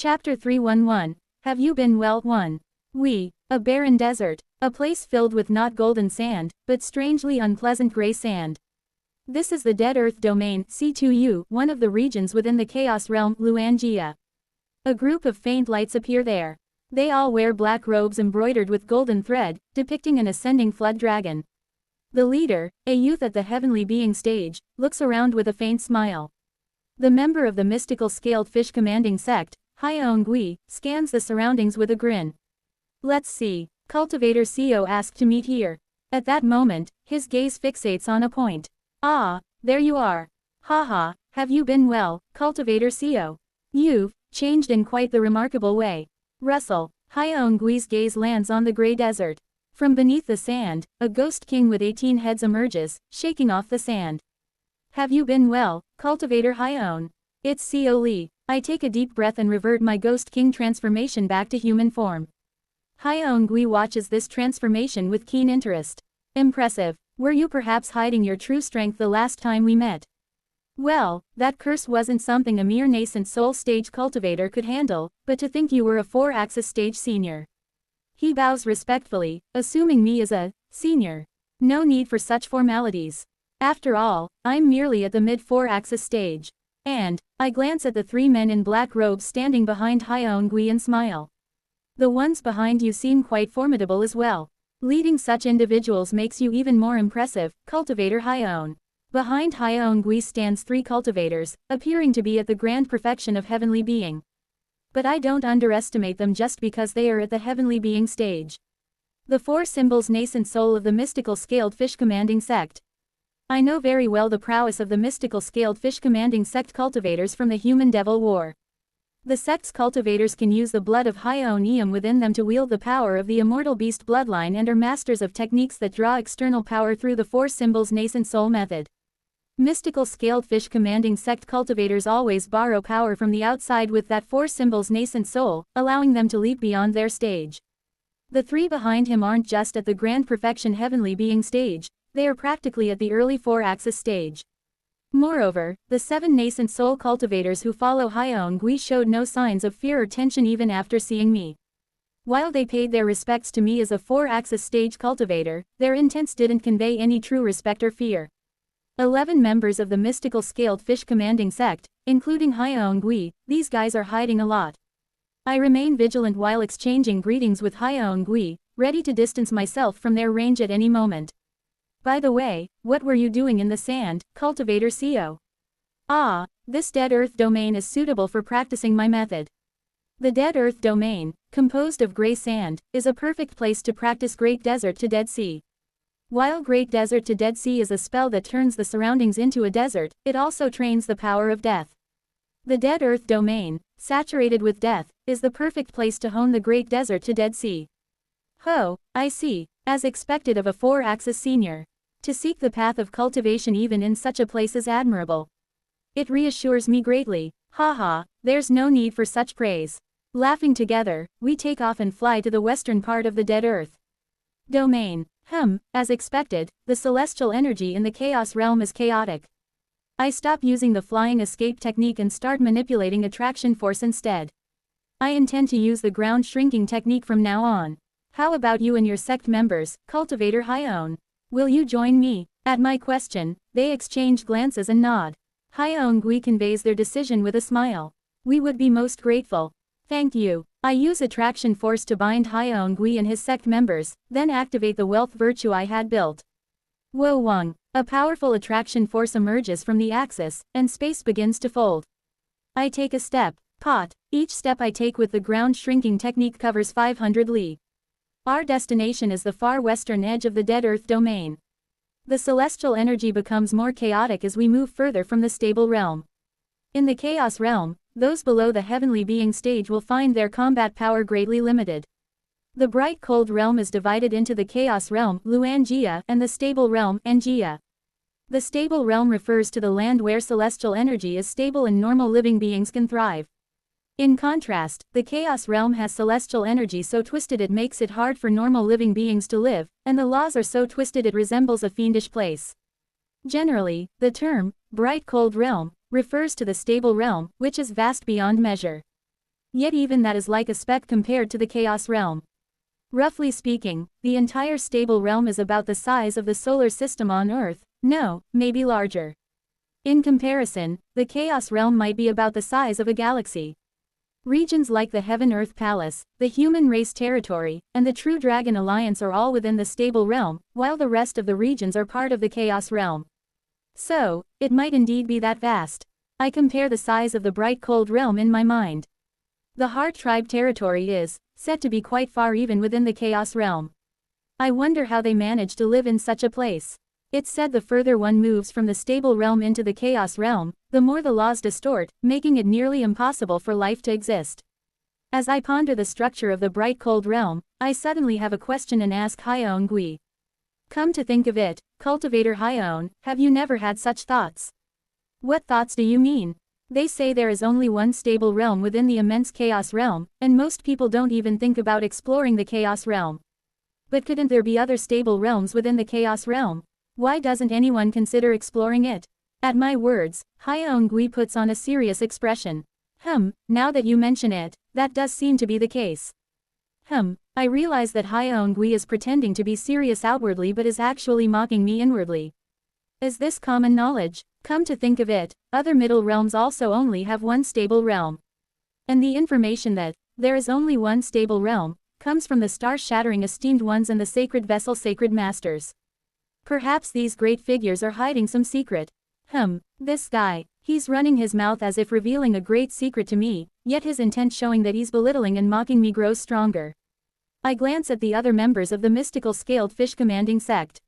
Chapter 311. Have you been well? 1. A barren desert, a place filled with not golden sand, but strangely unpleasant gray sand. This is the Dead Earth Domain, C2U, one of the regions within the Chaos Realm, Luangia. A group of faint lights appear there. They all wear black robes embroidered with golden thread, depicting an ascending flood dragon. The leader, a youth at the heavenly being stage, looks around with a faint smile. The member of the mystical scaled fish commanding sect, Hyongui, scans the surroundings with a grin. Let's see, Cultivator CO asked to meet here. At that moment, his gaze fixates on a point. Ah, there you are. Haha, have you been well, Cultivator CO? You've changed in quite the remarkable way. Russell, Hyongui's gaze lands on the gray desert. From beneath the sand, a ghost king with 18 heads emerges, shaking off the sand. Have you been well, Cultivator Hyon? It's CO Lee. I take a deep breath and revert my ghost king transformation back to human form. Hyongui watches this transformation with keen interest. Impressive. Were you perhaps hiding your true strength the last time we met? Well, that curse wasn't something a mere nascent soul stage cultivator could handle, but to think you were a 4-axis stage senior. He bows respectfully, assuming me as a senior. No need for such formalities. After all, I'm merely at the mid 4-axis stage. And I glance at the 3 men in black robes standing behind Hyongui and smile. The ones behind you seem quite formidable as well. Leading such individuals makes you even more impressive, Cultivator Hyon. Behind Hyongui stands 3 cultivators, appearing to be at the grand perfection of heavenly being. But I don't underestimate them just because they are at the heavenly being stage. The 4 symbols nascent soul of the mystical scaled fish commanding sect. I know very well the prowess of the mystical scaled fish commanding sect cultivators from the human devil war. The sect's cultivators can use the blood of Hyonium within them to wield the power of the immortal beast bloodline and are masters of techniques that draw external power through the 4 symbols nascent soul method. Mystical scaled fish commanding sect cultivators always borrow power from the outside with that 4 symbols nascent soul, allowing them to leap beyond their stage. The 3 behind him aren't just at the grand perfection heavenly being stage, they are practically at the early 4-axis stage. Moreover, the 7 nascent soul cultivators who follow Hyongui showed no signs of fear or tension even after seeing me. While they paid their respects to me as a 4-axis stage cultivator, their intents didn't convey any true respect or fear. 11 members of the mystical scaled fish commanding sect, including Hyongui, these guys are hiding a lot. I remain vigilant while exchanging greetings with Hyongui, ready to distance myself from their range at any moment. By the way, what were you doing in the sand, Cultivator CO? Ah, this Dead Earth Domain is suitable for practicing my method. The Dead Earth Domain, composed of gray sand, is a perfect place to practice Great Desert to Dead Sea. While Great Desert to Dead Sea is a spell that turns the surroundings into a desert, it also trains the power of death. The Dead Earth Domain, saturated with death, is the perfect place to hone the Great Desert to Dead Sea. Oh, I see, as expected of a 4-axis senior. To seek the path of cultivation even in such a place is admirable. It reassures me greatly. Haha, there's no need for such praise. Laughing together, we take off and fly to the western part of the Dead Earth Domain. As expected, the celestial energy in the Chaos Realm is chaotic. I stop using the flying escape technique and start manipulating attraction force instead. I intend to use the ground shrinking technique from now on. How about you and your sect members, Cultivator Hyon? Will you join me? At my question, they exchange glances and nod. Hyongui conveys their decision with a smile. We would be most grateful. Thank you. I use attraction force to bind Hyongui and his sect members, then activate the wealth virtue I had built. Wo Wang. A powerful attraction force emerges from the axis, and space begins to fold. I take a step. Each step I take with the ground shrinking technique covers 500 li. Our destination is the far western edge of the Dead Earth Domain. The celestial energy becomes more chaotic as we move further from the stable realm. In the Chaos Realm, those below the heavenly being stage will find their combat power greatly limited. The bright cold realm is divided into the Chaos Realm, Luangia, and the stable realm, Angia. The stable realm refers to the land where celestial energy is stable and normal living beings can thrive. In contrast, the Chaos Realm has celestial energy so twisted it makes it hard for normal living beings to live, and the laws are so twisted it resembles a fiendish place. Generally, the term, bright cold realm, refers to the stable realm, which is vast beyond measure. Yet even that is like a speck compared to the chaos realm. Roughly speaking, the entire stable realm is about the size of the solar system on Earth, no, maybe larger. In comparison, the chaos realm might be about the size of a galaxy. Regions like the Heaven-Earth Palace, the Human Race Territory, and the True Dragon Alliance are all within the stable realm, while the rest of the regions are part of the chaos realm. So, it might indeed be that vast. I compare the size of the bright cold realm in my mind. The Heart Tribe territory is said to be quite far even within the chaos realm. I wonder how they manage to live in such a place. It's said the further one moves from the stable realm into the chaos realm, the more the laws distort, making it nearly impossible for life to exist. As I ponder the structure of the bright cold realm, I suddenly have a question and ask Hyeon Gui. Come to think of it, cultivator Hyeon, have you never had such thoughts? What thoughts do you mean? They say there is only one stable realm within the immense chaos realm, and most people don't even think about exploring the chaos realm. But couldn't there be other stable realms within the chaos realm? Why doesn't anyone consider exploring it? At my words, Hyeon Gui puts on a serious expression. Now that you mention it, that does seem to be the case. I realize that Hyeon Gui is pretending to be serious outwardly but is actually mocking me inwardly. Is this common knowledge? Come to think of it, other middle realms also only have one stable realm. And the information that there is only one stable realm comes from the star-shattering esteemed ones and the sacred vessel sacred masters. Perhaps these great figures are hiding some secret. This guy, he's running his mouth as if revealing a great secret to me, yet his intent showing that he's belittling and mocking me grows stronger. I glance at the other members of the mystical scaled fish commanding sect.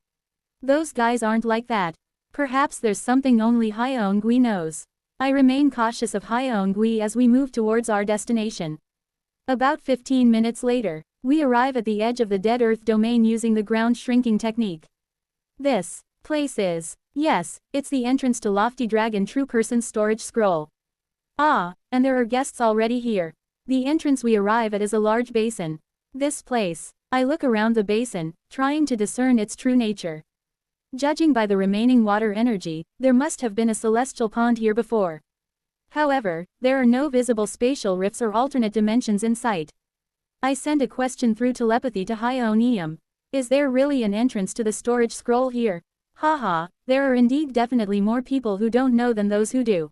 Those guys aren't like that. Perhaps there's something only Hyeon Gui knows. I remain cautious of Hyeon Gui as we move towards our destination. About 15 minutes later, we arrive at the edge of the dead earth domain using the ground shrinking technique. This place is, yes, it's the entrance to Lofty Dragon True Person's storage scroll. Ah, and there are guests already here. The entrance we arrive at is a large basin. This place, I look around the basin, trying to discern its true nature. Judging by the remaining water energy, there must have been a celestial pond here before. However, there are no visible spatial rifts or alternate dimensions in sight. I send a question through telepathy to Hyeon. Is there really an entrance to the storage scroll here? Haha, there are indeed definitely more people who don't know than those who do.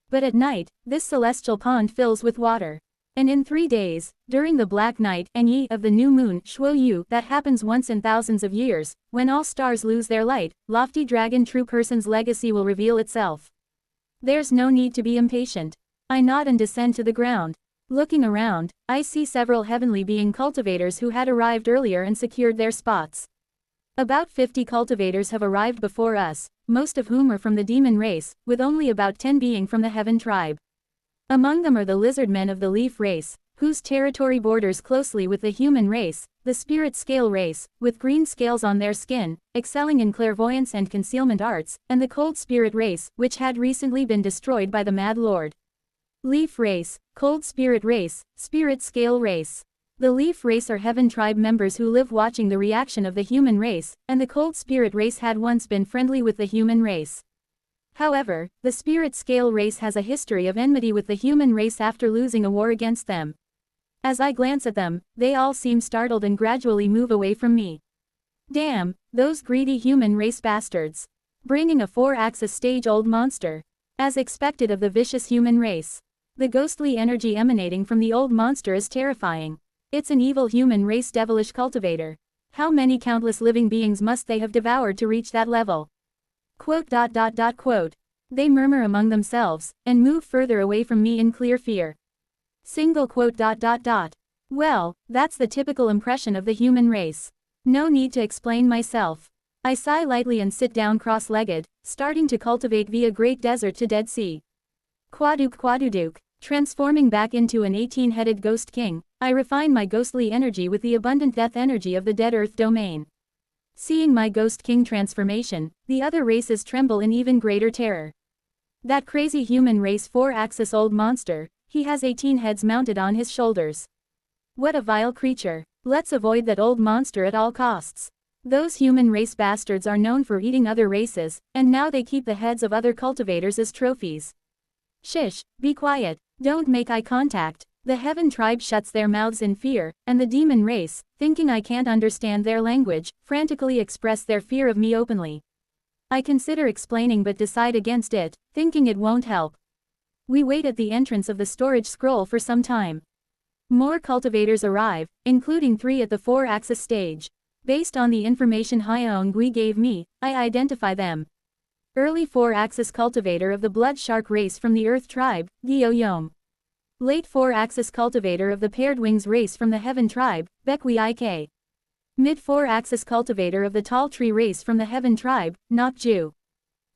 But at night, this celestial pond fills with water. And in 3 days, during the black night and ye of the new moon Shuo that happens once in thousands of years, when all stars lose their light, Lofty Dragon True Person's legacy will reveal itself. There's no need to be impatient. I nod and descend to the ground. Looking around, I see several heavenly being cultivators who had arrived earlier and secured their spots. About 50 cultivators have arrived before us, most of whom are from the demon race, with only about 10 being from the heaven tribe. Among them are the lizard men of the leaf race, whose territory borders closely with the human race, the spirit scale race, with green scales on their skin, excelling in clairvoyance and concealment arts, and the cold spirit race, which had recently been destroyed by the Mad Lord. Leaf race, cold spirit race, spirit scale race. The leaf race are heaven tribe members who live watching the reaction of the human race, and the cold spirit race had once been friendly with the human race. However, the spirit scale race has a history of enmity with the human race after losing a war against them. As I glance at them, they all seem startled and gradually move away from me. Damn, those greedy human race bastards. Bringing a 4-axis stage-old monster. As expected of the vicious human race. The ghostly energy emanating from the old monster is terrifying. It's an evil human race devilish cultivator. How many countless living beings must they have devoured to reach that level? Quote. They murmur among themselves, and move further away from me in clear fear. Single quote. Well, that's the typical impression of the human race. No need to explain myself. I sigh lightly and sit down cross-legged, starting to cultivate via Great Desert to Dead Sea. Quaduk. Transforming back into an 18-headed ghost king, I refine my ghostly energy with the abundant death energy of the dead earth domain. Seeing my ghost king transformation, the other races tremble in even greater terror. That crazy human race 4-axis old monster, he has 18 heads mounted on his shoulders. What a vile creature. Let's avoid that old monster at all costs. Those human race bastards are known for eating other races, and now they keep the heads of other cultivators as trophies. Shish, be quiet, don't make eye contact. The Heaven tribe shuts their mouths in fear, and the demon race, thinking I can't understand their language, frantically express their fear of me openly. I consider explaining but decide against it, thinking it won't help. We wait at the entrance of the storage scroll for some time. More cultivators arrive, including 3 at the 4-axis stage. Based on the information Hyongui gave me, I identify them. Early 4-axis cultivator of the blood shark race from the Earth tribe, Gyo-yom. Late 4-axis cultivator of the paired wings race from the Heaven tribe, Baekwi-ik. Mid 4-axis cultivator of the tall tree race from the Heaven tribe, Nok-ju.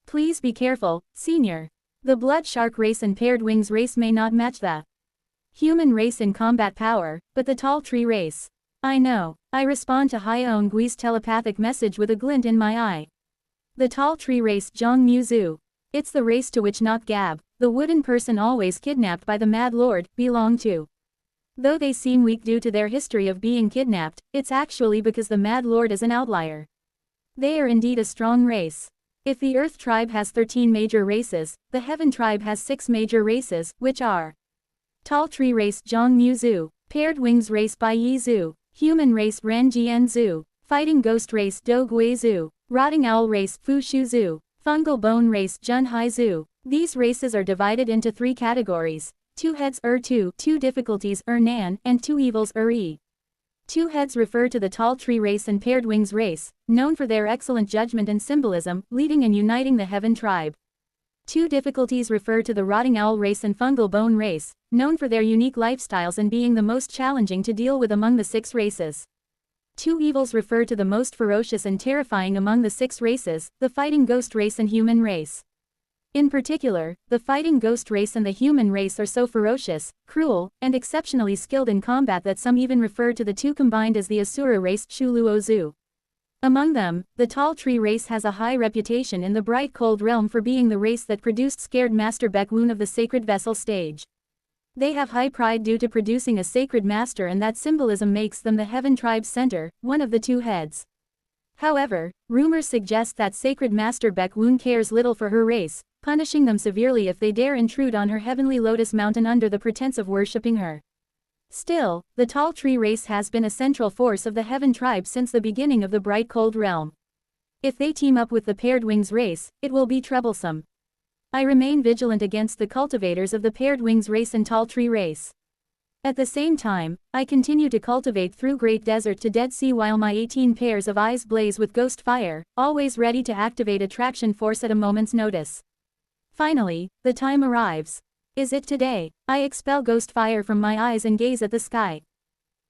Please be careful, senior. The blood shark race and paired wings race may not match the human race in combat power, but the tall tree race. I know. I respond to Hyungui's telepathic message with a glint in my eye. The tall tree race Jongmu-zu. It's the race to which Nok-gab, the wooden person always kidnapped by the Mad Lord, belong to. Though they seem weak due to their history of being kidnapped, it's actually because the Mad Lord is an outlier. They are indeed a strong race. If the Earth tribe has 13 major races, the Heaven tribe has 6 major races, which are Tall Tree race Jongmu-zu, Paired Wings race Bai-yi-zu, Human race Ran-jian-zu, Fighting Ghost race Do-gui-zu, Rotting Owl race Fu-shu-zu, Fungal Bone race Jun-hai-zu. These races are divided into 3 categories: 2 heads 2, 2 difficulties nan, and 2 evils e. 2 heads refer to the tall tree race and paired wings race, known for their excellent judgment and symbolism, leading and uniting the Heaven tribe. 2 difficulties refer to the rotting owl race and fungal bone race, known for their unique lifestyles and being the most challenging to deal with among the 6 races. 2 evils refer to the most ferocious and terrifying among the 6 races, the fighting ghost race and human race. In particular, the fighting ghost race and the human race are so ferocious, cruel, and exceptionally skilled in combat that some even refer to the 2 combined as the Asura race Chuluozu. Among them, the tall tree race has a high reputation in the bright cold realm for being the race that produced scared Master Baekwoon of the sacred vessel stage. They have high pride due to producing a sacred master, and that symbolism makes them the Heaven tribe's center, one of the 2 heads. However, rumors suggest that sacred Master Baekwoon cares little for her race, punishing them severely if they dare intrude on her heavenly lotus mountain under the pretense of worshipping her. Still, the tall tree race has been a central force of the Heaven tribe since the beginning of the bright cold realm. If they team up with the paired wings race, it will be troublesome. I remain vigilant against the cultivators of the paired wings race and tall tree race. At the same time, I continue to cultivate through Great Desert to Dead Sea while my 18 pairs of eyes blaze with ghost fire, always ready to activate attraction force at a moment's notice. Finally, the time arrives. Is it today? I expel ghost fire from my eyes and gaze at the sky.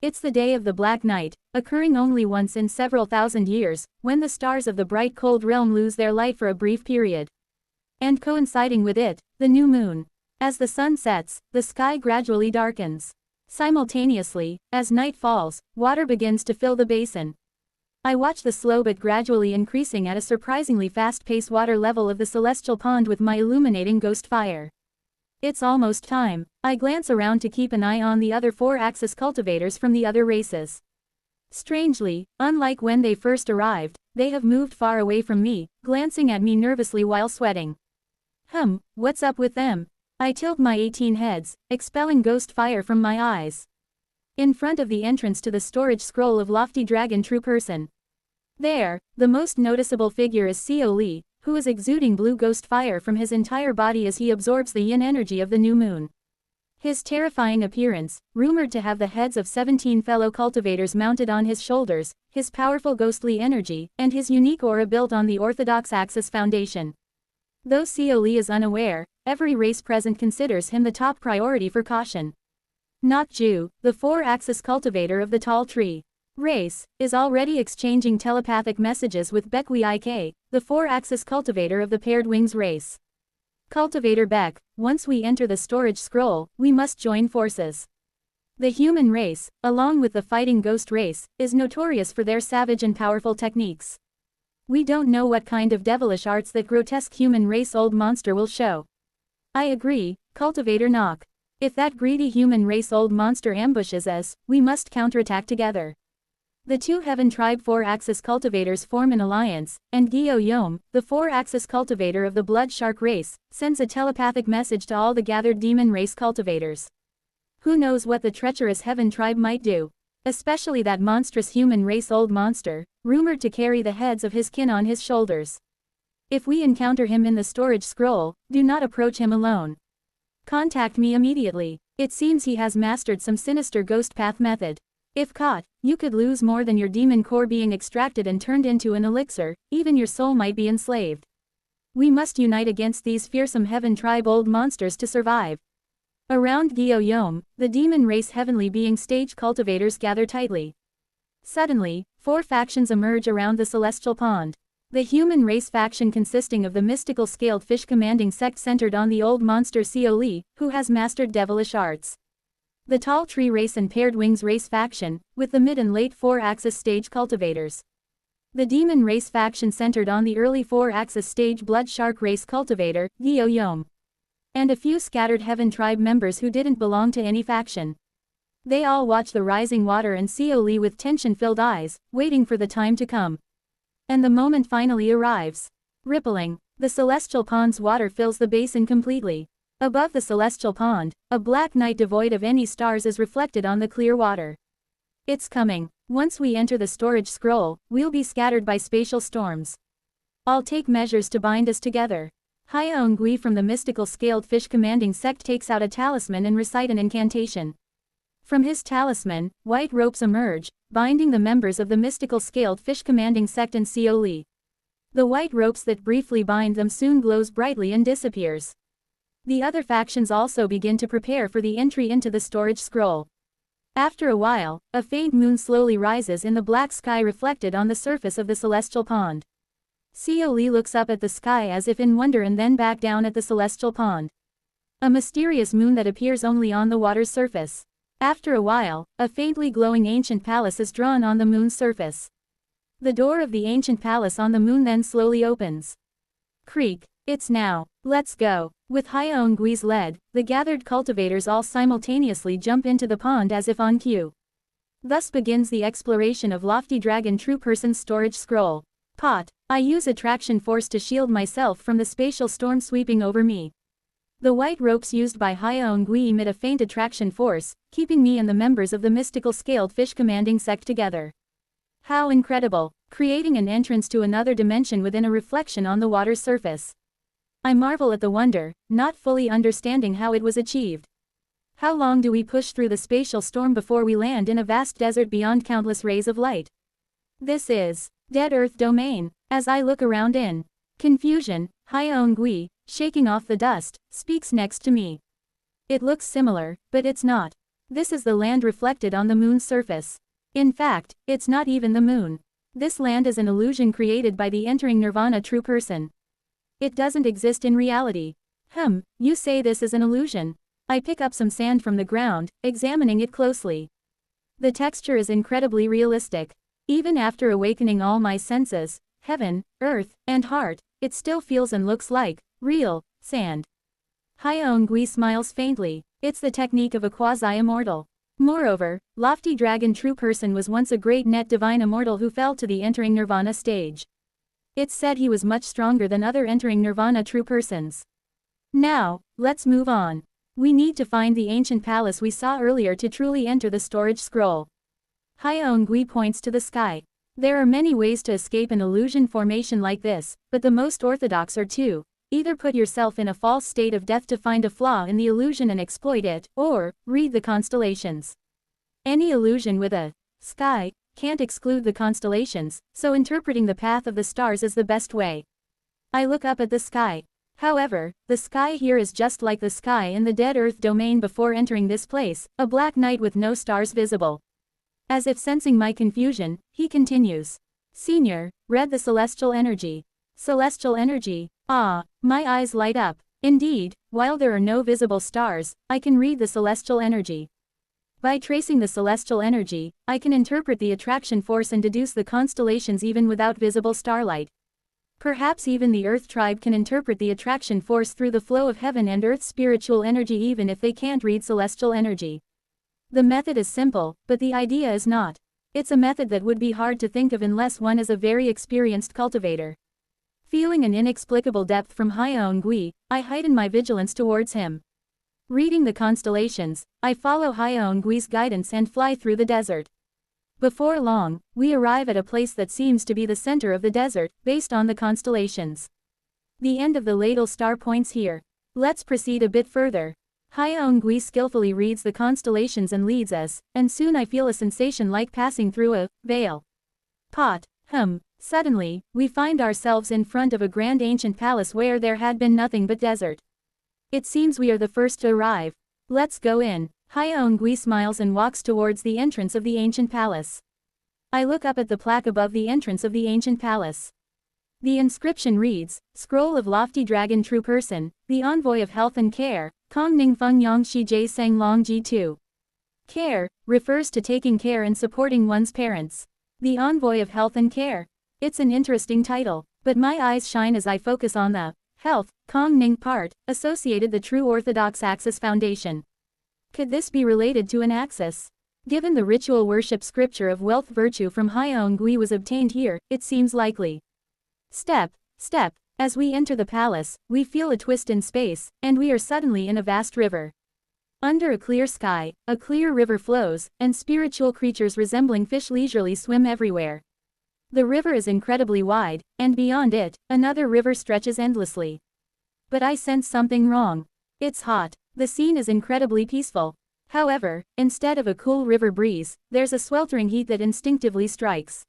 It's the day of the Black Night, occurring only once in several thousand years, when the stars of the bright cold realm lose their light for a brief period. And coinciding with it, the new moon. As the sun sets, the sky gradually darkens. Simultaneously, as night falls, water begins to fill the basin. I watch the slow but gradually increasing at a surprisingly fast-paced water level of the celestial pond with my illuminating ghost fire. It's almost time. I glance around to keep an eye on the other 4-axis cultivators from the other races. Strangely, unlike when they first arrived, they have moved far away from me, glancing at me nervously while sweating. What's up with them? I tilt my 18 heads, expelling ghost fire from my eyes. In front of the entrance to the storage scroll of lofty dragon true person. There, the most noticeable figure is Seo Lee, who is exuding blue ghost fire from his entire body as he absorbs the yin energy of the new moon. His terrifying appearance, rumored to have the heads of 17 fellow cultivators mounted on his shoulders, his powerful ghostly energy, and his unique aura built on the orthodox Axis foundation. Though Seo Lee is unaware, every race present considers him the top priority for caution. Nok-ju, the 4-axis cultivator of the tall tree race, is already exchanging telepathic messages with Baekwi-ik, the 4-axis cultivator of the paired wings race. Cultivator Beck, once we enter the storage scroll, we must join forces. The human race, along with the fighting ghost race, is notorious for their savage and powerful techniques. We don't know what kind of devilish arts that grotesque human race old monster will show. I agree, Cultivator Nok. If that greedy human race old monster ambushes us, we must counterattack together. The 2 Heaven tribe 4-axis cultivators form an alliance, and Gyo-yom, the 4-axis cultivator of the blood shark race, sends a telepathic message to all the gathered demon race cultivators. Who knows what the treacherous Heaven tribe might do? Especially that monstrous human race old monster, rumored to carry the heads of his kin on his shoulders. If we encounter him in the storage scroll, do not approach him alone. Contact me immediately. It seems he has mastered some sinister ghost path method. If caught, you could lose more than your demon core being extracted and turned into an elixir, even your soul might be enslaved. We must unite against these fearsome Heaven tribe old monsters to survive. Around Gyo-Yom, the demon race heavenly being stage cultivators gather tightly. Suddenly, 4 factions emerge around the celestial pond. The human race faction consisting of the mystical scaled fish commanding sect centered on the old monster Seoli, who has mastered devilish arts. The tall tree race and paired wings race faction, with the mid and late 4-axis stage cultivators. The demon race faction centered on the early 4-axis stage blood shark race cultivator, Gyo-Yom. And a few scattered Heaven tribe members who didn't belong to any faction. They all watch the rising water and Seoli with tension-filled eyes, waiting for the time to come. And the moment finally arrives. Rippling, the celestial pond's water fills the basin completely. Above the celestial pond, a black night devoid of any stars is reflected on the clear water. It's coming. Once we enter the storage scroll, we'll be scattered by spatial storms. I'll take measures to bind us together. Hyeongui from the mystical scaled fish commanding sect takes out a talisman and recite an incantation. From his talisman, white ropes emerge, binding the members of the mystical scaled fish commanding sect and Seoli. The white ropes that briefly bind them soon glows brightly and disappears. The other factions also begin to prepare for the entry into the storage scroll. After a while, a faint moon slowly rises in the black sky reflected on the surface of the celestial pond. Seoli looks up at the sky as if in wonder and then back down at the celestial pond. A mysterious moon that appears only on the water's surface. After a while, a faintly glowing ancient palace is drawn on the moon's surface. The door of the ancient palace on the moon then slowly opens. Creak, it's now. Let's go. With Hyeongui's lead, the gathered cultivators all simultaneously jump into the pond as if on cue. Thus begins the exploration of Lofty Dragon True Person's storage scroll. Pot. I use attraction force to shield myself from the spatial storm sweeping over me. The white ropes used by Hyeongui emit a faint attraction force, keeping me and the members of the mystical scaled fish commanding sect together. How incredible, creating an entrance to another dimension within a reflection on the water's surface. I marvel at the wonder, not fully understanding how it was achieved. How long do we push through the spatial storm before we land in a vast desert beyond countless rays of light? This is Dead Earth Domain. As I look around in confusion, Hyeongui, shaking off the dust, speaks next to me. It looks similar, but it's not. This is the land reflected on the moon's surface. In fact, it's not even the moon. This land is an illusion created by the entering nirvana true person. It doesn't exist in reality. You say this is an illusion. I pick up some sand from the ground, examining it closely. The texture is incredibly realistic. Even after awakening all my senses, heaven, earth, and heart, it still feels and looks like real sand. Hyeongui smiles faintly. It's the technique of a quasi-immortal. Moreover, Lofty Dragon True Person was once a great net divine immortal who fell to the entering nirvana stage. It's said he was much stronger than other entering nirvana true persons. Now, let's move on. We need to find the ancient palace we saw earlier to truly enter the storage scroll. Hyeongui points to the sky. There are many ways to escape an illusion formation like this, but the most orthodox are two. Either put yourself in a false state of death to find a flaw in the illusion and exploit it, or read the constellations. Any illusion with a sky can't exclude the constellations, so interpreting the path of the stars is the best way. I look up at the sky. However, the sky here is just like the sky in the Dead Earth domain before entering this place, a black night with no stars visible. As if sensing my confusion, he continues. Senior, read the celestial energy. Celestial energy? Ah, my eyes light up. Indeed, while there are no visible stars, I can read the celestial energy. By tracing the celestial energy, I can interpret the attraction force and deduce the constellations even without visible starlight. Perhaps even the Earth tribe can interpret the attraction force through the flow of heaven and Earth's spiritual energy even if they can't read celestial energy. The method is simple, but the idea is not. It's a method that would be hard to think of unless one is a very experienced cultivator. Feeling an inexplicable depth from Hyeongui, I heighten my vigilance towards him. Reading the constellations, I follow Hyeongui's guidance and fly through the desert. Before long, we arrive at a place that seems to be the center of the desert, based on the constellations. The end of the ladle star points here. Let's proceed a bit further. Hyeongui skillfully reads the constellations and leads us, and soon I feel a sensation like passing through a veil. Suddenly, we find ourselves in front of a grand ancient palace where there had been nothing but desert. It seems we are the first to arrive. Let's go in. Hyeongui smiles and walks towards the entrance of the ancient palace. I look up at the plaque above the entrance of the ancient palace. The inscription reads, Scroll of Lofty Dragon True Person, the Envoy of Health and Care, Kong Ning Feng Yang Shi Jie Sang Long Ji 2. Care refers to taking care and supporting one's parents. The Envoy of Health and Care. It's an interesting title, but my eyes shine as I focus on the health, Kong Ning part, associated the True Orthodox Axis Foundation. Could this be related to an axis? Given the ritual worship scripture of wealth virtue from Hyeongui was obtained here, it seems likely. Step. As we enter the palace, we feel a twist in space, and we are suddenly in a vast river. Under a clear sky, a clear river flows, and spiritual creatures resembling fish leisurely swim everywhere. The river is incredibly wide, and beyond it, another river stretches endlessly. But I sense something wrong. It's hot. The scene is incredibly peaceful. However, instead of a cool river breeze, there's a sweltering heat that instinctively strikes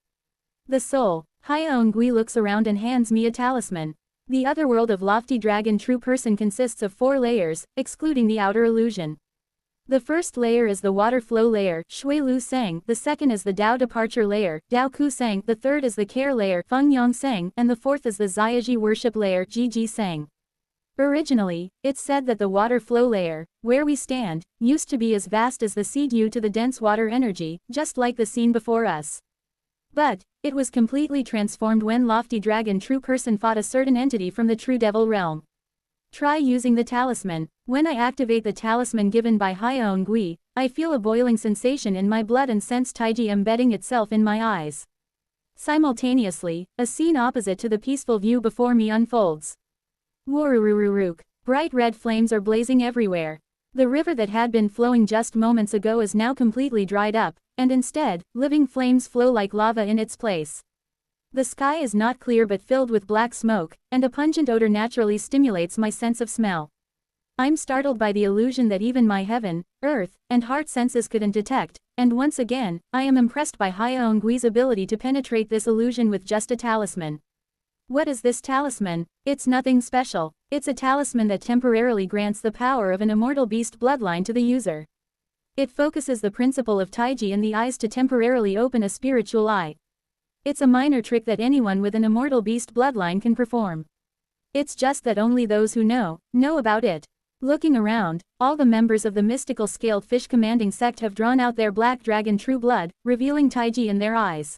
the soul. Hyeongui looks around and hands me a talisman. The otherworld of Lofty Dragon True Person consists of 4 layers, excluding the outer illusion. The first layer is the water flow layer, Shui Lu Sang, the second is the Dao departure layer, Dao Ku Sang, the third is the care layer, Feng Yang Sang, and the fourth is the Zaiyi worship layer, Ji Ji Sang. Originally, it's said that the water flow layer, where we stand, used to be as vast as the sea due to the dense water energy, just like the scene before us. But it was completely transformed when Lofty Dragon True Person fought a certain entity from the True Devil realm. Try using the talisman. When I activate the talisman given by Hyeongui, I feel a boiling sensation in my blood and sense Taiji embedding itself in my eyes. Simultaneously, a scene opposite to the peaceful view before me unfolds. Wururururuk. Bright red flames are blazing everywhere. The river that had been flowing just moments ago is now completely dried up, and instead, living flames flow like lava in its place. The sky is not clear but filled with black smoke, and a pungent odor naturally stimulates my sense of smell. I'm startled by the illusion that even my heaven, earth, and heart senses couldn't detect, and once again, I am impressed by Hyeongui's ability to penetrate this illusion with just a talisman. What is this talisman? It's nothing special. It's a talisman that temporarily grants the power of an immortal beast bloodline to the user. It focuses the principle of Taiji in the eyes to temporarily open a spiritual eye. It's a minor trick that anyone with an immortal beast bloodline can perform. It's just that only those who know about it. Looking around, all the members of the mystical scaled fish commanding sect have drawn out their black dragon true blood, revealing Taiji in their eyes.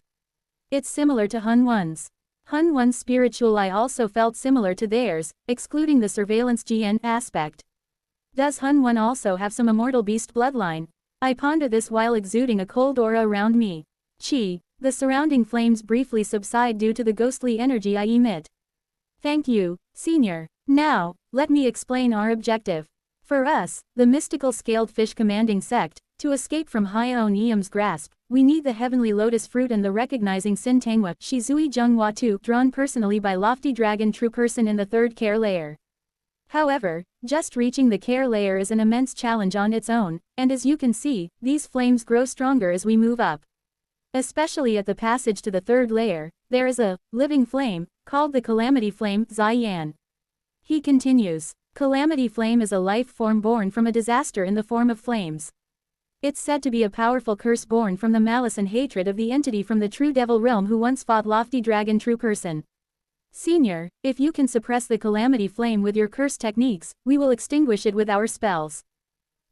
It's similar to Hunwon's. Hunwon's spiritual eye also felt similar to theirs, excluding the surveillance GN aspect. Does Hunwon also have some immortal beast bloodline? I ponder this while exuding a cold aura around me. The surrounding flames briefly subside due to the ghostly energy I emit. Thank you, Senior. Now, let me explain our objective. For us, the mystical scaled fish commanding sect, to escape from Hyeon-eum's grasp, we need the heavenly lotus fruit and the recognizing Sintangwa Shizui Junghwa 2 drawn personally by Lofty Dragon True Person in the 3rd care layer. However, just reaching the care layer is an immense challenge on its own, and as you can see, these flames grow stronger as we move up. Especially at the passage to the 3rd layer, there is a living flame, called the Calamity Flame, Ziyan. He continues, Calamity Flame is a life form born from a disaster in the form of flames. It's said to be a powerful curse born from the malice and hatred of the entity from the True Devil realm who once fought Lofty Dragon True Person. Senior, if you can suppress the Calamity Flame with your curse techniques, we will extinguish it with our spells.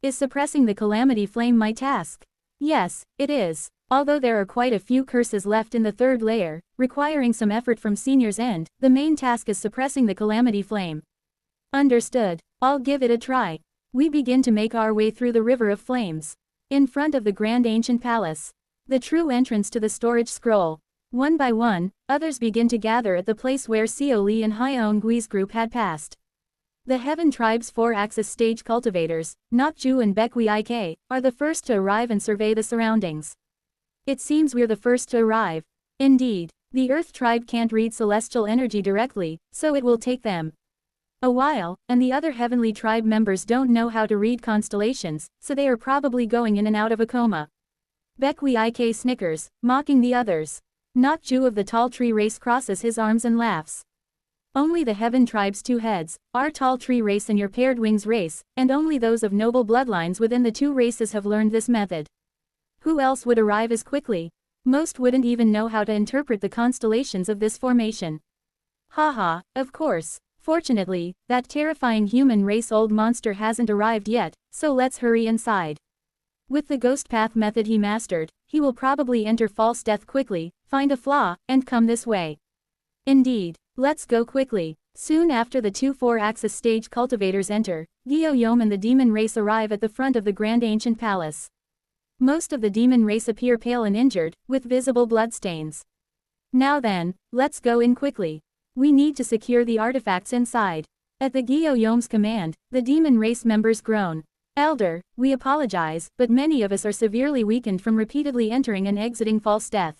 Is suppressing the Calamity Flame my task? Yes, it is. Although there are quite a few curses left in the 3rd layer, requiring some effort from Senior's end, the main task is suppressing the Calamity Flame. Understood. I'll give it a try. We begin to make our way through the river of flames. In front of the grand ancient palace. The true entrance to the storage scroll. One by one, others begin to gather at the place where Seo Lee and Hyeongui's group had passed. The Heaven Tribe's 4-axis stage cultivators, Nokju and Bekwi are the first to arrive and survey the surroundings. It seems we're the first to arrive. Indeed, the Earth Tribe can't read celestial energy directly, so it will take them a while, and the other Heavenly Tribe members don't know how to read constellations, so they are probably going in and out of a coma. Bekwi snickers, mocking the others. Nokju of the Tall Tree race crosses his arms and laughs. Only the Heaven Tribe's 2 heads, our Tall Tree race and your Paired Wings race, and only those of noble bloodlines within the 2 races have learned this method. Who else would arrive as quickly? Most wouldn't even know how to interpret the constellations of this formation. Haha, of course. Fortunately, that terrifying human race old monster hasn't arrived yet, so let's hurry inside. With the ghost path method he mastered, he will probably enter false death quickly, find a flaw, and come this way. Indeed, let's go quickly. Soon after the 2 4-axis stage cultivators enter, Gyo-Yom and the demon race arrive at the front of the Grand Ancient Palace. Most of the demon race appear pale and injured, with visible bloodstains. Now then, let's go in quickly. We need to secure the artifacts inside. At the Gyo-Yom's command, the demon race members groan. Elder, we apologize, but many of us are severely weakened from repeatedly entering and exiting false death.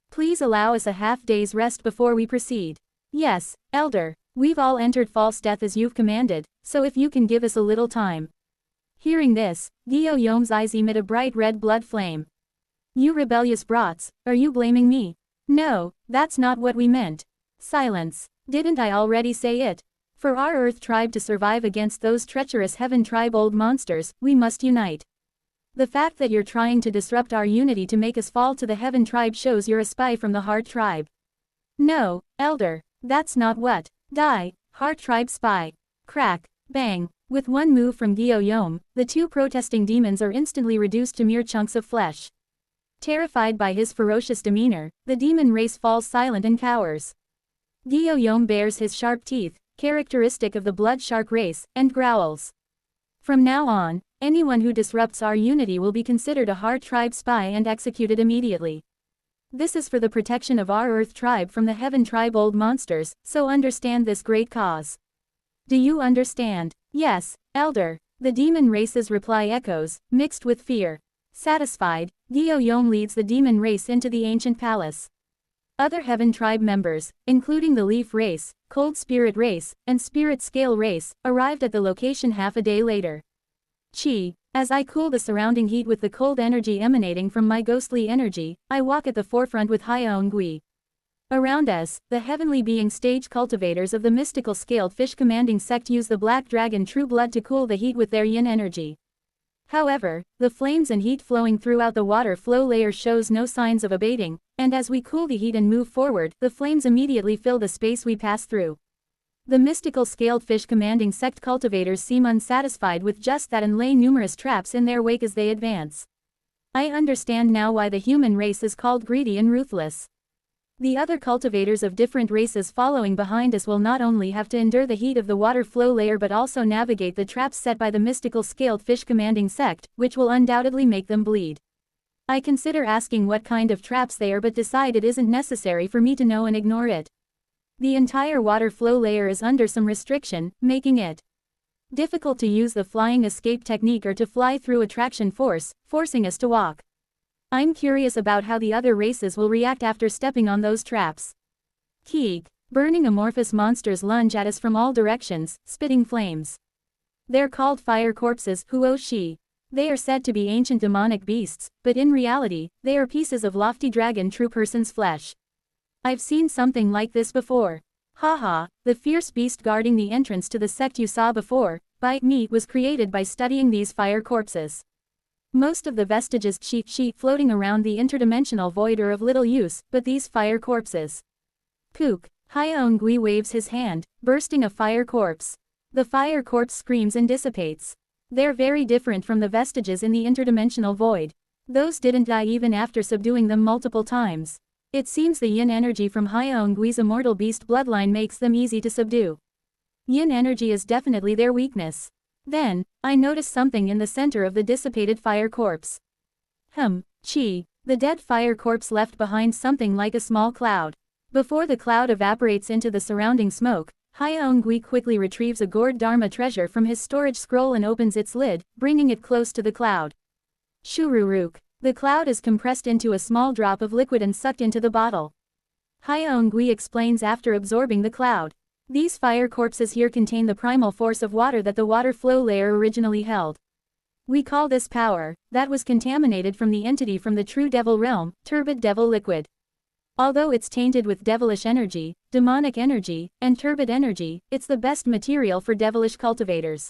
Please allow us a half-day's rest before we proceed. Yes, Elder, we've all entered false death as you've commanded, so if you can give us a little time. Hearing this, Gyo-Yom's eyes emit a bright red blood flame. You rebellious brats, are you blaming me? No, that's not what we meant. Silence. Didn't I already say it? For our Earth Tribe to survive against those treacherous Heaven Tribe old monsters, we must unite. The fact that you're trying to disrupt our unity to make us fall to the Heaven Tribe shows you're a spy from the Heart Tribe. No, Elder, that's not what. Die, Heart Tribe spy. Crack, bang. With one move from Gyo-Yom, the 2 protesting demons are instantly reduced to mere chunks of flesh. Terrified by his ferocious demeanor, the demon race falls silent and cowers. Gyo-Yom bares his sharp teeth, characteristic of the blood shark race, and growls. From now on, anyone who disrupts our unity will be considered a Heart Tribe spy and executed immediately. This is for the protection of our Earth Tribe from the Heaven Tribe old monsters, so understand this great cause. Do you understand? Yes, Elder. The demon race's reply echoes, mixed with fear. Satisfied, Gyo-Yom leads the demon race into the ancient palace. Other Heaven Tribe members, including the Leaf Race, Cold Spirit Race, and Spirit Scale Race, arrived at the location half a day later. Chi, as I cool the surrounding heat with the cold energy emanating from my ghostly energy, I walk at the forefront with Hyeon-gui. Around us, the heavenly being stage cultivators of the mystical scaled fish commanding sect use the black dragon true blood to cool the heat with their yin energy. However, the flames and heat flowing throughout the water flow layer shows no signs of abating, and as we cool the heat and move forward, the flames immediately fill the space we pass through. The mystical scaled fish commanding sect cultivators seem unsatisfied with just that and lay numerous traps in their wake as they advance. I understand now why the human race is called greedy and ruthless. The other cultivators of different races following behind us will not only have to endure the heat of the water flow layer but also navigate the traps set by the mystical scaled fish commanding sect, which will undoubtedly make them bleed. I consider asking what kind of traps they are but decide it isn't necessary for me to know and ignore it. The entire water flow layer is under some restriction, making it difficult to use the flying escape technique or to fly through attraction force, forcing us to walk. I'm curious about how the other races will react after stepping on those traps. Keek. Burning amorphous monsters lunge at us from all directions, spitting flames. They're called fire corpses, Huo-shi. They are said to be ancient demonic beasts, but in reality, they are pieces of lofty dragon true person's flesh. I've seen something like this before. Haha, the fierce beast guarding the entrance to the sect you saw before, Bite Me, was created by studying these fire corpses. Most of the vestiges sheet floating around the interdimensional void are of little use, but these fire corpses. Kook. Hyeon-gui waves his hand, bursting a fire corpse. The fire corpse screams and dissipates. They're very different from the vestiges in the interdimensional void. Those didn't die even after subduing them multiple times. It seems the yin energy from Hyeon-gui's immortal beast bloodline makes them easy to subdue. Yin energy is definitely their weakness. Then, I notice something in the center of the dissipated fire corpse. Chi. The dead fire corpse left behind something like a small cloud. Before the cloud evaporates into the surrounding smoke, Gui quickly retrieves a gourd dharma treasure from his storage scroll and opens its lid, bringing it close to the cloud. Shururuk. The cloud is compressed into a small drop of liquid and sucked into the bottle. Gui explains after absorbing the cloud. These fire corpses here contain the primal force of water that the water flow layer originally held. We call this power, that was contaminated from the entity from the true devil realm, turbid devil liquid. Although it's tainted with devilish energy, demonic energy, and turbid energy, it's the best material for devilish cultivators.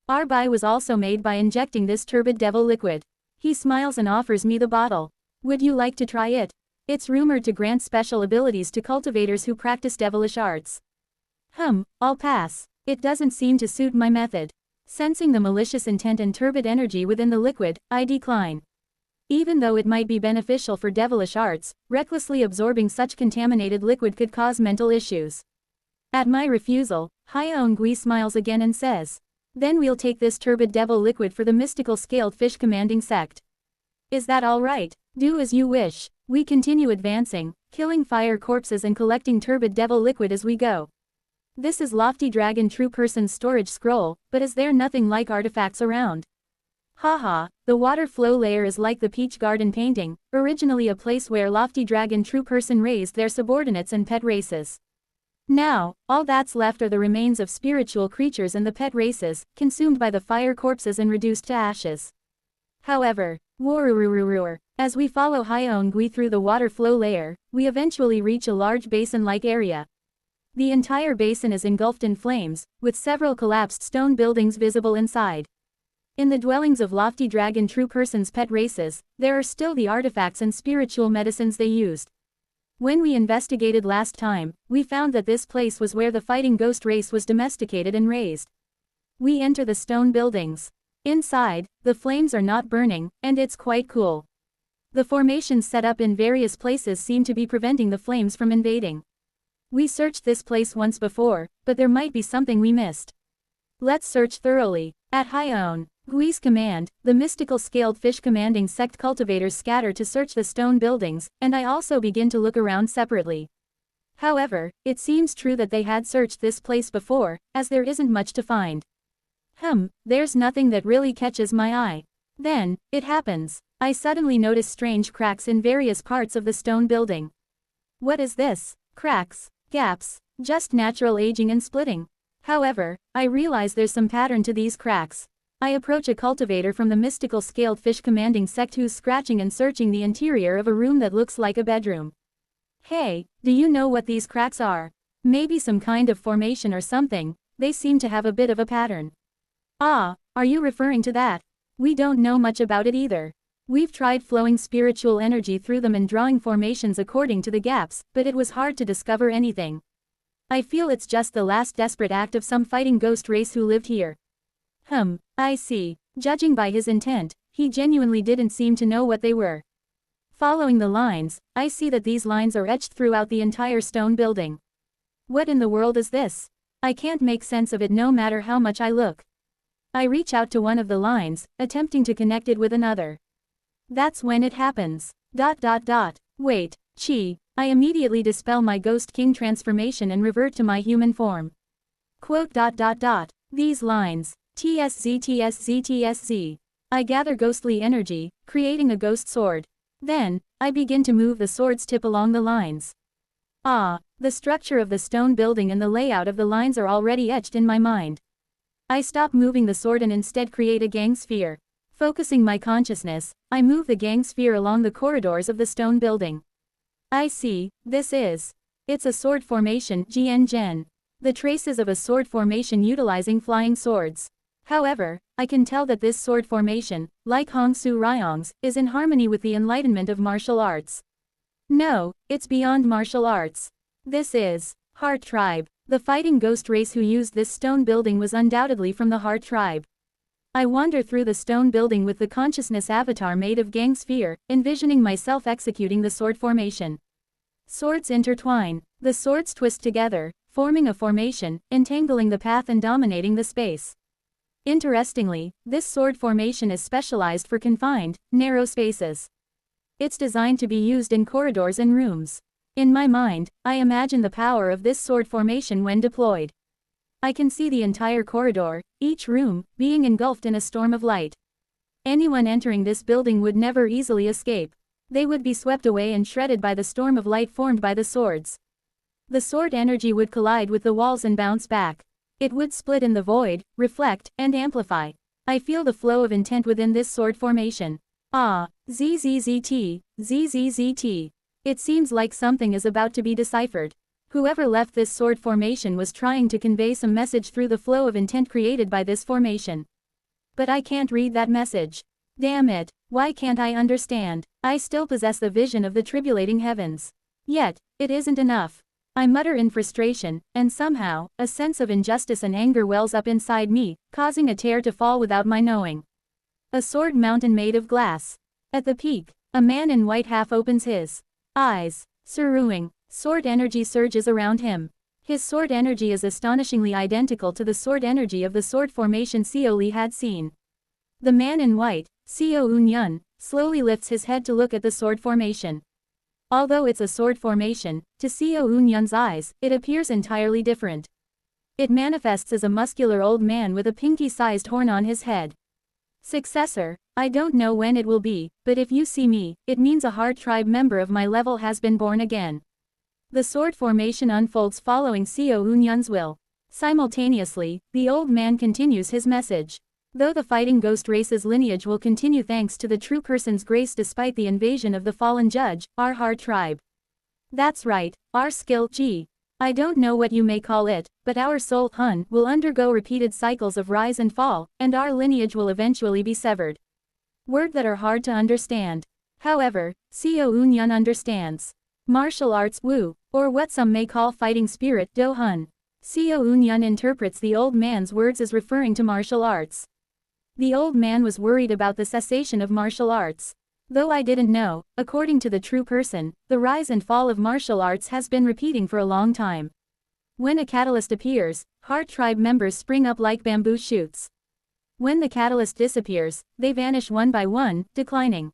Our buy was also made by injecting this turbid devil liquid. He smiles and offers me the bottle. Would you like to try it? It's rumored to grant special abilities to cultivators who practice devilish arts. I'll pass. It doesn't seem to suit my method. Sensing the malicious intent and turbid energy within the liquid, I decline. Even though it might be beneficial for devilish arts, recklessly absorbing such contaminated liquid could cause mental issues. At my refusal, Gui smiles again and says, "Then we'll take this turbid devil liquid for the mystical scaled fish commanding sect. Is that all right? Do as you wish." We continue advancing, killing fire corpses and collecting turbid devil liquid as we go. This is Lofty Dragon True Person's storage scroll, but is there nothing like artifacts around? Haha, the water flow layer is like the Peach Garden painting, originally a place where Lofty Dragon True Person raised their subordinates and pet races. Now, all that's left are the remains of spiritual creatures and the pet races, consumed by the fire corpses and reduced to ashes. However, as we follow Gui through the water flow layer, we eventually reach a large basin-like area. The entire basin is engulfed in flames, with several collapsed stone buildings visible inside. In the dwellings of Lofty Dragon True Person's pet races, there are still the artifacts and spiritual medicines they used. When we investigated last time, we found that this place was where the fighting ghost race was domesticated and raised. We enter the stone buildings. Inside, the flames are not burning, and it's quite cool. The formations set up in various places seem to be preventing the flames from invading. We searched this place once before, but there might be something we missed. Let's search thoroughly. At Gui's command, the mystical scaled fish commanding sect cultivators scatter to search the stone buildings, and I also begin to look around separately. However, it seems true that they had searched this place before, as there isn't much to find. There's nothing that really catches my eye. Then, it happens. I suddenly notice strange cracks in various parts of the stone building. What is this? Cracks, gaps, just natural aging and splitting. However, I realize there's some pattern to these cracks. I approach a cultivator from the mystical scaled fish commanding sect who's scratching and searching the interior of a room that looks like a bedroom. Hey, do you know what these cracks are? Maybe some kind of formation or something, they seem to have a bit of a pattern. Ah, are you referring to that? We don't know much about it either. We've tried flowing spiritual energy through them and drawing formations according to the gaps, but it was hard to discover anything. I feel it's just the last desperate act of some fighting ghost race who lived here. I see. Judging by his intent, he genuinely didn't seem to know what they were. Following the lines, I see that these lines are etched throughout the entire stone building. What in the world is this? I can't make sense of it no matter how much I look. I reach out to one of the lines, attempting to connect it with another. That's when it happens. Wait, chi. I immediately dispel my Ghost King transformation and revert to my human form. These lines. TSZ. I gather ghostly energy, creating a ghost sword. Then, I begin to move the sword's tip along the lines. The structure of the stone building and the layout of the lines are already etched in my mind. I stop moving the sword and instead create a gang sphere. Focusing my consciousness, I move the gang sphere along the corridors of the stone building. I see, it's a sword formation, Gen. The traces of a sword formation utilizing flying swords. However, I can tell that this sword formation, like Hong Su Ryong's, is in harmony with the enlightenment of martial arts. No, it's beyond martial arts. This is Heart Tribe. The fighting ghost race who used this stone building was undoubtedly from the Heart Tribe. I wander through the stone building with the consciousness avatar made of gang sphere, envisioning myself executing the sword formation. Swords intertwine. The swords twist together, forming a formation, entangling the path and dominating the space. Interestingly, this sword formation is specialized for confined, narrow spaces. It's designed to be used in corridors and rooms. In my mind, I imagine the power of this sword formation when deployed. I can see the entire corridor, each room, being engulfed in a storm of light. Anyone entering this building would never easily escape. They would be swept away and shredded by the storm of light formed by the swords. The sword energy would collide with the walls and bounce back. It would split in the void, reflect, and amplify. I feel the flow of intent within this sword formation. Ah, ZZZT, ZZZT. It seems like something is about to be deciphered. Whoever left this sword formation was trying to convey some message through the flow of intent created by this formation. But I can't read that message. Damn it, why can't I understand? I still possess the vision of the tribulating heavens. Yet, it isn't enough. I mutter in frustration, and somehow, a sense of injustice and anger wells up inside me, causing a tear to fall without my knowing. A sword mountain made of glass. At the peak, a man in white half opens his eyes. Surruing, sword energy surges around him. His sword energy is astonishingly identical to the sword energy of the sword formation Seo Li had seen. The man in white, Seo Eun-yun, slowly lifts his head to look at the sword formation. Although it's a sword formation, to Seo Eun-yun's eyes, it appears entirely different. It manifests as a muscular old man with a pinky-sized horn on his head. Successor, I don't know when it will be, but if you see me, it means a Heart Tribe member of my level has been born again. The sword formation unfolds following Seo Eun-yun's will. Simultaneously, the old man continues his message. Though the fighting ghost race's lineage will continue thanks to the true person's grace despite the invasion of the fallen judge, our Heart Tribe. That's right, our skill, G. I don't know what you may call it, but our soul, Hun, will undergo repeated cycles of rise and fall, and our lineage will eventually be severed. Words that are hard to understand. However, Seo Eun-yun understands. Martial arts, Wu, or what some may call fighting spirit, Do Hun. Seo Eun-yun interprets the old man's words as referring to martial arts. The old man was worried about the cessation of martial arts. Though I didn't know, according to the true person, the rise and fall of martial arts has been repeating for a long time. When a catalyst appears, Heart Tribe members spring up like bamboo shoots. When the catalyst disappears, they vanish one by one, declining.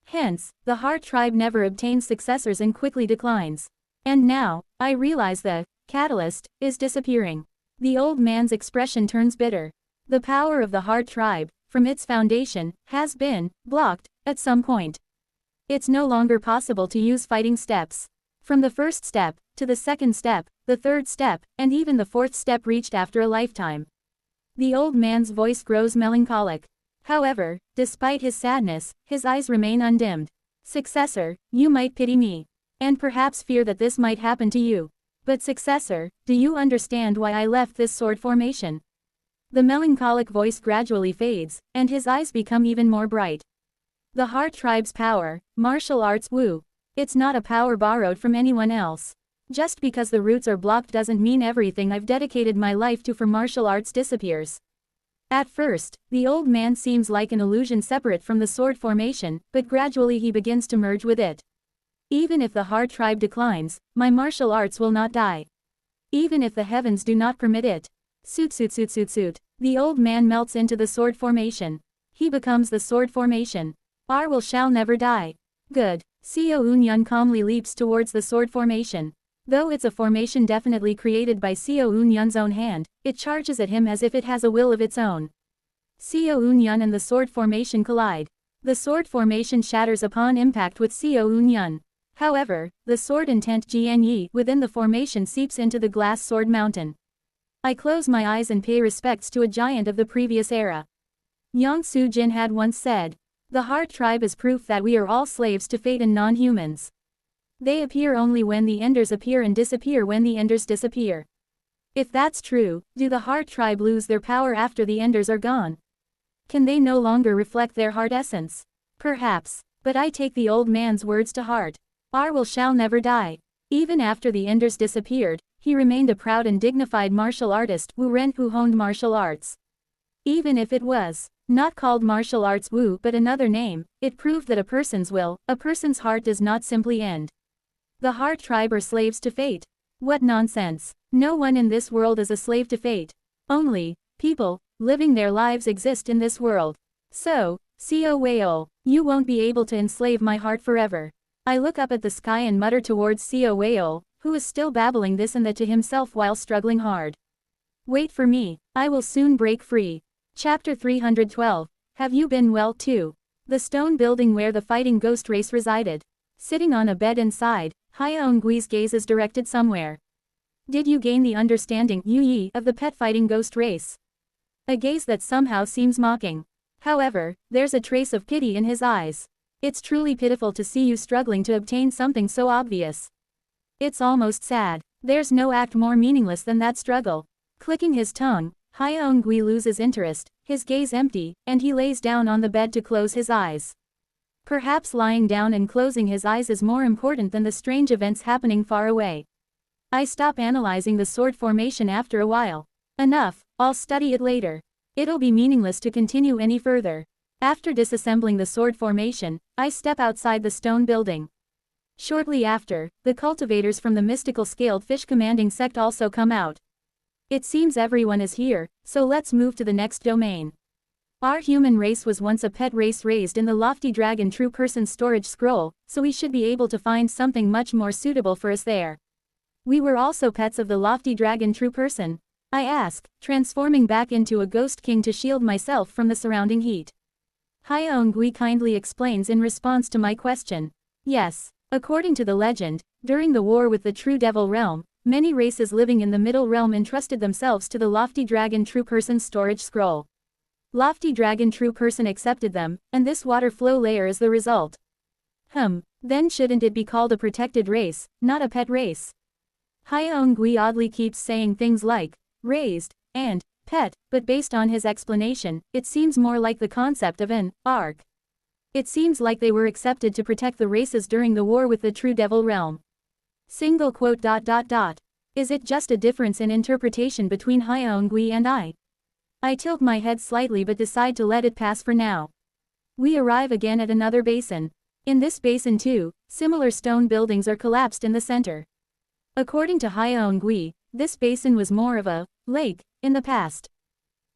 Hence, the Heart Tribe never obtains successors and quickly declines. And now, I realize the catalyst is disappearing. The old man's expression turns bitter. The power of the Heart Tribe, from its foundation, has been blocked at some point. It's no longer possible to use fighting steps. From the first step, to the second step, the third step, and even the fourth step reached after a lifetime. The old man's voice grows melancholic. However, despite his sadness, his eyes remain undimmed. Successor, you might pity me. And perhaps fear that this might happen to you. But successor, do you understand why I left this sword formation? The melancholic voice gradually fades, and his eyes become even more bright. The Heart Tribe's power, martial arts, Wu. It's not a power borrowed from anyone else. Just because the roots are blocked doesn't mean everything I've dedicated my life to for martial arts disappears. At first, the old man seems like an illusion separate from the sword formation, but gradually he begins to merge with it. Even if the Heart Tribe declines, my martial arts will not die. Even if the heavens do not permit it. Suit. The old man melts into the sword formation. He becomes the sword formation. Our will shall never die. Good. Seo Eun-yun calmly leaps towards the sword formation. Though it's a formation definitely created by Seo Eun-yun's own hand, it charges at him as if it has a will of its own. Seo Eun-yun and the sword formation collide. The sword formation shatters upon impact with Seo Eun-yun. However, the sword intent Jian within the formation seeps into the glass sword mountain. I close my eyes and pay respects to a giant of the previous era. Yang Su-jin had once said, "The Heart Tribe is proof that we are all slaves to fate and non-humans. They appear only when the enders appear and disappear when the enders disappear." If that's true, do the Heart Tribe lose their power after the enders are gone? Can they no longer reflect their heart essence? Perhaps, but I take the old man's words to heart. Our will shall never die. Even after the enders disappeared, he remained a proud and dignified martial artist Wu Ren who honed martial arts. Even if it was not called martial arts Wu but another name, it proved that a person's will, a person's heart does not simply end. The Heart Tribe are slaves to fate. What nonsense. No one in this world is a slave to fate. Only people living their lives exist in this world. So, Seo Wei-ol, you won't be able to enslave my heart forever. I look up at the sky and mutter towards Seo Wei-ol, who is still babbling this and that to himself while struggling hard. Wait for me, I will soon break free. Chapter 312. Have you been well too? The stone building where the fighting ghost race resided. Sitting on a bed inside, Hyeongui's gaze is directed somewhere. Did you gain the understanding, Yi, of the pet fighting ghost race? A gaze that somehow seems mocking. However, there's a trace of pity in his eyes. It's truly pitiful to see you struggling to obtain something so obvious. It's almost sad. There's no act more meaningless than that struggle. Clicking his tongue, Hyeongui loses interest, his gaze empty, and he lays down on the bed to close his eyes. Perhaps lying down and closing his eyes is more important than the strange events happening far away. I stop analyzing the sword formation after a while. Enough, I'll study it later. It'll be meaningless to continue any further. After disassembling the sword formation, I step outside the stone building. Shortly after, the cultivators from the mystical scaled fish commanding sect also come out. It seems everyone is here, so let's move to the next domain. Our human race was once a pet race raised in the lofty dragon true person storage scroll, so we should be able to find something much more suitable for us there. We were also pets of the lofty dragon true person? I ask, transforming back into a ghost king to shield myself from the surrounding heat. Hyeongui kindly explains in response to my question. Yes, according to the legend, during the war with the true devil realm, many races living in the middle realm entrusted themselves to the lofty dragon true person storage scroll. Lofty dragon true person accepted them, and this water flow layer is the result. Then shouldn't it be called a protected race, not a pet race? Hyeongui oddly keeps saying things like, raised, and, pet, but based on his explanation, it seems more like the concept of an arc. It seems like they were accepted to protect the races during the war with the true devil realm. Single quote. Is it just a difference in interpretation between Hyeongui and I? I tilt my head slightly but decide to let it pass for now. We arrive again at another basin. In this basin too, similar stone buildings are collapsed in the center. According to Hyeongui, this basin was more of a lake in the past.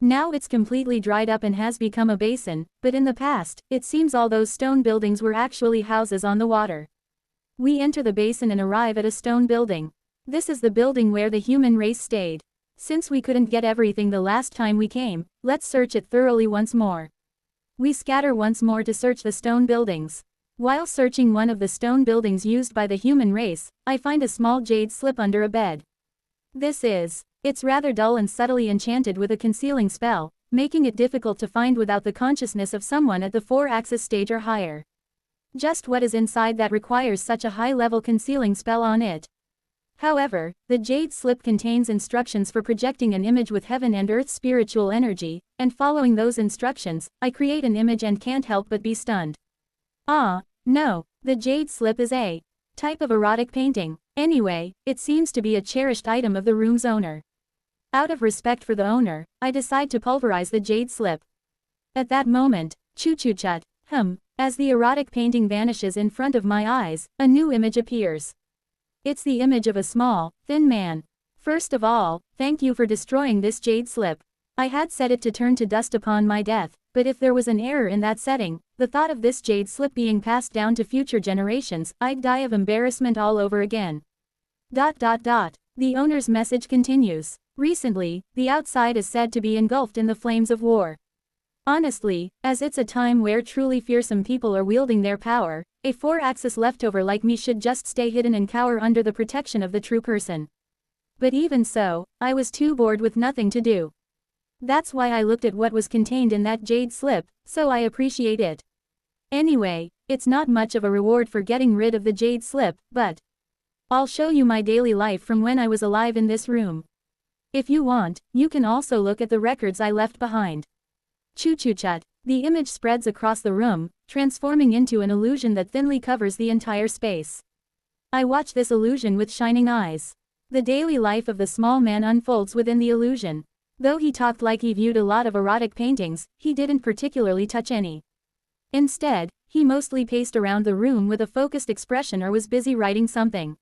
Now it's completely dried up and has become a basin, but in the past, it seems all those stone buildings were actually houses on the water. We enter the basin and arrive at a stone building. This is the building where the human race stayed. Since we couldn't get everything the last time we came, let's search it thoroughly once more. We scatter once more to search the stone buildings. While searching one of the stone buildings used by the human race, I find a small jade slip under a bed. It's rather dull and subtly enchanted with a concealing spell, making it difficult to find without the consciousness of someone at the 4-axis stage or higher. Just what is inside that requires such a high-level concealing spell on it? However, the jade slip contains instructions for projecting an image with heaven and earth spiritual energy, and following those instructions, I create an image and can't help but be stunned. No, the jade slip is a type of erotic painting. Anyway, it seems to be a cherished item of the room's owner. Out of respect for the owner, I decide to pulverize the jade slip. At that moment, chut, as the erotic painting vanishes in front of my eyes, a new image appears. It's the image of a small, thin man. First of all, thank you for destroying this jade slip. I had set it to turn to dust upon my death, but if there was an error in that setting, the thought of this jade slip being passed down to future generations, I'd die of embarrassment all over again. The owner's message continues. Recently, the outside is said to be engulfed in the flames of war. Honestly, as it's a time where truly fearsome people are wielding their power, a 4-axis leftover like me should just stay hidden and cower under the protection of the true person. But even so, I was too bored with nothing to do. That's why I looked at what was contained in that jade slip, so I appreciate it. Anyway, it's not much of a reward for getting rid of the jade slip, but I'll show you my daily life from when I was alive in this room. If you want, you can also look at the records I left behind. Chut. The image spreads across the room, transforming into an illusion that thinly covers the entire space. I watch this illusion with shining eyes. The daily life of the small man unfolds within the illusion. Though he talked like he viewed a lot of erotic paintings, he didn't particularly touch any. Instead, he mostly paced around the room with a focused expression or was busy writing something.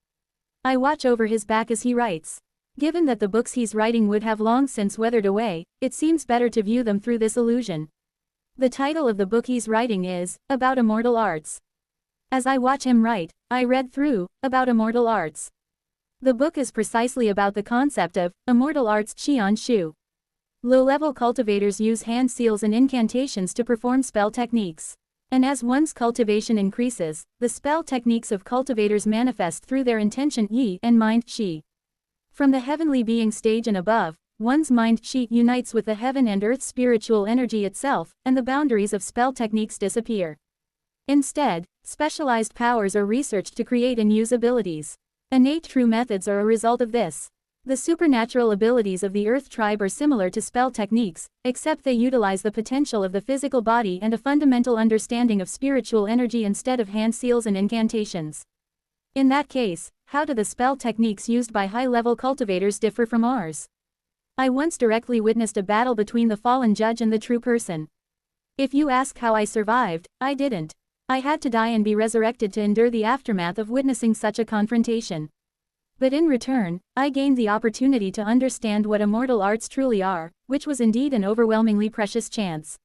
I watch over his back as he writes. Given that the books he's writing would have long since weathered away, it seems better to view them through this illusion. The title of the book he's writing is, About Immortal Arts. As I watch him write, I read through, About Immortal Arts. The book is precisely about the concept of immortal arts Qian Shu. Low-level cultivators use hand seals and incantations to perform spell techniques. And as one's cultivation increases, the spell techniques of cultivators manifest through their intention Yi and mind Shi. From the heavenly being stage and above, one's mind Shi unites with the heaven and earth spiritual energy itself, and the boundaries of spell techniques disappear. Instead, specialized powers are researched to create and use abilities. Innate true methods are a result of this. The supernatural abilities of the Earth tribe are similar to spell techniques, except they utilize the potential of the physical body and a fundamental understanding of spiritual energy instead of hand seals and incantations. In that case, how do the spell techniques used by high-level cultivators differ from ours? I once directly witnessed a battle between the fallen judge and the true person. If you ask how I survived, I didn't. I had to die and be resurrected to endure the aftermath of witnessing such a confrontation. But in return, I gained the opportunity to understand what immortal arts truly are, which was indeed an overwhelmingly precious chance.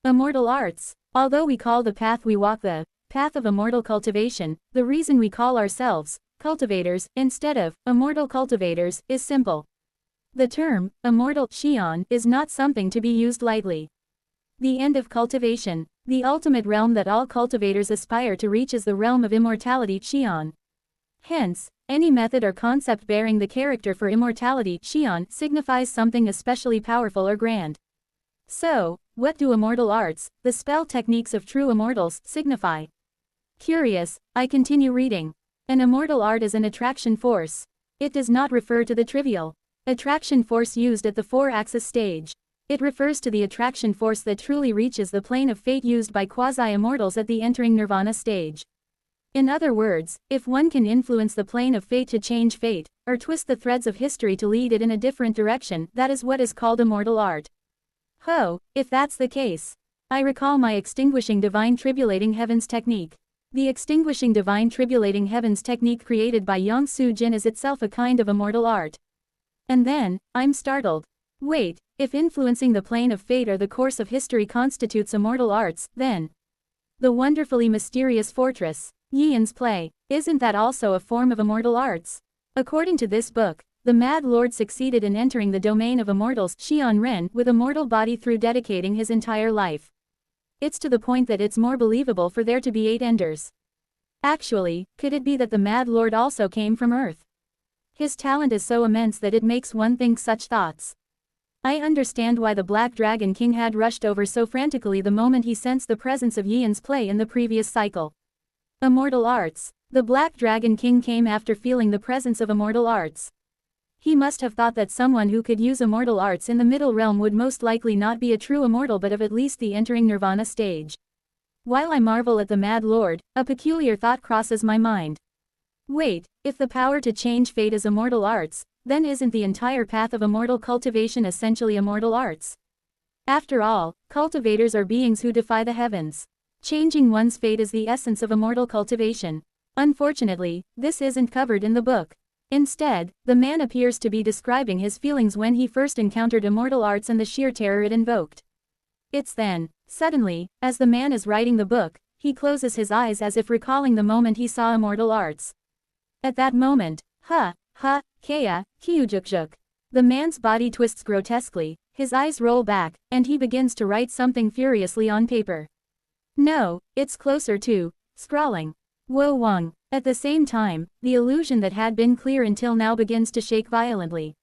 Immortal arts. Although we call the path we walk the path of immortal cultivation, the reason we call ourselves cultivators instead of immortal cultivators is simple. The term immortal Qian is not something to be used lightly. The end of cultivation. The ultimate realm that all cultivators aspire to reach is the realm of immortality Qian. Hence, any method or concept bearing the character for immortality Qian signifies something especially powerful or grand. So, what do immortal arts, the spell techniques of true immortals, signify? Curious, I continue reading. An immortal art is an attraction force. It does not refer to the trivial attraction force used at the 4-axis stage. It refers to the attraction force that truly reaches the plane of fate used by quasi-immortals at the entering nirvana stage. In other words, if one can influence the plane of fate to change fate, or twist the threads of history to lead it in a different direction, that is what is called immortal art. Ho, if that's the case. I recall my extinguishing divine tribulating heavens technique. The extinguishing divine tribulating heavens technique created by Yang Su Jin is itself a kind of immortal art. And then, I'm startled. Wait, if influencing the plane of fate or the course of history constitutes immortal arts, then the wonderfully mysterious fortress, Yian's play, isn't that also a form of immortal arts? According to this book, the Mad Lord succeeded in entering the domain of immortals Xian Ren with a mortal body through dedicating his entire life. It's to the point that it's more believable for there to be 8 enders. Actually, could it be that the Mad Lord also came from Earth? His talent is so immense that it makes one think such thoughts. I understand why the Black Dragon King had rushed over so frantically the moment he sensed the presence of Yian's play in the previous cycle. Immortal arts. The Black Dragon King came after feeling the presence of immortal arts. He must have thought that someone who could use immortal arts in the middle realm would most likely not be a true immortal but of at least the entering nirvana stage. While I marvel at the Mad Lord, a peculiar thought crosses my mind. Wait, if the power to change fate is immortal arts, then isn't the entire path of immortal cultivation essentially immortal arts? After all, cultivators are beings who defy the heavens. Changing one's fate is the essence of immortal cultivation. Unfortunately, this isn't covered in the book. Instead, the man appears to be describing his feelings when he first encountered immortal arts and the sheer terror it invoked. It's then, suddenly, as the man is writing the book, he closes his eyes as if recalling the moment he saw immortal arts. At that moment, Kea, Kyujuk. The man's body twists grotesquely, his eyes roll back, and he begins to write something furiously on paper. No, it's closer to scrawling. Wo Wang. At the same time, the illusion that had been clear until now begins to shake violently.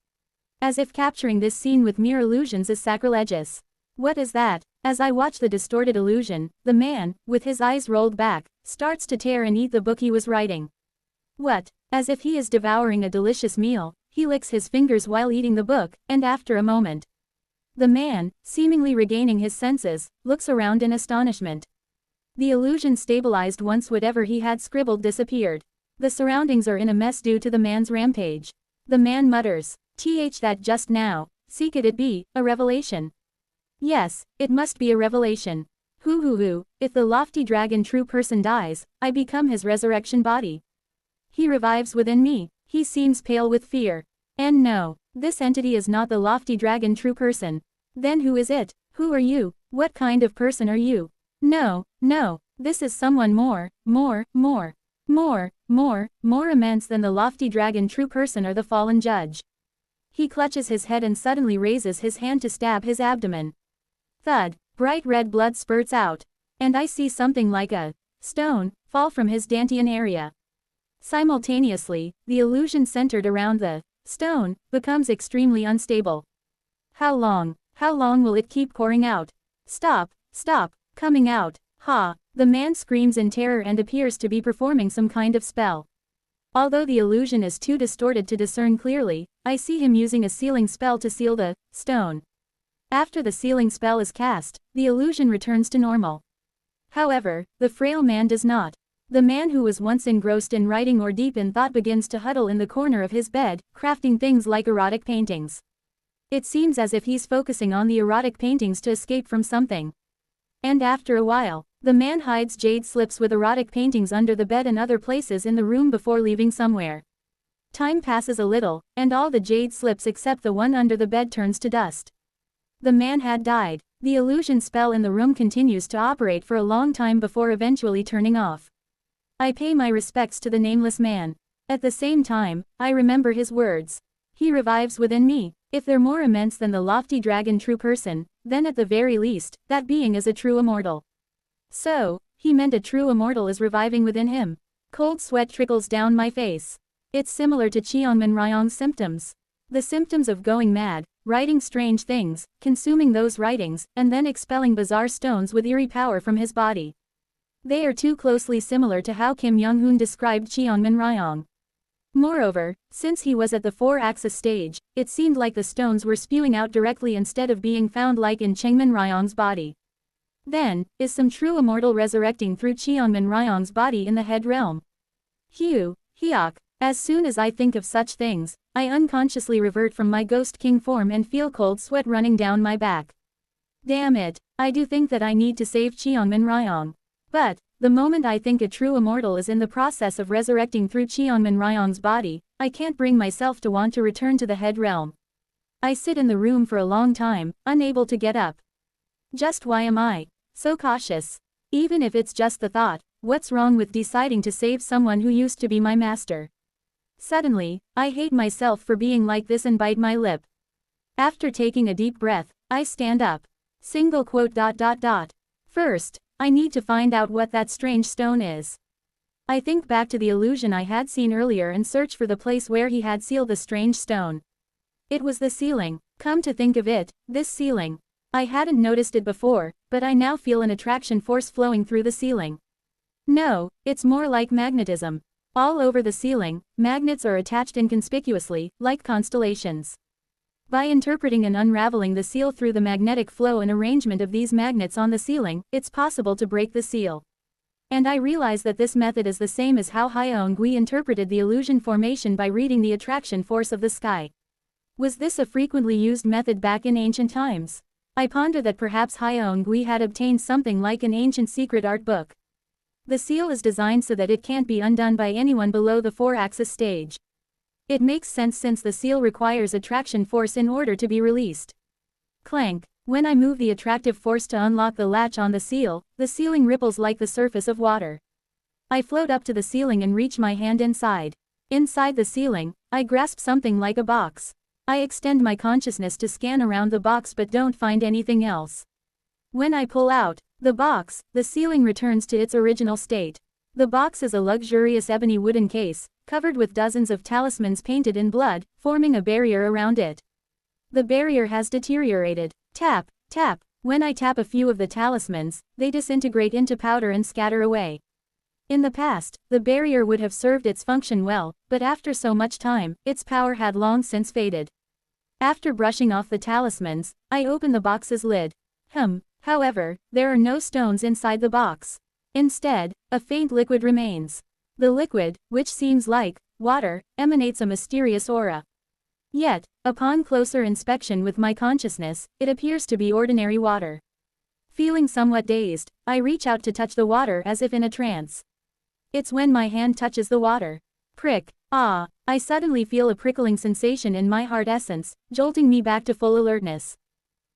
As if capturing this scene with mere illusions is sacrilegious. What is that? As I watch the distorted illusion, the man, with his eyes rolled back, starts to tear and eat the book he was writing. What? As if he is devouring a delicious meal, he licks his fingers while eating the book, and after a moment, the man, seemingly regaining his senses, looks around in astonishment. The illusion stabilized once whatever he had scribbled disappeared. The surroundings are in a mess due to the man's rampage. The man mutters, that just now, could it be a revelation? Yes, it must be a revelation. If the lofty dragon true person dies, I become his resurrection body. He revives within me. He seems pale with fear. And no, this entity is not the lofty dragon true person. Then who is it? Who are you? What kind of person are you? No, this is someone more. More immense than the lofty dragon, true person or the fallen judge. He clutches his head and suddenly raises his hand to stab his abdomen. Thud, bright red blood spurts out. And I see something like a stone fall from his dantian area. Simultaneously, the illusion centered around the stone becomes extremely unstable. How long will it keep pouring out? Stop, coming out, ha! The man screams in terror and appears to be performing some kind of spell. Although the illusion is too distorted to discern clearly, I see him using a sealing spell to seal the stone. After the sealing spell is cast, the illusion returns to normal. However, the frail man does not. The man who was once engrossed in writing or deep in thought begins to huddle in the corner of his bed, crafting things like erotic paintings. It seems as if he's focusing on the erotic paintings to escape from something. And after a while, the man hides jade slips with erotic paintings under the bed and other places in the room before leaving somewhere. Time passes a little, and all the jade slips except the one under the bed turns to dust. The man had died. The illusion spell in the room continues to operate for a long time before eventually turning off. I pay my respects to the nameless man. At the same time, I remember his words. He revives within me. If they're more immense than the lofty dragon, true person, then at the very least, that being is a true immortal. So, he meant a true immortal is reviving within him. Cold sweat trickles down my face. It's similar to Cheongman Ryong's symptoms. The symptoms of going mad, writing strange things, consuming those writings, and then expelling bizarre stones with eerie power from his body. They are too closely similar to how Kim Young-hoon described Cheongman Ryong. Moreover, since he was at the 4-axis stage, it seemed like the stones were spewing out directly instead of being found like in Cheongman Ryong's body. Then, is some true immortal resurrecting through Cheongman Ryong's body in the head realm? Hyuk. As soon as I think of such things, I unconsciously revert from my ghost king form and feel cold sweat running down my back. Damn it, I do think that I need to save Cheongman Ryong. But, the moment I think a true immortal is in the process of resurrecting through Cheongman Ryong's body, I can't bring myself to want to return to the head realm. I sit in the room for a long time, unable to get up. Just why am I so cautious? Even if it's just the thought, what's wrong with deciding to save someone who used to be my master? Suddenly, I hate myself for being like this and bite my lip. After taking a deep breath, I stand up. Single quote. First, I need to find out what that strange stone is. I think back to the illusion I had seen earlier and search for the place where he had sealed the strange stone. It was the ceiling. Come to think of it, this ceiling. I hadn't noticed it before, but I now feel an attraction force flowing through the ceiling. No, it's more like magnetism. All over the ceiling, magnets are attached inconspicuously, like constellations. By interpreting and unraveling the seal through the magnetic flow and arrangement of these magnets on the ceiling, it's possible to break the seal. And I realize that this method is the same as how Hyeon-gui interpreted the illusion formation by reading the attraction force of the sky. Was this a frequently used method back in ancient times? I ponder that perhaps Hyeon-gui had obtained something like an ancient secret art book. The seal is designed so that it can't be undone by anyone below the 4-axis stage. It makes sense since the seal requires attraction force in order to be released. Clank. When I move the attractive force to unlock the latch on the ceiling ripples like the surface of water. I float up to the ceiling and reach my hand inside. Inside the ceiling, I grasp something like a box. I extend my consciousness to scan around the box but don't find anything else. When I pull out the box, the ceiling returns to its original state. The box is a luxurious ebony wooden case, covered with dozens of talismans painted in blood, forming a barrier around it. The barrier has deteriorated. Tap, tap. When I tap a few of the talismans, they disintegrate into powder and scatter away. In the past, the barrier would have served its function well, but after so much time, its power had long since faded. After brushing off the talismans, I open the box's lid. However, there are no stones inside the box. Instead, a faint liquid remains. The liquid, which seems like water, emanates a mysterious aura. Yet, upon closer inspection with my consciousness, it appears to be ordinary water. Feeling somewhat dazed, I reach out to touch the water as if in a trance. It's when my hand touches the water. Prick. Ah, I suddenly feel a prickling sensation in my heart essence, jolting me back to full alertness.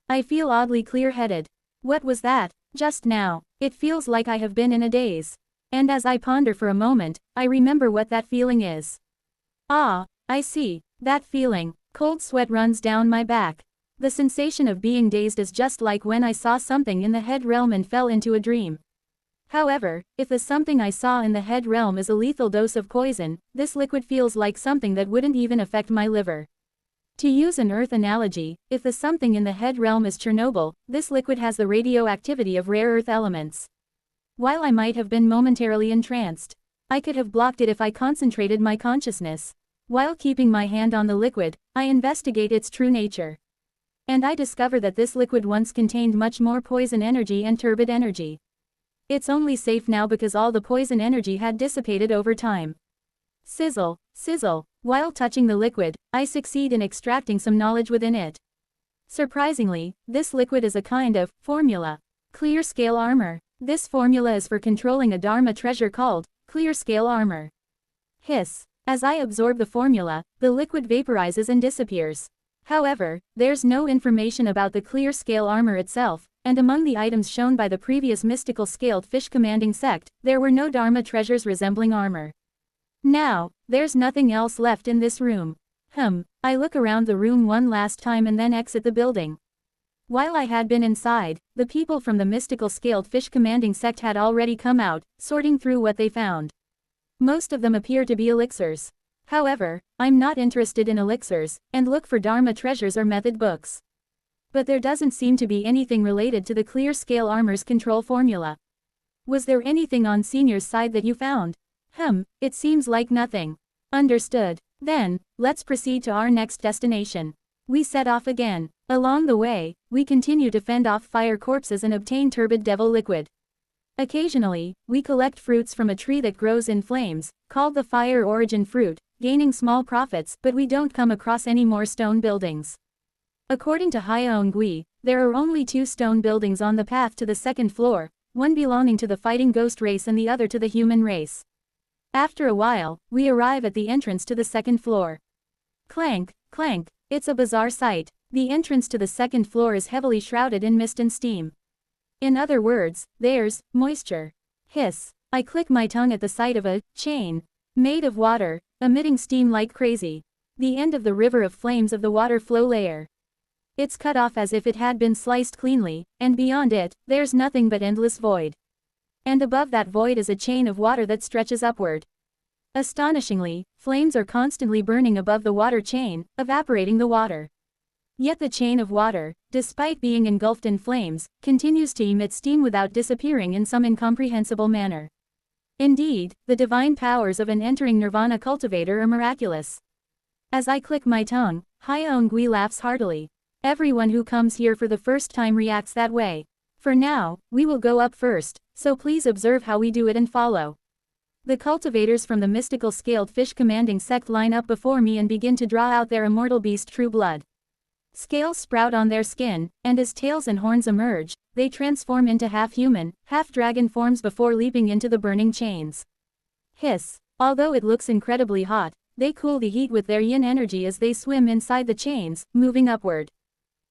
I feel oddly clear-headed. What was that? Just now. It feels like I have been in a daze. And as I ponder for a moment, I remember what that feeling is. Ah, I see. That feeling. Cold sweat runs down my back. The sensation of being dazed is just like when I saw something in the head realm and fell into a dream. However, if the something I saw in the head realm is a lethal dose of poison, this liquid feels like something that wouldn't even affect my liver. To use an Earth analogy, if the something in the head realm is Chernobyl, this liquid has the radioactivity of rare earth elements. While I might have been momentarily entranced, I could have blocked it if I concentrated my consciousness. While keeping my hand on the liquid, I investigate its true nature. And I discover that this liquid once contained much more poison energy and turbid energy. It's only safe now because all the poison energy had dissipated over time. Sizzle, sizzle. While touching the liquid, I succeed in extracting some knowledge within it. Surprisingly, this liquid is a kind of formula. Clear scale armor. This formula is for controlling a Dharma treasure called clear scale armor. Hiss. As I absorb the formula, the liquid vaporizes and disappears. However, there's no information about the clear scale armor itself, and among the items shown by the previous mystical scaled fish commanding sect, there were no Dharma treasures resembling armor. Now, there's nothing else left in this room. I look around the room one last time and then exit the building. While I had been inside, the people from the mystical scaled fish commanding sect had already come out, sorting through what they found. Most of them appear to be elixirs. However, I'm not interested in elixirs, and look for Dharma treasures or method books. But there doesn't seem to be anything related to the clear scale armor's control formula. Was there anything on Senior's side that you found? It seems like nothing. Understood. Then, let's proceed to our next destination. We set off again. Along the way, we continue to fend off fire corpses and obtain turbid devil liquid. Occasionally, we collect fruits from a tree that grows in flames, called the fire origin fruit, gaining small profits, but we don't come across any more stone buildings. According to Gui, there are only 2 stone buildings on the path to the 2nd floor, one belonging to the fighting ghost race and the other to the human race. After a while, we arrive at the entrance to the 2nd floor. Clank, clank. It's a bizarre sight. The entrance to the 2nd floor is heavily shrouded in mist and steam. In other words, there's moisture. Hiss. I click my tongue at the sight of a chain made of water, emitting steam like crazy. The end of the river of flames of the water flow layer. It's cut off as if it had been sliced cleanly, and beyond it, there's nothing but endless void. And above that void is a chain of water that stretches upward. Astonishingly, flames are constantly burning above the water chain, evaporating the water. Yet the chain of water, despite being engulfed in flames, continues to emit steam without disappearing in some incomprehensible manner. Indeed, the divine powers of an entering nirvana cultivator are miraculous. As I click my tongue, Gui laughs heartily. Everyone who comes here for the first time reacts that way. For now, we will go up first, so please observe how we do it and follow. The cultivators from the mystical scaled fish commanding sect line up before me and begin to draw out their immortal beast true blood. Scales sprout on their skin, and as tails and horns emerge, they transform into half-human, half-dragon forms before leaping into the burning chains. Hiss. Although it looks incredibly hot, they cool the heat with their yin energy as they swim inside the chains, moving upward.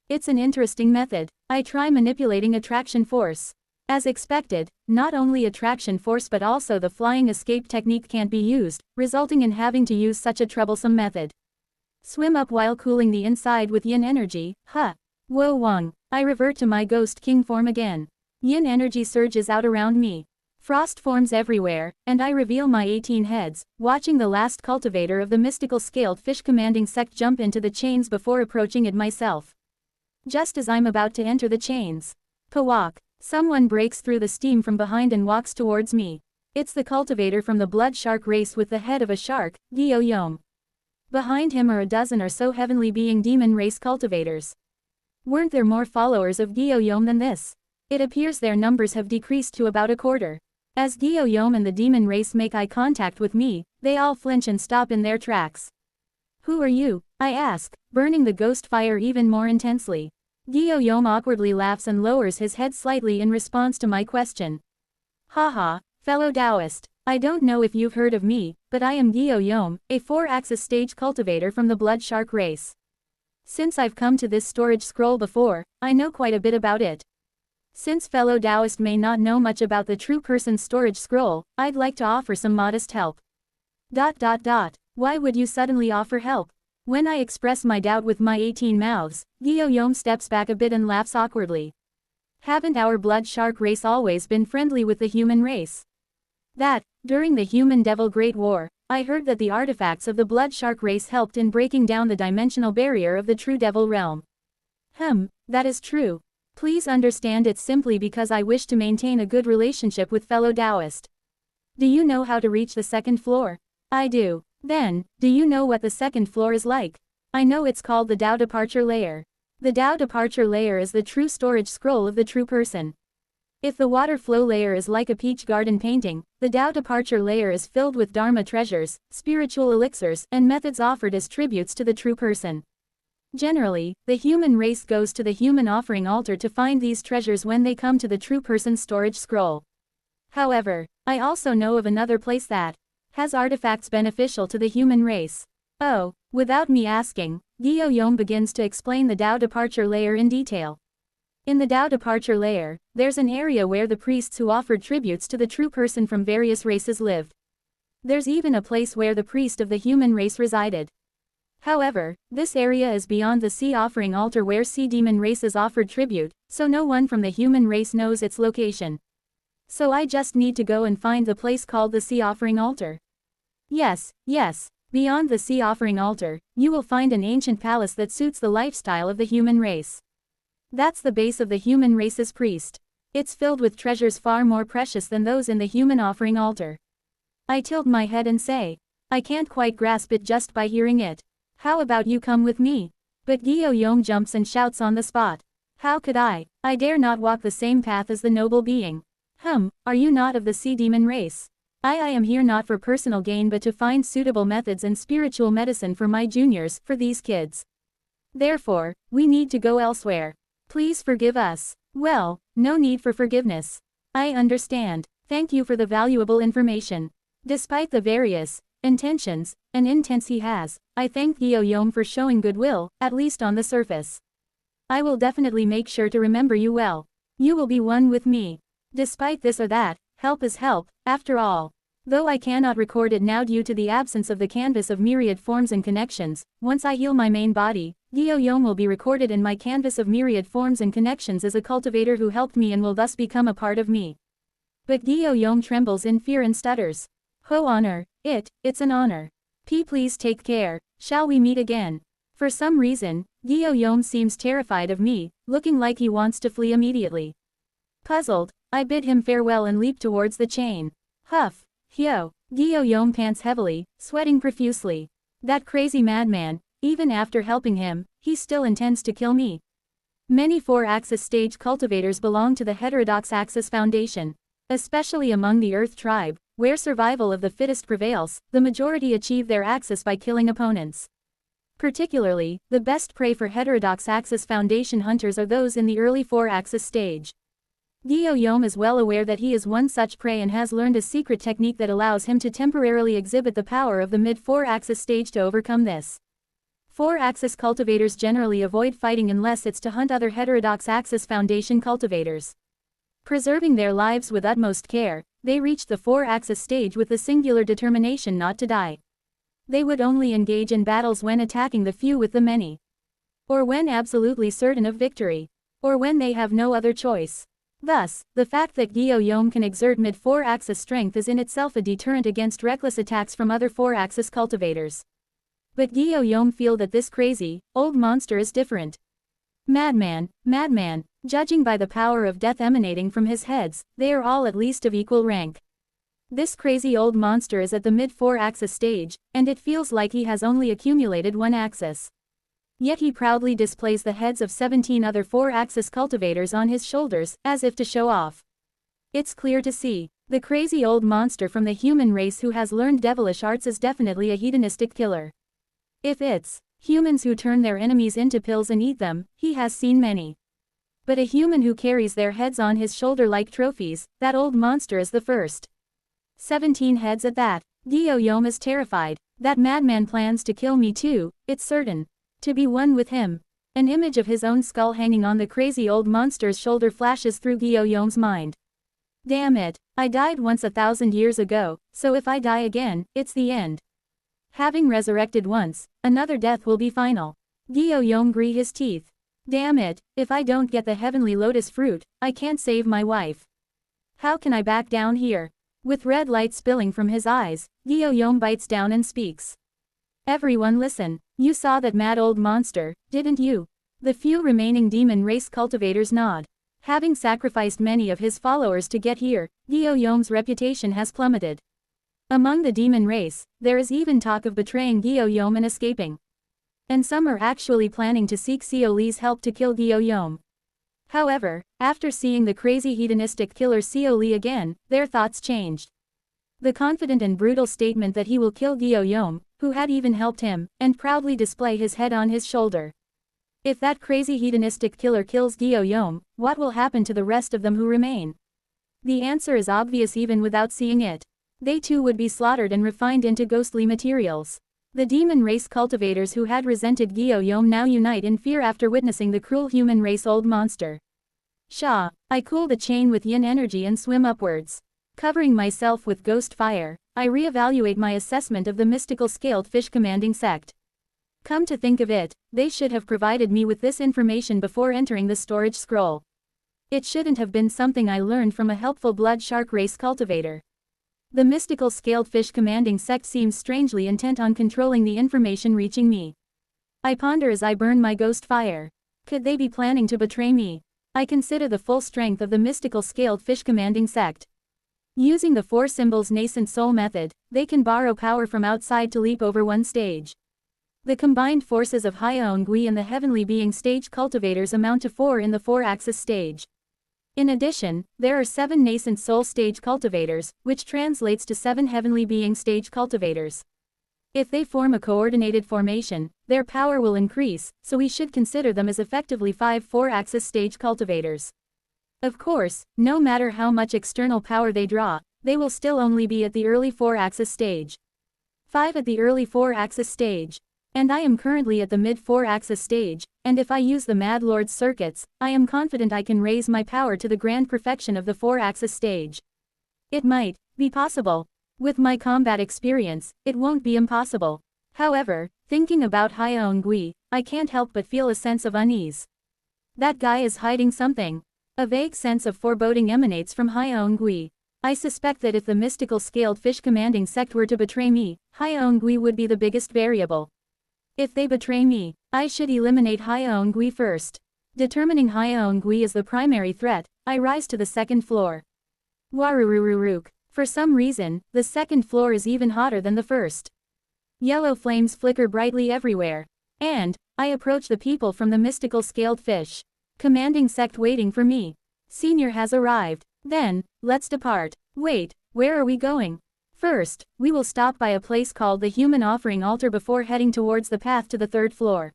It's an interesting method. I try manipulating attraction force. As expected, not only attraction force but also the flying escape technique can't be used, resulting in having to use such a troublesome method. Swim up while cooling the inside with yin energy, Wo Wang. I revert to my ghost king form again. Yin energy surges out around me. Frost forms everywhere, and I reveal my 18 heads, watching the last cultivator of the mystical scaled fish commanding sect jump into the chains before approaching it myself. Just as I'm about to enter the chains. Pawak. Someone breaks through the steam from behind and walks towards me. It's the cultivator from the blood shark race with the head of a shark, Gyo Yom. Behind him are a dozen or so heavenly being demon race cultivators. Weren't there more followers of Gyo Yom than this? It appears their numbers have decreased to about a quarter. As Gyo Yom and the demon race make eye contact with me, they all flinch and stop in their tracks. Who are you? I ask, burning the ghost fire even more intensely. Gyo Yom awkwardly laughs and lowers his head slightly in response to my question. Haha, fellow Taoist, I don't know if you've heard of me, but I am Gyo Yom, a 4-axis stage cultivator from the blood shark race. Since I've come to this storage scroll before, I know quite a bit about it. Since fellow Taoist may not know much about the true person's storage scroll, I'd like to offer some modest help. Why would you suddenly offer help? When I express my doubt with my 18 mouths, Guillaume steps back a bit and laughs awkwardly. Haven't our blood shark race always been friendly with the human race? During the human-devil Great War, I heard that the artifacts of the blood shark race helped in breaking down the dimensional barrier of the true devil realm. That is true. Please understand it's simply because I wish to maintain a good relationship with fellow Taoist. Do you know how to reach the second floor? I do. Then, do you know what the second floor is like? I know it's called the Tao Departure Layer. The Tao Departure Layer is the true storage scroll of the true person. If the water flow layer is like a peach garden painting, the Tao Departure Layer is filled with Dharma treasures, spiritual elixirs, and methods offered as tributes to the true person. Generally, the human race goes to the human offering altar to find these treasures when they come to the true person's storage scroll. However, I also know of another place that has artifacts beneficial to the human race. Oh, without me asking, Guillaume begins to explain the Tao Departure Layer in detail. In the Tao Departure Layer, there's an area where the priests who offered tributes to the true person from various races lived. There's even a place where the priest of the human race resided. However, this area is beyond the sea offering altar where sea demon races offered tribute, so no one from the human race knows its location. So I just need to go and find the place called the sea offering altar. Yes. Beyond the sea offering altar, you will find an ancient palace that suits the lifestyle of the human race. That's the base of the human race's priest. It's filled with treasures far more precious than those in the human offering altar. I tilt my head and say, I can't quite grasp it just by hearing it. How about you come with me? But Guillaume jumps and shouts on the spot. How could I? I dare not walk the same path as the noble being. Are you not of the sea demon race? I am here not for personal gain but to find suitable methods and spiritual medicine for my juniors, for these kids. Therefore, we need to go elsewhere. Please forgive us. Well, no need for forgiveness. I understand. Thank you for the valuable information. Despite the various intentions and intents he has, I thank Guillaume for showing goodwill, at least on the surface. I will definitely make sure to remember you well. You will be one with me. Despite this or that, help is help, after all. Though I cannot record it now due to the absence of the canvas of myriad forms and connections, once I heal my main body, Guillaume will be recorded in my canvas of myriad forms and connections as a cultivator who helped me and will thus become a part of me. But Guillaume trembles in fear and stutters. Honor, it's an honor. Please take care, shall we meet again? For some reason, Guillaume seems terrified of me, looking like he wants to flee immediately. Puzzled, I bid him farewell and leap towards the chain. Guillaume pants heavily, sweating profusely. That crazy madman, even after helping him, he still intends to kill me. Many 4-axis stage cultivators belong to the heterodox axis foundation. Especially among the Earth tribe, where survival of the fittest prevails, the majority achieve their axis by killing opponents. Particularly, the best prey for heterodox axis foundation hunters are those in the early 4-axis stage. Guillaume is well aware that he is one such prey and has learned a secret technique that allows him to temporarily exhibit the power of the mid-4-axis stage to overcome this. 4-axis cultivators generally avoid fighting unless it's to hunt other heterodox axis foundation cultivators. Preserving their lives with utmost care, they reach the 4-axis stage with the singular determination not to die. They would only engage in battles when attacking the few with the many. Or when absolutely certain of victory. Or when they have no other choice. Thus, the fact that Guillaume can exert mid-4-axis strength is in itself a deterrent against reckless attacks from other 4-axis cultivators. But Guillaume feels that this crazy, old monster is different. Madman, judging by the power of death emanating from his heads, they are all at least of equal rank. This crazy old monster is at the mid-4-axis stage, and it feels like he has only accumulated one axis. Yet he proudly displays the heads of 17 other 4-axis cultivators on his shoulders, as if to show off. It's clear to see, the crazy old monster from the human race who has learned devilish arts is definitely a hedonistic killer. If it's humans who turn their enemies into pills and eat them, he has seen many. But a human who carries their heads on his shoulder like trophies, that old monster is the first. 17 heads at that. Guillaume is terrified. That madman plans to kill me too, it's certain. To be one with him. An image of his own skull hanging on the crazy old monster's shoulder flashes through Guillaume's mind. Damn it, I died once 1,000 years ago, so if I die again, it's the end. Having resurrected once, another death will be final. Guillaume grit his teeth. Damn it, if I don't get the heavenly lotus fruit, I can't save my wife. How can I back down here? With red light spilling from his eyes, Guillaume bites down and speaks. Everyone listen, you saw that mad old monster, didn't you? The few remaining demon race cultivators nod. Having sacrificed many of his followers to get here, Guillaume's reputation has plummeted. Among the demon race, there is even talk of betraying Guillaume and escaping. And some are actually planning to seek Xiaoli's help to kill Guillaume. However, after seeing the crazy hedonistic killer Xiaoli again, their thoughts changed. The confident and brutal statement that he will kill Guillaume, who had even helped him, and proudly display his head on his shoulder. If that crazy hedonistic killer kills Guillaume, what will happen to the rest of them who remain? The answer is obvious even without seeing it. They too would be slaughtered and refined into ghostly materials. The demon race cultivators who had resented Guillaume now unite in fear after witnessing the cruel human race old monster. Sha, I cool the chain with yin energy and swim upwards. Covering myself with ghost fire, I reevaluate my assessment of the mystical scaled fish commanding sect. Come to think of it, they should have provided me with this information before entering the storage scroll. It shouldn't have been something I learned from a helpful blood shark race cultivator. The mystical scaled fish commanding sect seems strangely intent on controlling the information reaching me. I ponder as I burn my ghost fire. Could they be planning to betray me? I consider the full strength of the mystical scaled fish commanding sect. Using the four symbols nascent soul method, they can borrow power from outside to leap over one stage. The combined forces of Hyeon Gui and the heavenly being stage cultivators amount to 4 in the 4-axis stage. In addition, there are 7 nascent soul stage cultivators, which translates to 7 heavenly being stage cultivators. If they form a coordinated formation, their power will increase, so we should consider them as effectively 5 4-axis stage cultivators. Of course, no matter how much external power they draw, they will still only be at the early 4-axis stage. 5 at the early 4-axis stage. And I am currently at the mid 4-axis stage, and if I use the Mad Lord's circuits, I am confident I can raise my power to the grand perfection of the 4-axis stage. It might be possible. With my combat experience, it won't be impossible. However, thinking about Hyeon Gui, I can't help but feel a sense of unease. That guy is hiding something. A vague sense of foreboding emanates from Hyeon Gui. I suspect that if the mystical scaled fish commanding sect were to betray me, Hyeon Gui would be the biggest variable. If they betray me, I should eliminate Hyeon Gui first. Determining Hyeon Gui as the primary threat, I rise to the second floor. Warurururuk. For some reason, the second floor is even hotter than the first. Yellow flames flicker brightly everywhere. And I approach the people from the mystical scaled fish commanding sect waiting for me. Senior has arrived. Then, let's depart. Wait, where are we going? First, we will stop by a place called the Human Offering Altar before heading towards the path to the 3rd floor.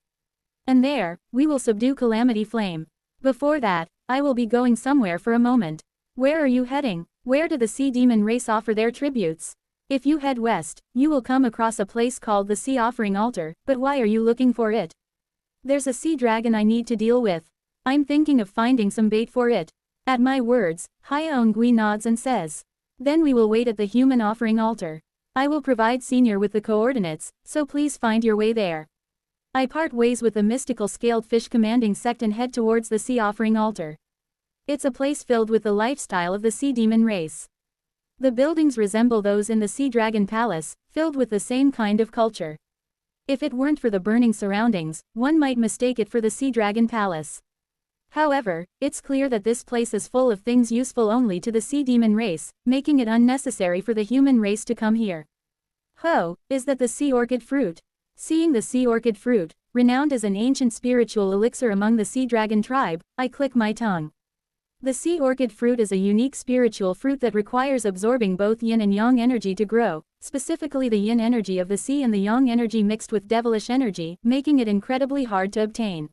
And there, we will subdue Calamity Flame. Before that, I will be going somewhere for a moment. Where are you heading? Where do the Sea Demon race offer their tributes? If you head west, you will come across a place called the Sea Offering Altar, but why are you looking for it? There's a sea dragon I need to deal with. I'm thinking of finding some bait for it. At my words, Hyeon Gui nods and says. Then we will wait at the Human Offering Altar. I will provide Senior with the coordinates, so please find your way there. I part ways with the mystical scaled fish commanding sect and head towards the Sea Offering Altar. It's a place filled with the lifestyle of the sea demon race. The buildings resemble those in the Sea Dragon Palace, filled with the same kind of culture. If it weren't for the burning surroundings, one might mistake it for the Sea Dragon Palace. However, it's clear that this place is full of things useful only to the sea demon race, making it unnecessary for the human race to come here. Ho, is that the sea orchid fruit? Seeing the sea orchid fruit, renowned as an ancient spiritual elixir among the sea dragon tribe, I click my tongue. The sea orchid fruit is a unique spiritual fruit that requires absorbing both yin and yang energy to grow, specifically the yin energy of the sea and the yang energy mixed with devilish energy, making it incredibly hard to obtain.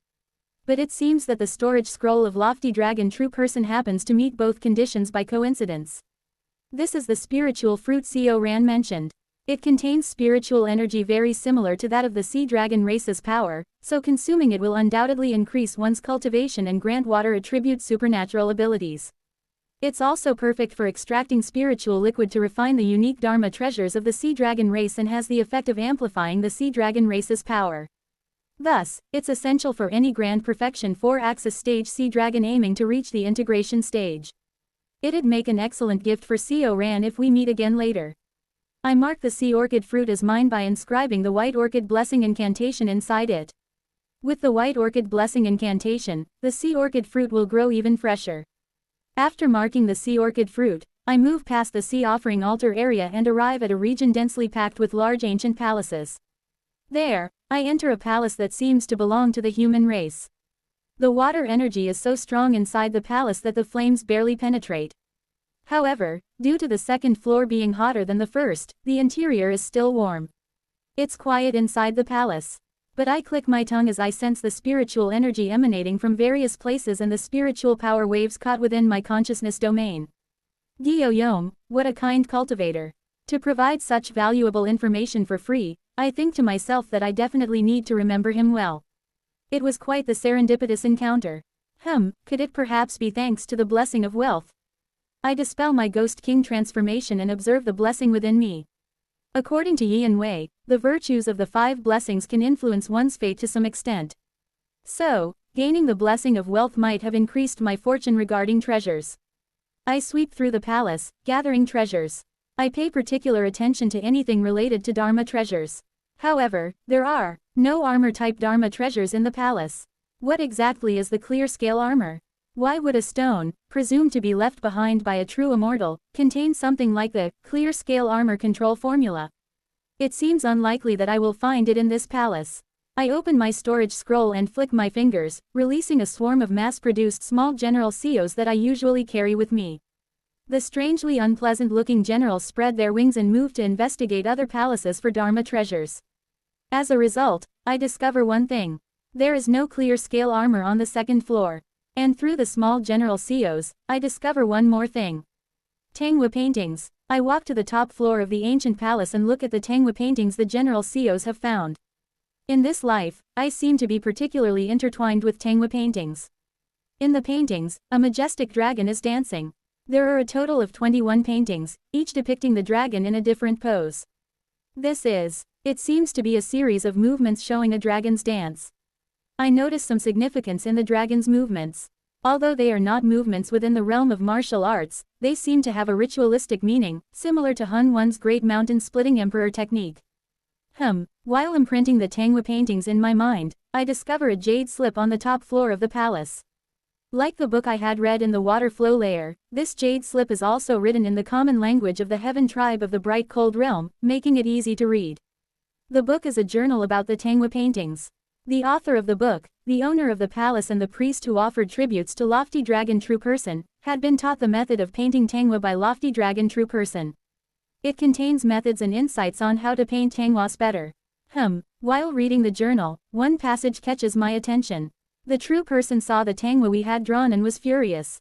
But it seems that the storage scroll of Lofty Dragon True Person happens to meet both conditions by coincidence. This is the spiritual fruit Co Ran mentioned. It contains spiritual energy very similar to that of the sea dragon race's power, so consuming it will undoubtedly increase one's cultivation and grant water attribute supernatural abilities. It's also perfect for extracting spiritual liquid to refine the unique Dharma treasures of the sea dragon race and has the effect of amplifying the sea dragon race's power. Thus, it's essential for any grand perfection 4-axis stage sea dragon aiming to reach the integration stage. It'd make an excellent gift for Co Ran if we meet again later. I mark the sea orchid fruit as mine by inscribing the white orchid blessing incantation inside it. With the white orchid blessing incantation, the sea orchid fruit will grow even fresher. After marking the sea orchid fruit, I move past the sea offering altar area and arrive at a region densely packed with large ancient palaces. There, I enter a palace that seems to belong to the human race. The water energy is so strong inside the palace that the flames barely penetrate. However, due to the second floor being hotter than the first, the interior is still warm. It's quiet inside the palace. But I click my tongue as I sense the spiritual energy emanating from various places and the spiritual power waves caught within my consciousness domain. Gyo Yom, what a kind cultivator. To provide such valuable information for free, I think to myself that I definitely need to remember him well. It was quite the serendipitous encounter. Could it perhaps be thanks to the blessing of wealth? I dispel my Ghost King transformation and observe the blessing within me. According to Yin Wei, the virtues of the 5 blessings can influence one's fate to some extent. So, gaining the blessing of wealth might have increased my fortune regarding treasures. I sweep through the palace, gathering treasures. I pay particular attention to anything related to Dharma treasures. However, there are no armor-type Dharma treasures in the palace. What exactly is the clear scale armor? Why would a stone, presumed to be left behind by a true immortal, contain something like the clear scale armor control formula? It seems unlikely that I will find it in this palace. I open my storage scroll and flick my fingers, releasing a swarm of mass-produced small general COs that I usually carry with me. The strangely unpleasant-looking generals spread their wings and move to investigate other palaces for Dharma treasures. As a result, I discover one thing. There is no clear scale armor on the second floor. And through the small general COs, I discover one more thing. Tangwa paintings. I walk to the top floor of the ancient palace and look at the Tangwa paintings the general COs have found. In this life, I seem to be particularly intertwined with Tangwa paintings. In the paintings, a majestic dragon is dancing. There are a total of 21 paintings, each depicting the dragon in a different pose. It seems to be a series of movements showing a dragon's dance. I notice some significance in the dragon's movements. Although they are not movements within the realm of martial arts, they seem to have a ritualistic meaning, similar to Hun Wan's great mountain-splitting emperor technique. While imprinting the Tangwa paintings in my mind, I discover a jade slip on the top floor of the palace. Like the book I had read in the water flow layer, this jade slip is also written in the common language of the heaven tribe of the bright cold realm, making it easy to read. The book is a journal about the Tangwa paintings. The author of the book, the owner of the palace and the priest who offered tributes to Lofty Dragon True Person, had been taught the method of painting Tangwa by Lofty Dragon True Person. It contains methods and insights on how to paint Tangwas better. While reading the journal, one passage catches my attention. The True Person saw the Tangwa we had drawn and was furious.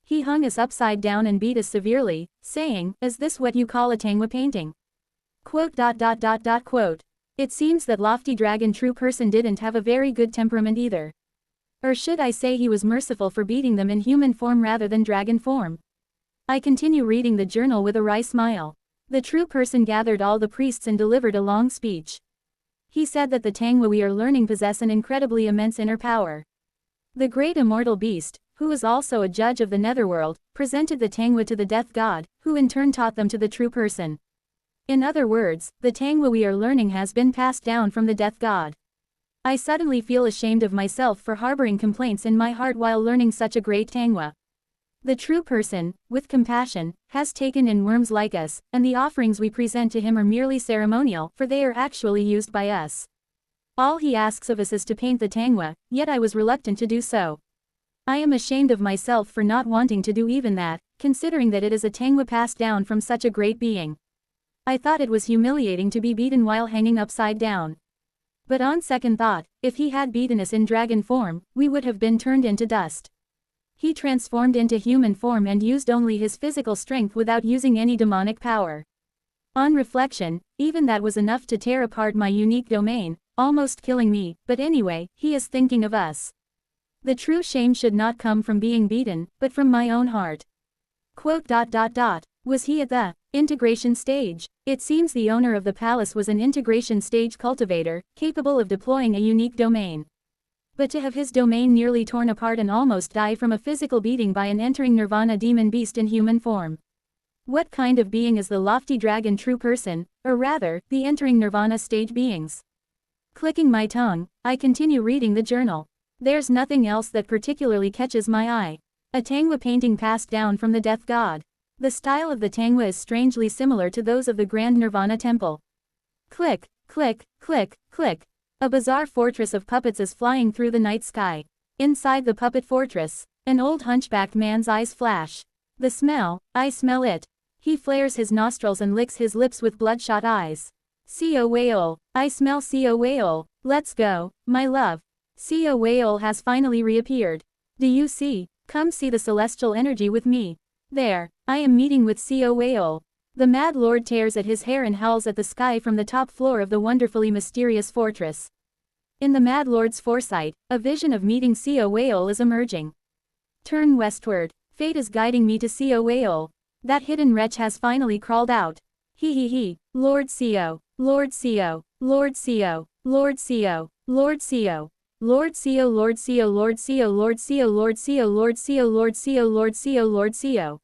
He hung us upside down and beat us severely, saying, "Is this what you call a Tangwa painting?" Quote. It seems that Lofty Dragon True Person didn't have a very good temperament either. Or should I say he was merciful for beating them in human form rather than dragon form. I continue reading the journal with a wry smile. The True Person gathered all the priests and delivered a long speech. He said that the Tangwa we are learning possess an incredibly immense inner power. The great immortal beast, who is also a judge of the netherworld, presented the Tangwa to the death god, who in turn taught them to the True Person. In other words, the Tangwa we are learning has been passed down from the death god. I suddenly feel ashamed of myself for harboring complaints in my heart while learning such a great Tangwa. The True Person, with compassion, has taken in worms like us, and the offerings we present to him are merely ceremonial, for they are actually used by us. All he asks of us is to paint the Tangwa, yet I was reluctant to do so. I am ashamed of myself for not wanting to do even that, considering that it is a Tangwa passed down from such a great being. I thought it was humiliating to be beaten while hanging upside down. But on second thought, if he had beaten us in dragon form, we would have been turned into dust. He transformed into human form and used only his physical strength without using any demonic power. On reflection, even that was enough to tear apart my unique domain, almost killing me, but anyway, he is thinking of us. The true shame should not come from being beaten, but from my own heart. Quote. Was he at the integration stage? It seems the owner of the palace was an integration stage cultivator, capable of deploying a unique domain. But to have his domain nearly torn apart and almost die from a physical beating by an entering nirvana demon beast in human form. What kind of being is the lofty dragon true person, or rather, the entering nirvana stage beings? Clicking my tongue, I continue reading the journal. There's nothing else that particularly catches my eye. A Tangwa painting passed down from the death god. The style of the Tangwa is strangely similar to those of the Grand Nirvana Temple. Click, click, click, click. A bizarre fortress of puppets is flying through the night sky. Inside the puppet fortress, an old hunchbacked man's eyes flash. The smell, I smell it. He flares his nostrils and licks his lips with bloodshot eyes. Co Whale, I smell Co Whale. Let's go, my love. Co Whale has finally reappeared. Do you see? Come see the celestial energy with me. There, I am meeting with Co Whale. The Mad Lord tears at his hair and howls at the sky from the top floor of the wonderfully mysterious fortress. In the Mad Lord's foresight, a vision of meeting Co Whale is emerging. Turn westward. Fate is guiding me to Co Whale. That hidden wretch has finally crawled out. He. Lord Co. Lord Co. Lord Co. Lord Co. Lord Co. Lord Co. Lord Co. Lord Co. Lord Co. Lord Co. Lord Co. Lord Co. Lord Co. Lord Co.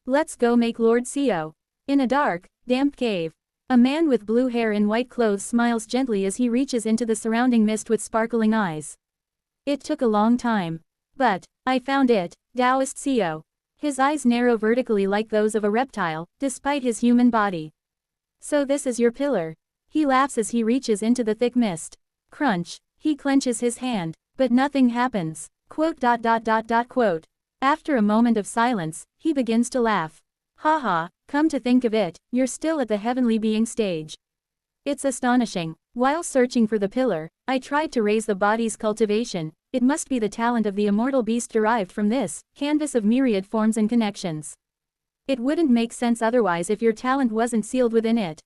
Let's go make Lord Co. In a dark, damp cave. A man with blue hair and white clothes smiles gently as he reaches into the surrounding mist with sparkling eyes. It took a long time. But, I found it, Taoist Co. His eyes narrow vertically like those of a reptile, despite his human body. So this is your pillar. He laughs as he reaches into the thick mist. Crunch. He clenches his hand, but nothing happens. Quote. After a moment of silence, he begins to laugh. Haha, come to think of it, you're still at the heavenly being stage. It's astonishing. While searching for the pillar, I tried to raise the body's cultivation. It must be the talent of the immortal beast derived from this canvas of myriad forms and connections. It wouldn't make sense otherwise if your talent wasn't sealed within it.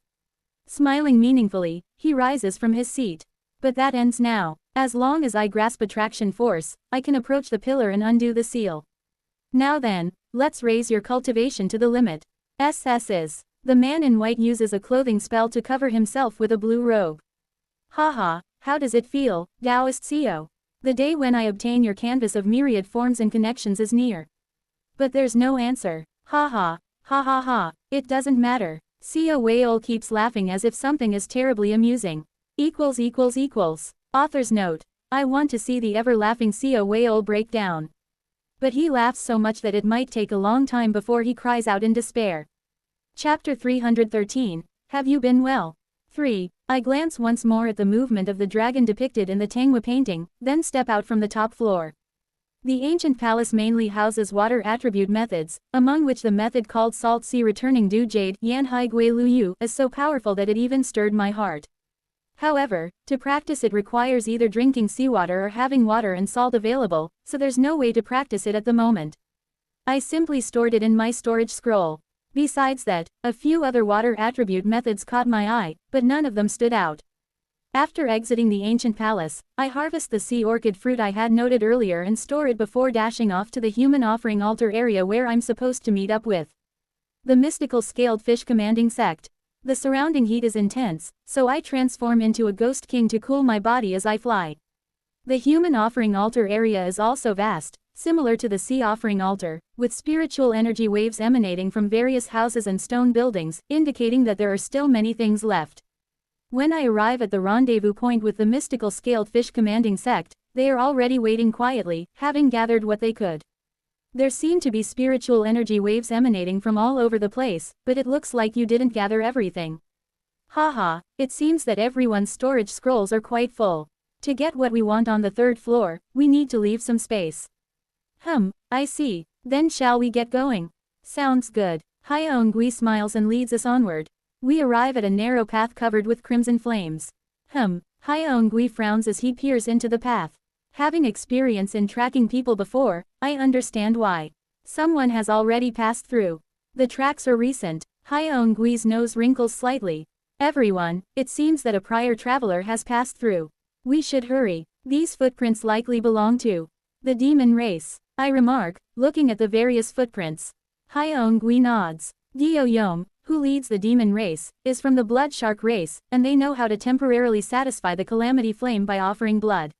Smiling meaningfully, he rises from his seat. But that ends now. As long as I grasp attraction force, I can approach the pillar and undo the seal. Now then, let's raise your cultivation to the limit. Is. The man in white uses a clothing spell to cover himself with a blue robe. Haha, how does it feel, Taoist Co? The day when I obtain your canvas of myriad forms and connections is near. But there's no answer. Ha, it doesn't matter. Co Whale keeps laughing as if something is terribly amusing. Author's note. I want to see the ever-laughing Co Whale break down. But he laughs so much that it might take a long time before he cries out in despair. Chapter 313, Have you been well? 3. I glance once more at the movement of the dragon depicted in the Tangwa painting, then step out from the top floor. The ancient palace mainly houses water attribute methods, among which the method called Salt Sea Returning Dew Jade Yanhai Gui Lu Yu is so powerful that it even stirred my heart. However, to practice it requires either drinking seawater or having water and salt available, so there's no way to practice it at the moment. I simply stored it in my storage scroll. Besides that, a few other water attribute methods caught my eye, but none of them stood out. After exiting the ancient palace, I harvest the sea orchid fruit I had noted earlier and store it before dashing off to the human offering altar area where I'm supposed to meet up with the mystical scaled fish commanding sect. The surrounding heat is intense, so I transform into a ghost king to cool my body as I fly. The human offering altar area is also vast, similar to the sea offering altar, with spiritual energy waves emanating from various houses and stone buildings, indicating that there are still many things left. When I arrive at the rendezvous point with the mystical scaled fish commanding sect, they are already waiting quietly, having gathered what they could. There seem to be spiritual energy waves emanating from all over the place, but it looks like you didn't gather everything. Haha, it seems that everyone's storage scrolls are quite full. To get what we want on the third floor, we need to leave some space. I see. Then shall we get going? Sounds good. Hyeongui smiles and leads us onward. We arrive at a narrow path covered with crimson flames. Hyeongui frowns as he peers into the path. Having experience in tracking people before, I understand why. Someone has already passed through. The tracks are recent. Hayaongui's nose wrinkles slightly. Everyone, it seems that a prior traveler has passed through. We should hurry. These footprints likely belong to the demon race, I remark, looking at the various footprints. Hayaongui nods. Gyo-yom, who leads the demon race, is from the blood shark race, and they know how to temporarily satisfy the calamity flame by offering blood.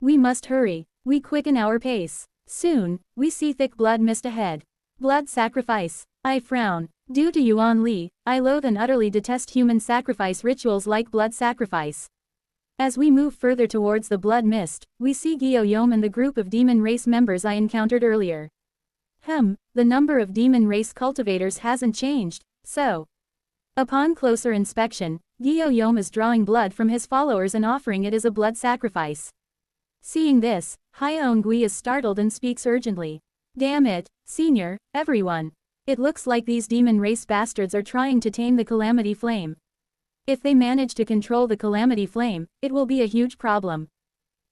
We must hurry. We quicken our pace. Soon, we see thick blood mist ahead. Blood sacrifice. I frown. Due to Yuan Li, I loathe and utterly detest human sacrifice rituals like blood sacrifice. As we move further towards the blood mist, we see Gyo-yom and the group of demon race members I encountered earlier. The number of demon race cultivators hasn't changed, so. Upon closer inspection, Gyo-yom is drawing blood from his followers and offering it as a blood sacrifice. Seeing this, Hayaongui is startled and speaks urgently. Damn it, senior, everyone. It looks like these demon race bastards are trying to tame the calamity flame. If they manage to control the calamity flame, it will be a huge problem.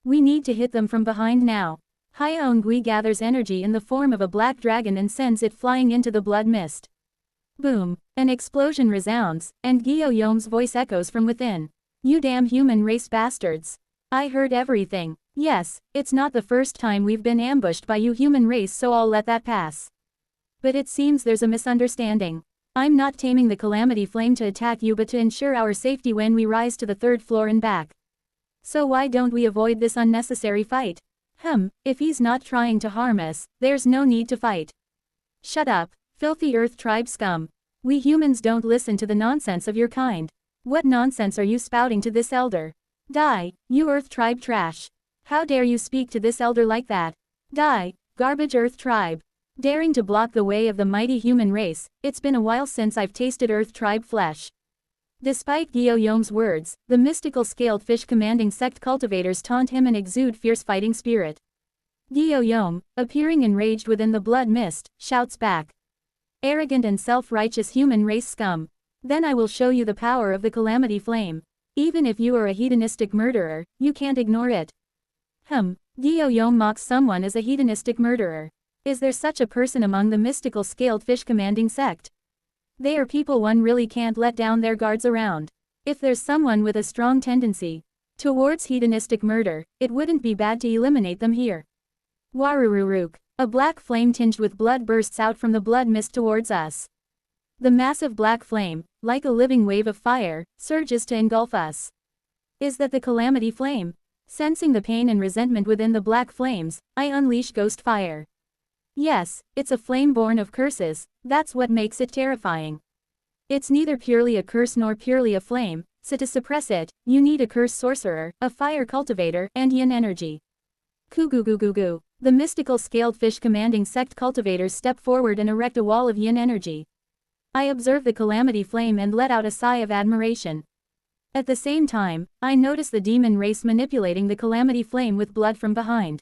We need to hit them from behind now. Hayaongui gathers energy in the form of a black dragon and sends it flying into the blood mist. Boom! An explosion resounds, and Gyo-yom's voice echoes from within. You damn human race bastards. I heard everything. Yes, it's not the first time we've been ambushed by you human race, so I'll let that pass. But it seems there's a misunderstanding. I'm not taming the calamity flame to attack you but to ensure our safety when we rise to the third floor and back. So why don't we avoid this unnecessary fight? If he's not trying to harm us, there's no need to fight. Shut up, filthy Earth tribe scum. We humans don't listen to the nonsense of your kind. What nonsense are you spouting to this elder? Die, you Earth tribe trash. How dare you speak to this elder like that? Die, garbage Earth tribe. Daring to block the way of the mighty human race, it's been a while since I've tasted Earth tribe flesh. Despite Gyo-yom's words, the mystical scaled fish commanding sect cultivators taunt him and exude fierce fighting spirit. Gyo-yom, appearing enraged within the blood mist, shouts back. Arrogant and self-righteous human race scum. Then I will show you the power of the calamity flame. Even if you are a hedonistic murderer, you can't ignore it. Gyo-yom mocks someone as a hedonistic murderer. Is there such a person among the mystical scaled fish commanding sect? They are people one really can't let down their guards around. If there's someone with a strong tendency towards hedonistic murder, it wouldn't be bad to eliminate them here. Warururuk. A black flame tinged with blood bursts out from the blood mist towards us. The massive black flame, like a living wave of fire, surges to engulf us. Is that the calamity flame? Sensing the pain and resentment within the black flames, I unleash ghost fire. Yes, it's a flame born of curses, that's what makes it terrifying. It's neither purely a curse nor purely a flame, so to suppress it, you need a curse sorcerer, a fire cultivator, and yin energy. Kugugugugu. The mystical scaled fish commanding sect cultivators step forward and erect a wall of yin energy. I observe the calamity flame and let out a sigh of admiration. At the same time, I notice the demon race manipulating the calamity flame with blood from behind.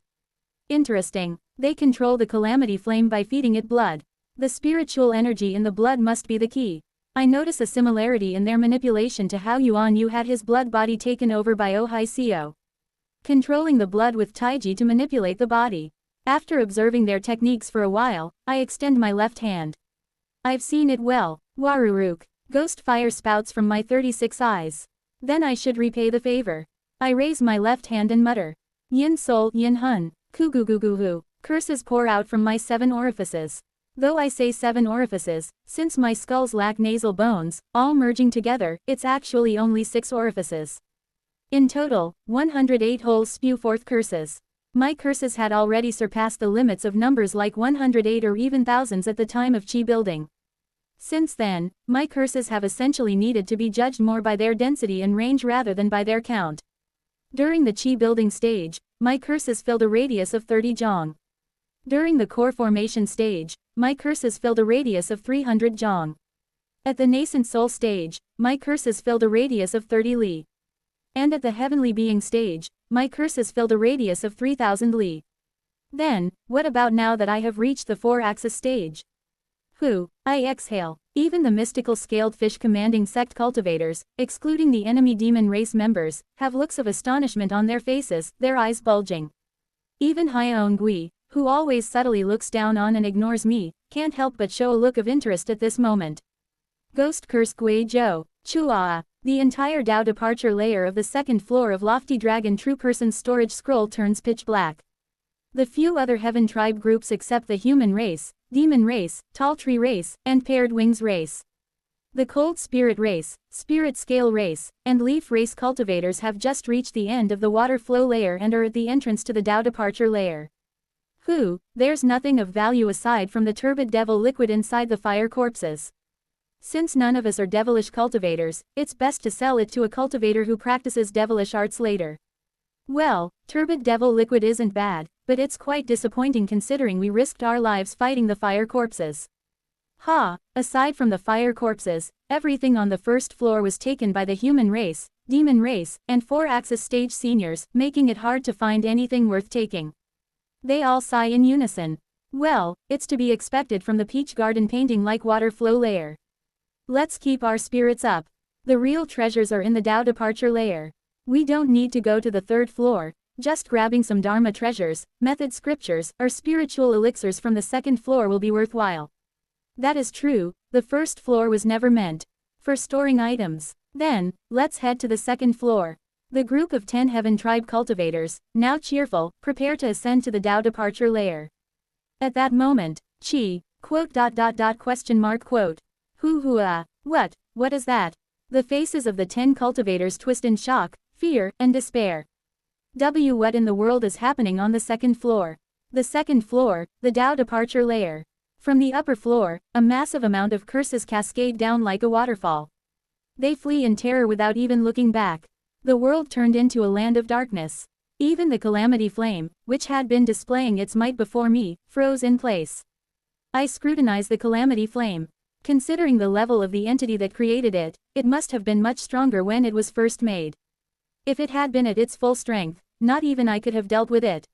Interesting. They control the calamity flame by feeding it blood. The spiritual energy in the blood must be the key. I notice a similarity in their manipulation to how Yuan Yu had his blood body taken over by Ohai Seo. Controlling the blood with Taiji to manipulate the body. After observing their techniques for a while, I extend my left hand. I've seen it well. Waruruk. Ghost fire spouts from my 36 eyes. Then I should repay the favor. I raise my left hand and mutter. Yin Sol Yin Hun. Kuguguguhu. Curses pour out from my 7 orifices. Though I say 7 orifices, since my skulls lack nasal bones, all merging together, it's actually only 6 orifices. In total, 108 holes spew forth curses. My curses had already surpassed the limits of numbers like 108 or even thousands at the time of chi building. Since then, my curses have essentially needed to be judged more by their density and range rather than by their count. During the chi building stage, my curses filled a radius of 30 jong. During the core formation stage, my curses filled a radius of 300 jong. At the nascent soul stage, my curses filled a radius of 30 li. And at the heavenly being stage, my curses filled a radius of 3000 li. Then, what about now that I have reached the 4-axis stage? I exhale. Even the mystical scaled fish commanding sect cultivators, excluding the enemy demon race members, have looks of astonishment on their faces, their eyes bulging. Even Hayaongui, who always subtly looks down on and ignores me, can't help but show a look of interest at this moment. Ghost curse Gui Zhou. Chua. The entire Dao departure layer of the second floor of Lofty Dragon True Person's storage scroll turns pitch black. The few other heaven tribe groups except the human race, demon race, tall tree race, and paired wings race. The cold spirit race, spirit scale race, and leaf race cultivators have just reached the end of the water flow layer and are at the entrance to the Dao departure layer. There's nothing of value aside from the turbid devil liquid inside the fire corpses. Since none of us are devilish cultivators, it's best to sell it to a cultivator who practices devilish arts later. Well, turbid devil liquid isn't bad, but it's quite disappointing considering we risked our lives fighting the fire corpses. Aside from the fire corpses, everything on the first floor was taken by the human race, demon race, and 4-axis stage seniors, making it hard to find anything worth taking. They all sigh in unison. Well, it's to be expected from the peach garden painting like water flow layer. Let's keep our spirits up. The real treasures are in the Dao departure layer. We don't need to go to the third floor, just grabbing some Dharma treasures, method scriptures, or spiritual elixirs from the second floor will be worthwhile. That is true, the first floor was never meant for storing items. Then, let's head to the second floor. The group of 10 Heaven Tribe cultivators, now cheerful, prepare to ascend to the Dao departure layer. At that moment, Chi, quote. What is that? The faces of the 10 cultivators twist in shock, fear, and despair. What in the world is happening on the second floor? The second floor, the Dao departure layer. From the upper floor, a massive amount of curses cascade down like a waterfall. They flee in terror without even looking back. The world turned into a land of darkness. Even the calamity flame, which had been displaying its might before me, froze in place. I scrutinized the calamity flame. Considering the level of the entity that created it, it must have been much stronger when it was first made. If it had been at its full strength, not even I could have dealt with it.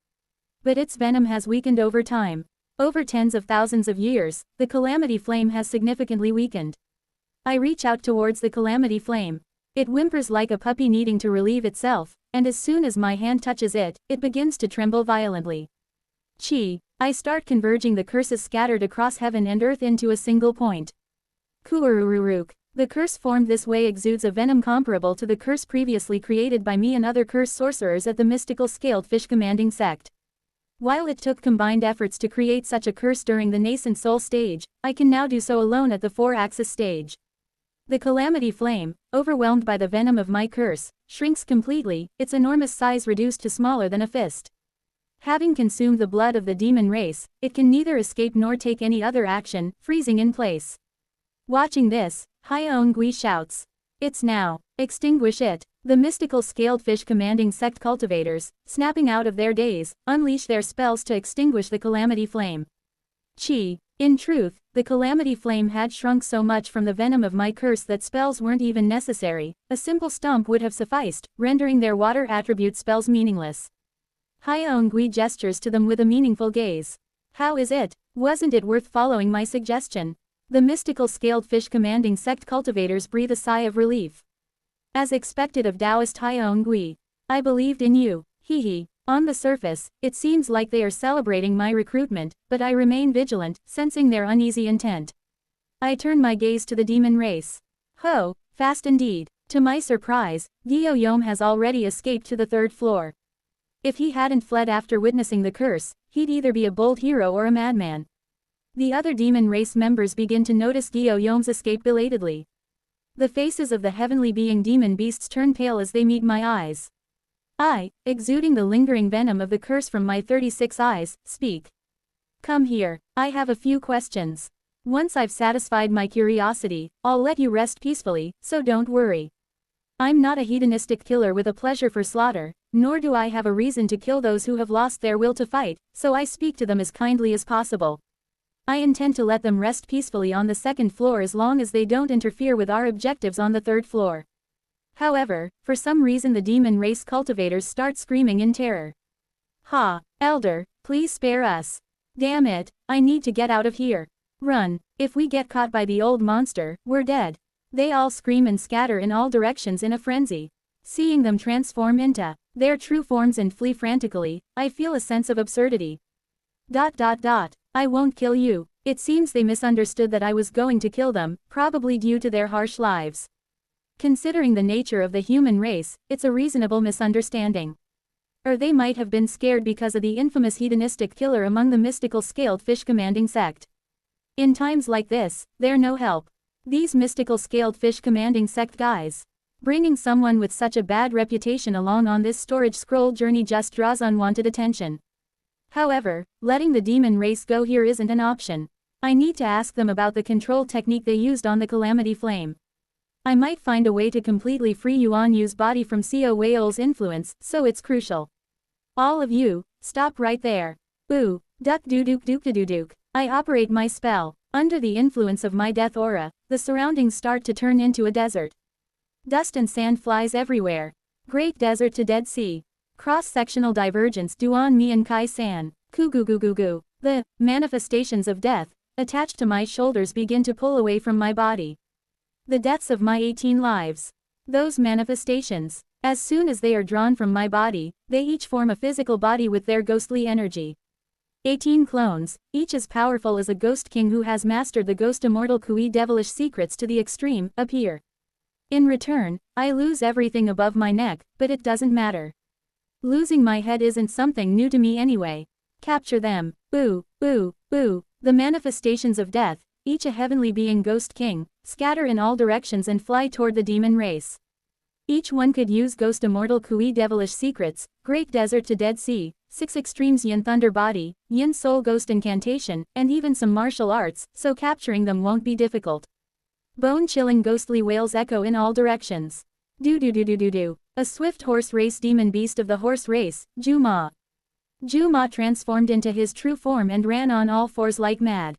But its venom has weakened over time. Over tens of thousands of years, the calamity flame has significantly weakened. I reach out towards the calamity flame. It whimpers like a puppy needing to relieve itself, and as soon as my hand touches it, it begins to tremble violently. I start converging the curses scattered across heaven and earth into a single point. Kuurururuk. The curse formed this way exudes a venom comparable to the curse previously created by me and other curse sorcerers at the mystical scaled fish commanding sect. While it took combined efforts to create such a curse during the nascent soul stage, I can now do so alone at the 4-axis stage. The calamity flame, overwhelmed by the venom of my curse, shrinks completely, its enormous size reduced to smaller than a fist. Having consumed the blood of the demon race, it can neither escape nor take any other action, freezing in place. Watching this, Gui shouts. It's now. Extinguish it. The mystical scaled fish commanding sect cultivators, snapping out of their daze, unleash their spells to extinguish the calamity flame. In truth, the calamity flame had shrunk so much from the venom of my curse that spells weren't even necessary, a simple stomp would have sufficed, rendering their water attribute spells meaningless. Gui gestures to them with a meaningful gaze. How is it? Wasn't it worth following my suggestion? The mystical scaled fish commanding sect cultivators breathe a sigh of relief. As expected of Taoist Gui. I believed in you, hehe. On the surface, it seems like they are celebrating my recruitment, but I remain vigilant, sensing their uneasy intent. I turn my gaze to the demon race. Fast indeed. To my surprise, Guillaume has already escaped to the third floor. If he hadn't fled after witnessing the curse, he'd either be a bold hero or a madman. The other demon race members begin to notice Guillaume's escape belatedly. The faces of the heavenly being demon beasts turn pale as they meet my eyes. I, exuding the lingering venom of the curse from my 36 eyes, speak. Come here, I have a few questions. Once I've satisfied my curiosity, I'll let you rest peacefully, so don't worry. I'm not a hedonistic killer with a pleasure for slaughter, nor do I have a reason to kill those who have lost their will to fight, so I speak to them as kindly as possible. I intend to let them rest peacefully on the second floor as long as they don't interfere with our objectives on the third floor. However, for some reason the demon race cultivators start screaming in terror. Elder, please spare us. Damn it, I need to get out of here. Run, if we get caught by the old monster, we're dead. They all scream and scatter in all directions in a frenzy. Seeing them transform into their true forms and flee frantically, I feel a sense of absurdity. I won't kill you. It seems they misunderstood that I was going to kill them, probably due to their harsh lives. Considering the nature of the human race, it's a reasonable misunderstanding. Or they might have been scared because of the infamous hedonistic killer among the mystical scaled fish commanding sect. In times like this, they're no help. These mystical scaled fish commanding sect guys. Bringing someone with such a bad reputation along on this storage scroll journey just draws unwanted attention. However, letting the demon race go here isn't an option. I need to ask them about the control technique they used on the Calamity Flame. I might find a way to completely free Yuan Yu's body from Xiao Wei's influence, so it's crucial. All of you, stop right there. Boo, duck doo dook dook doo dook. I operate my spell. Under the influence of my death aura, the surroundings start to turn into a desert. Dust and sand flies everywhere. Great Desert to Dead Sea. Cross-sectional divergence Duan Mian Kai San. Ku gu gu gu gu. The manifestations of death, attached to my shoulders begin to pull away from my body. The deaths of my 18 lives. Those manifestations, as soon as they are drawn from my body, they each form a physical body with their ghostly energy. 18 clones, each as powerful as a ghost king who has mastered the ghost immortal Kui devilish secrets to the extreme, appear. In return, I lose everything above my neck, but it doesn't matter. Losing my head isn't something new to me anyway. Capture them. Boo, boo, boo. The manifestations of death, each a heavenly being ghost king, scatter in all directions and fly toward the demon race. Each one could use ghost immortal Kui devilish secrets, Great Desert to Dead Sea, 6 extremes Yin Thunder Body, Yin Soul Ghost Incantation, and even some martial arts, so capturing them won't be difficult. Bone-chilling ghostly wails echo in all directions. Do-do-do-do-do-do. A swift horse race demon beast of the horse race, Ju-Ma. Ju-Ma transformed into his true form and ran on all fours like mad.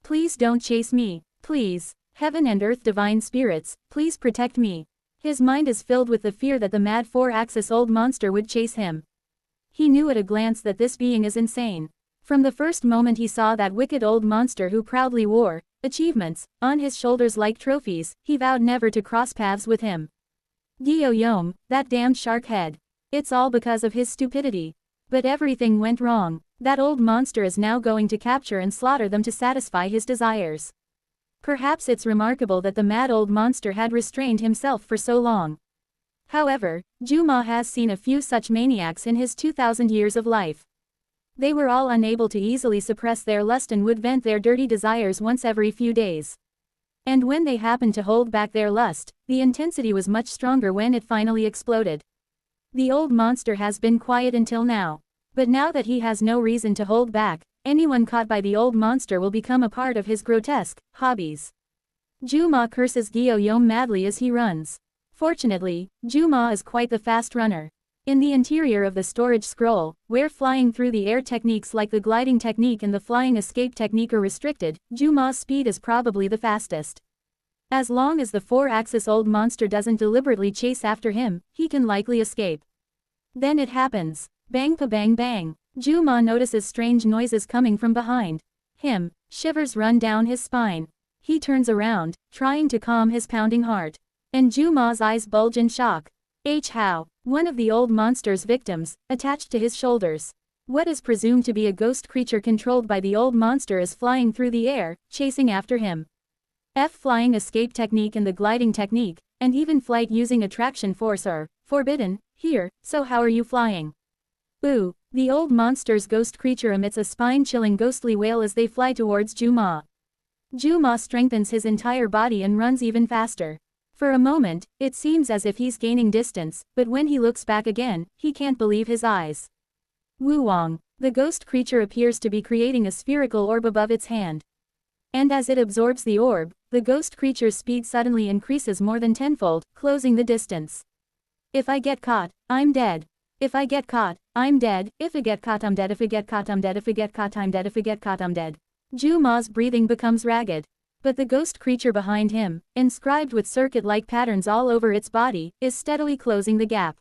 Please don't chase me, please. Heaven and earth divine spirits, please protect me. His mind is filled with the fear that the mad 4-axis old monster would chase him. He knew at a glance that this being is insane. From the first moment he saw that wicked old monster who proudly wore achievements on his shoulders like trophies, he vowed never to cross paths with him. Gyo Yom, that damned shark head. It's all because of his stupidity. But everything went wrong. That old monster is now going to capture and slaughter them to satisfy his desires. Perhaps it's remarkable that the mad old monster had restrained himself for so long. However, Ju-Ma has seen a few such maniacs in his 2,000 years of life. They were all unable to easily suppress their lust and would vent their dirty desires once every few days. And when they happened to hold back their lust, the intensity was much stronger when it finally exploded. The old monster has been quiet until now. But now that he has no reason to hold back, anyone caught by the old monster will become a part of his grotesque hobbies. Ju-Ma curses Gyo Yom madly as he runs. Fortunately, Ju-Ma is quite the fast runner. In the interior of the storage scroll, where flying through the air techniques like the gliding technique and the flying escape technique are restricted, Ju-Ma's speed is probably the fastest. As long as the 4-axis old monster doesn't deliberately chase after him, he can likely escape. Then it happens. Bang pa bang bang. Ju-Ma notices strange noises coming from behind him. Shivers run down his spine. He turns around, trying to calm his pounding heart. And Ju-Ma's eyes bulge in shock. How? One of the old monster's victims, attached to his shoulders. What is presumed to be a ghost creature controlled by the old monster is flying through the air, chasing after him. Flying escape technique and the gliding technique, and even flight using attraction force are forbidden here, so how are you flying? Boo! The old monster's ghost creature emits a spine-chilling ghostly wail as they fly towards Ju-Ma. Ju-Ma strengthens his entire body and runs even faster. For a moment, it seems as if he's gaining distance, but when he looks back again, he can't believe his eyes. Wu-Wong. The ghost creature appears to be creating a spherical orb above its hand. And as it absorbs the orb, the ghost creature's speed suddenly increases more than tenfold, closing the distance. If I get caught, I'm dead. If I get caught, I'm dead. If I get caught, I'm dead. If I get caught, I'm dead. If I get caught, I'm dead. If I get caught, I'm dead. Ju-Ma's breathing becomes ragged. But the ghost creature behind him, inscribed with circuit-like patterns all over its body, is steadily closing the gap.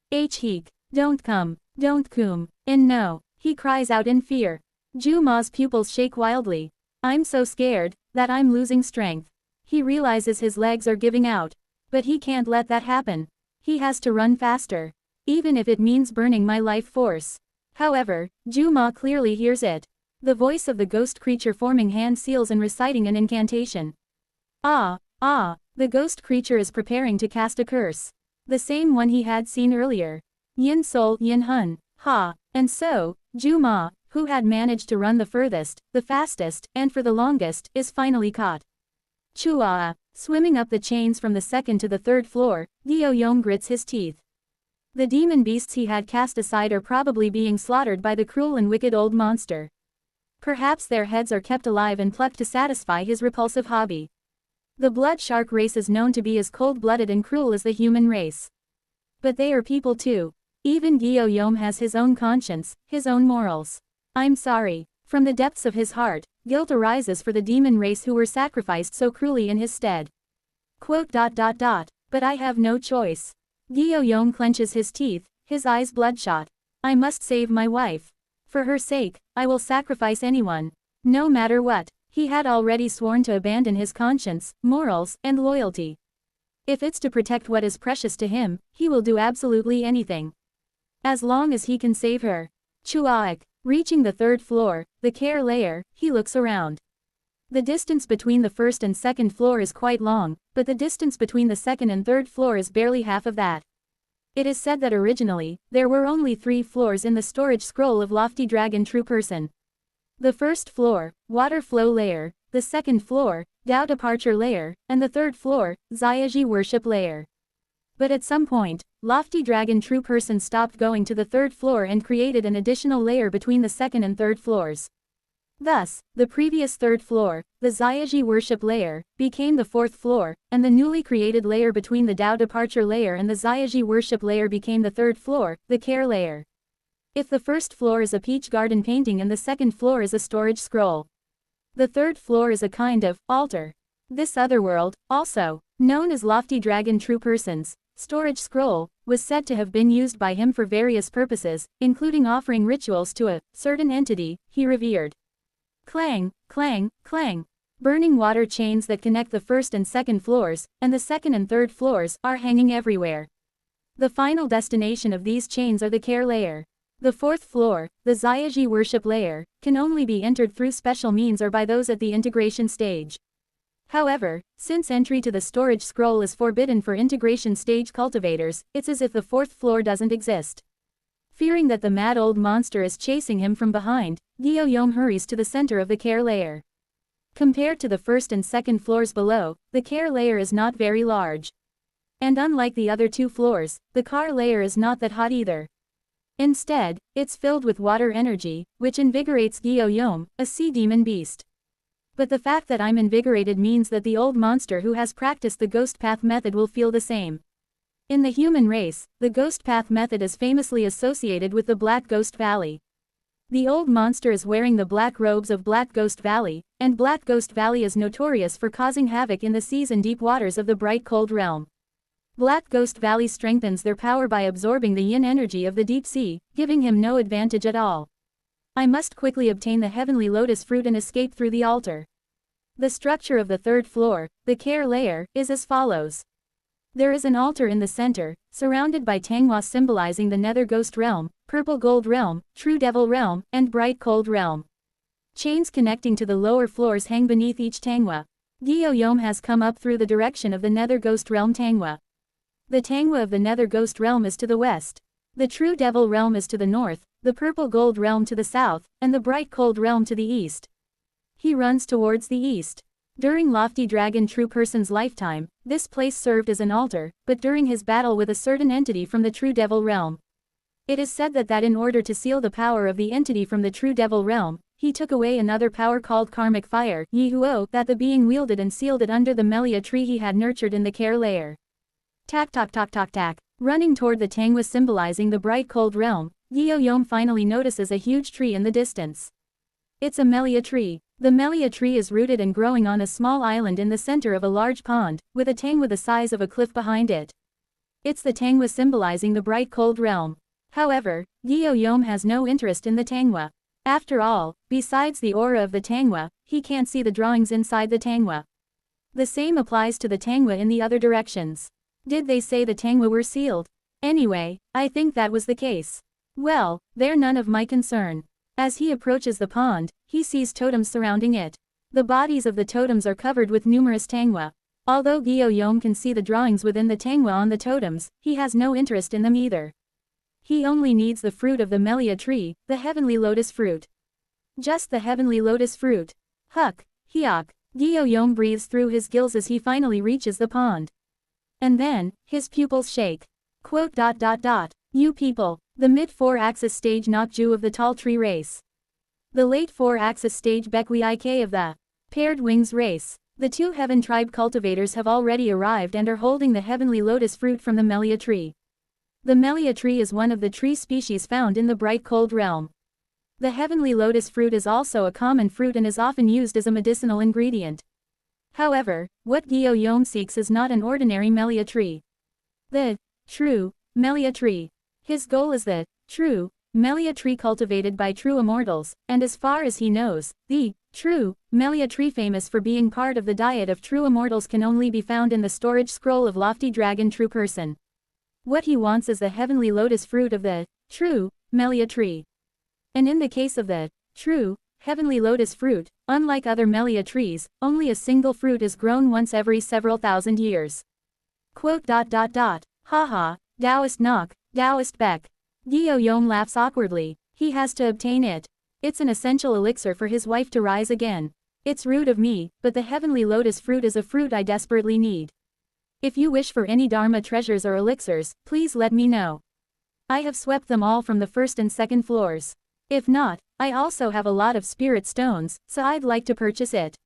Heek. Don't come. Don't come. And no. He cries out in fear. Ju-Ma's pupils shake wildly. I'm so scared, that I'm losing strength. He realizes his legs are giving out. But he can't let that happen. He has to run faster. Even if it means burning my life force. However, Ju-Ma clearly hears it. The voice of the ghost creature forming hand seals and reciting an incantation. Ah, ah, the ghost creature is preparing to cast a curse. The same one he had seen earlier. Yin Sol Yin Hun, ha, and so, Ju Ma, who had managed to run the furthest, the fastest, and for the longest, is finally caught. Chua, swimming up the chains from the second to the third floor, Gyo Yom grits his teeth. The demon beasts he had cast aside are probably being slaughtered by the cruel and wicked old monster. Perhaps their heads are kept alive and plucked to satisfy his repulsive hobby. The blood shark race is known to be as cold-blooded and cruel as the human race. But they are people too. Even Gyo Yom has his own conscience, his own morals. I'm sorry. From the depths of his heart, guilt arises for the demon race who were sacrificed so cruelly in his stead. But I have no choice. Gyo Yom clenches his teeth, his eyes bloodshot. I must save my wife. For her sake, I will sacrifice anyone. No matter what. He had already sworn to abandon his conscience, morals, and loyalty. If it's to protect what is precious to him, he will do absolutely anything. As long as he can save her. Chuaik. Reaching the third floor, the care layer, he looks around. The distance between the first and second floor is quite long, but the distance between the second and third floor is barely half of that. It is said that originally, there were only 3 floors in the storage scroll of Lofty Dragon True Person. The first floor, Water Flow Layer, the second floor, Tao Departure Layer, and the third floor, Zyaji Worship Layer. But at some point, Lofty Dragon True Person stopped going to the third floor and created an additional layer between the second and third floors. Thus, the previous third floor, the Zyaji Worship Layer, became the fourth floor, and the newly created layer between the Tao Departure Layer and the Zyaji Worship Layer became the third floor, the Care Layer. If the first floor is a peach garden painting and the second floor is a storage scroll, the third floor is a kind of altar. This other world, also known as Lofty Dragon True Person's storage scroll, was said to have been used by him for various purposes, including offering rituals to a certain entity he revered. Clang, clang, clang. Burning water chains that connect the first and second floors, and the second and third floors, are hanging everywhere. The final destination of these chains are the Care Layer. The fourth floor, the Zyaji Worship Layer, can only be entered through special means or by those at the integration stage. However, since entry to the storage scroll is forbidden for integration stage cultivators, it's as if the fourth floor doesn't exist. Fearing that the mad old monster is chasing him from behind, Gyo Yom hurries to the center of the Care Layer. Compared to the first and second floors below, the Care Layer is not very large. And unlike the other 2 floors, the Car Layer is not that hot either. Instead, it's filled with water energy, which invigorates Gyo Yom, a sea demon beast. But the fact that I'm invigorated means that the old monster who has practiced the ghost path method will feel the same. In the human race, the ghost path method is famously associated with the Black Ghost Valley. The old monster is wearing the black robes of Black Ghost Valley, and Black Ghost Valley is notorious for causing havoc in the seas and deep waters of the bright cold realm. Black Ghost Valley strengthens their power by absorbing the yin energy of the deep sea, giving him no advantage at all. I must quickly obtain the heavenly lotus fruit and escape through the altar. The structure of the third floor, the Care Layer, is as follows. There is an altar in the center, surrounded by Tanghua symbolizing the Nether Ghost Realm, Purple Gold Realm, True Devil Realm, and Bright Cold Realm. Chains connecting to the lower floors hang beneath each Tanghua. Gyo Yom has come up through the direction of the Nether Ghost Realm Tanghua. The Tanghua of the Nether Ghost Realm is to the west. The True Devil Realm is to the north, the Purple Gold Realm to the south, and the Bright Cold Realm to the east. He runs towards the east. During Lofty Dragon True Person's lifetime, this place served as an altar, but during his battle with a certain entity from the True Devil Realm, it is said that in order to seal the power of the entity from the True Devil Realm, he took away another power called Karmic Fire, Yihuo, that the being wielded and sealed it under the Melia tree he had nurtured in the Care Layer. Tack tack tack tack tack. Running toward the Tanghua symbolizing the Bright Cold Realm, Gyo Yom finally notices a huge tree in the distance. It's a Melia tree. The Melia tree is rooted and growing on a small island in the center of a large pond, with a Tanghua the size of a cliff behind it. It's the Tanghua symbolizing the Bright Cold Realm. However, Gyo Yom has no interest in the Tanghua. After all, besides the aura of the Tanghua, he can't see the drawings inside the Tanghua. The same applies to the Tanghua in the other directions. Did they say the Tanghua were sealed? Anyway, I think that was the case. Well, they're none of my concern. As he approaches the pond, he sees totems surrounding it. The bodies of the totems are covered with numerous tangwa. Although Gyo-yom can see the drawings within the tangwa on the totems, he has no interest in them either. He only needs the fruit of the Melia tree, the heavenly lotus fruit. Just the heavenly lotus fruit. Huck, hyok. Gyo-yom breathes through his gills as he finally reaches the pond. And then, his pupils shake. Quote. You people, the mid 4-axis stage Nokju of the tall tree race. The late 4-axis stage Bekwi Ik of the paired wings race. The 2 heaven tribe cultivators have already arrived and are holding the heavenly lotus fruit from the Melia tree. The Melia tree is one of the tree species found in the bright cold realm. The heavenly lotus fruit is also a common fruit and is often used as a medicinal ingredient. However, what Gyo-yom seeks is not an ordinary Melia tree. The true Melia tree. His goal is the true Melia tree cultivated by true immortals, and as far as he knows, the true Melia tree famous for being part of the diet of true immortals can only be found in the storage scroll of lofty dragon true person. What he wants is the heavenly lotus fruit of the true Melia tree. And in the case of the true heavenly lotus fruit, unlike other Melia trees, only a single fruit is grown once every several thousand years. Quote. Haha, Taoist knock, Taoist beck. Gyo-yom laughs awkwardly. He has to obtain it. It's an essential elixir for his wife to rise again. It's rude of me, but the heavenly lotus fruit is a fruit I desperately need. If you wish for any Dharma treasures or elixirs, please let me know. I have swept them all from the first and second floors. If not, I also have a lot of spirit stones, so I'd like to purchase it.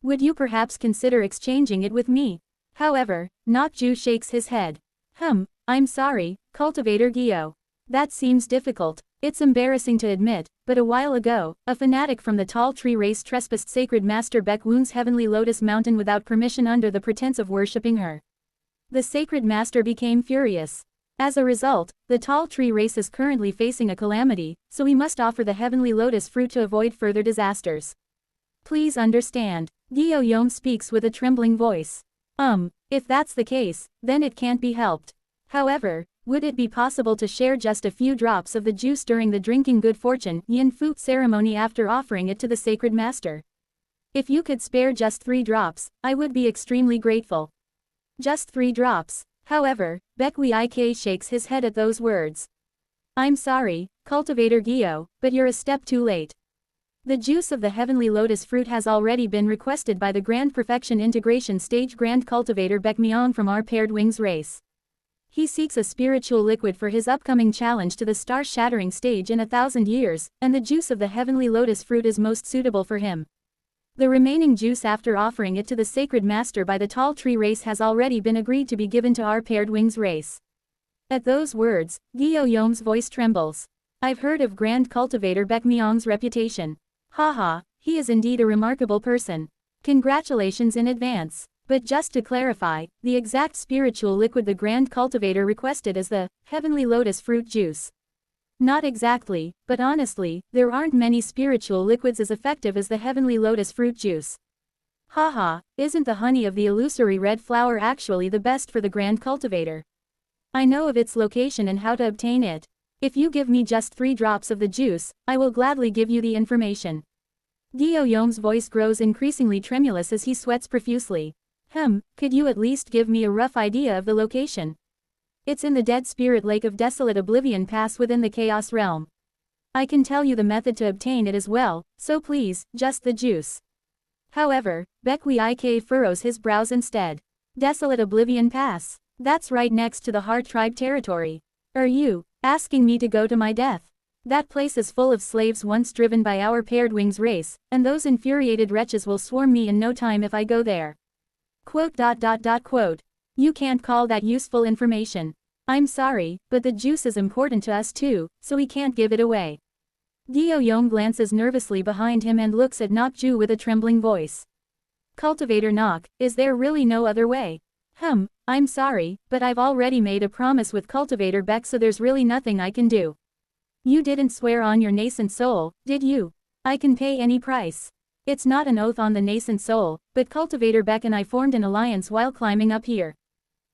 Would you perhaps consider exchanging it with me? However, Nokju shakes his head. I'm sorry, Cultivator Gyo. That seems difficult. It's embarrassing to admit, but a while ago, a fanatic from the tall tree race trespassed Sacred Master Baekwoon's heavenly lotus mountain without permission under the pretense of worshipping her. The Sacred Master became furious. As a result, the tall tree race is currently facing a calamity, so we must offer the heavenly lotus fruit to avoid further disasters. Please understand. Gyo-yom speaks with a trembling voice. If that's the case, then it can't be helped. However, would it be possible to share just a few drops of the juice during the drinking good fortune yin fu ceremony after offering it to the Sacred Master? If you could spare just 3 drops, I would be extremely grateful. Just 3 drops. However, Bekwi Ik shakes his head at those words. I'm sorry, Cultivator Gyo, but you're a step too late. The juice of the heavenly lotus fruit has already been requested by the Grand Perfection Integration Stage Grand Cultivator Baekmyeong from our paired wings race. He seeks a spiritual liquid for his upcoming challenge to the star-shattering stage in 1,000 years, and the juice of the heavenly lotus fruit is most suitable for him. The remaining juice after offering it to the Sacred Master by the tall tree race has already been agreed to be given to our paired wings race. At those words, Gyo-yom's voice trembles. I've heard of Grand Cultivator Baekmyeong's reputation. Haha, he is indeed a remarkable person. Congratulations in advance. But just to clarify, the exact spiritual liquid the Grand Cultivator requested is the heavenly lotus fruit juice. Not exactly, but honestly, there aren't many spiritual liquids as effective as the heavenly lotus fruit juice. Haha, isn't the honey of the illusory red flower actually the best for the Grand Cultivator? I know of its location and how to obtain it. If you give me just 3 drops of the juice, I will gladly give you the information. Gyo-yom's voice grows increasingly tremulous as he sweats profusely. Could you at least give me a rough idea of the location? It's in the Dead Spirit Lake of Desolate Oblivion Pass within the Chaos Realm. I can tell you the method to obtain it as well, so please, just the juice. However, Bekwi Ik furrows his brows instead. Desolate Oblivion Pass. That's right next to the Heart Tribe territory. Are you asking me to go to my death? That place is full of slaves once driven by our paired wings race, and those infuriated wretches will swarm me in no time if I go there. Quote. You can't call that useful information. I'm sorry, but the juice is important to us too, so we can't give it away. Gyo-yom glances nervously behind him and looks at Nokju with a trembling voice. Cultivator Nok, is there really no other way? I'm sorry, but I've already made a promise with Cultivator Beck, so there's really nothing I can do. You didn't swear on your nascent soul, did you? I can pay any price. It's not an oath on the nascent soul, but Cultivator Beck and I formed an alliance while climbing up here.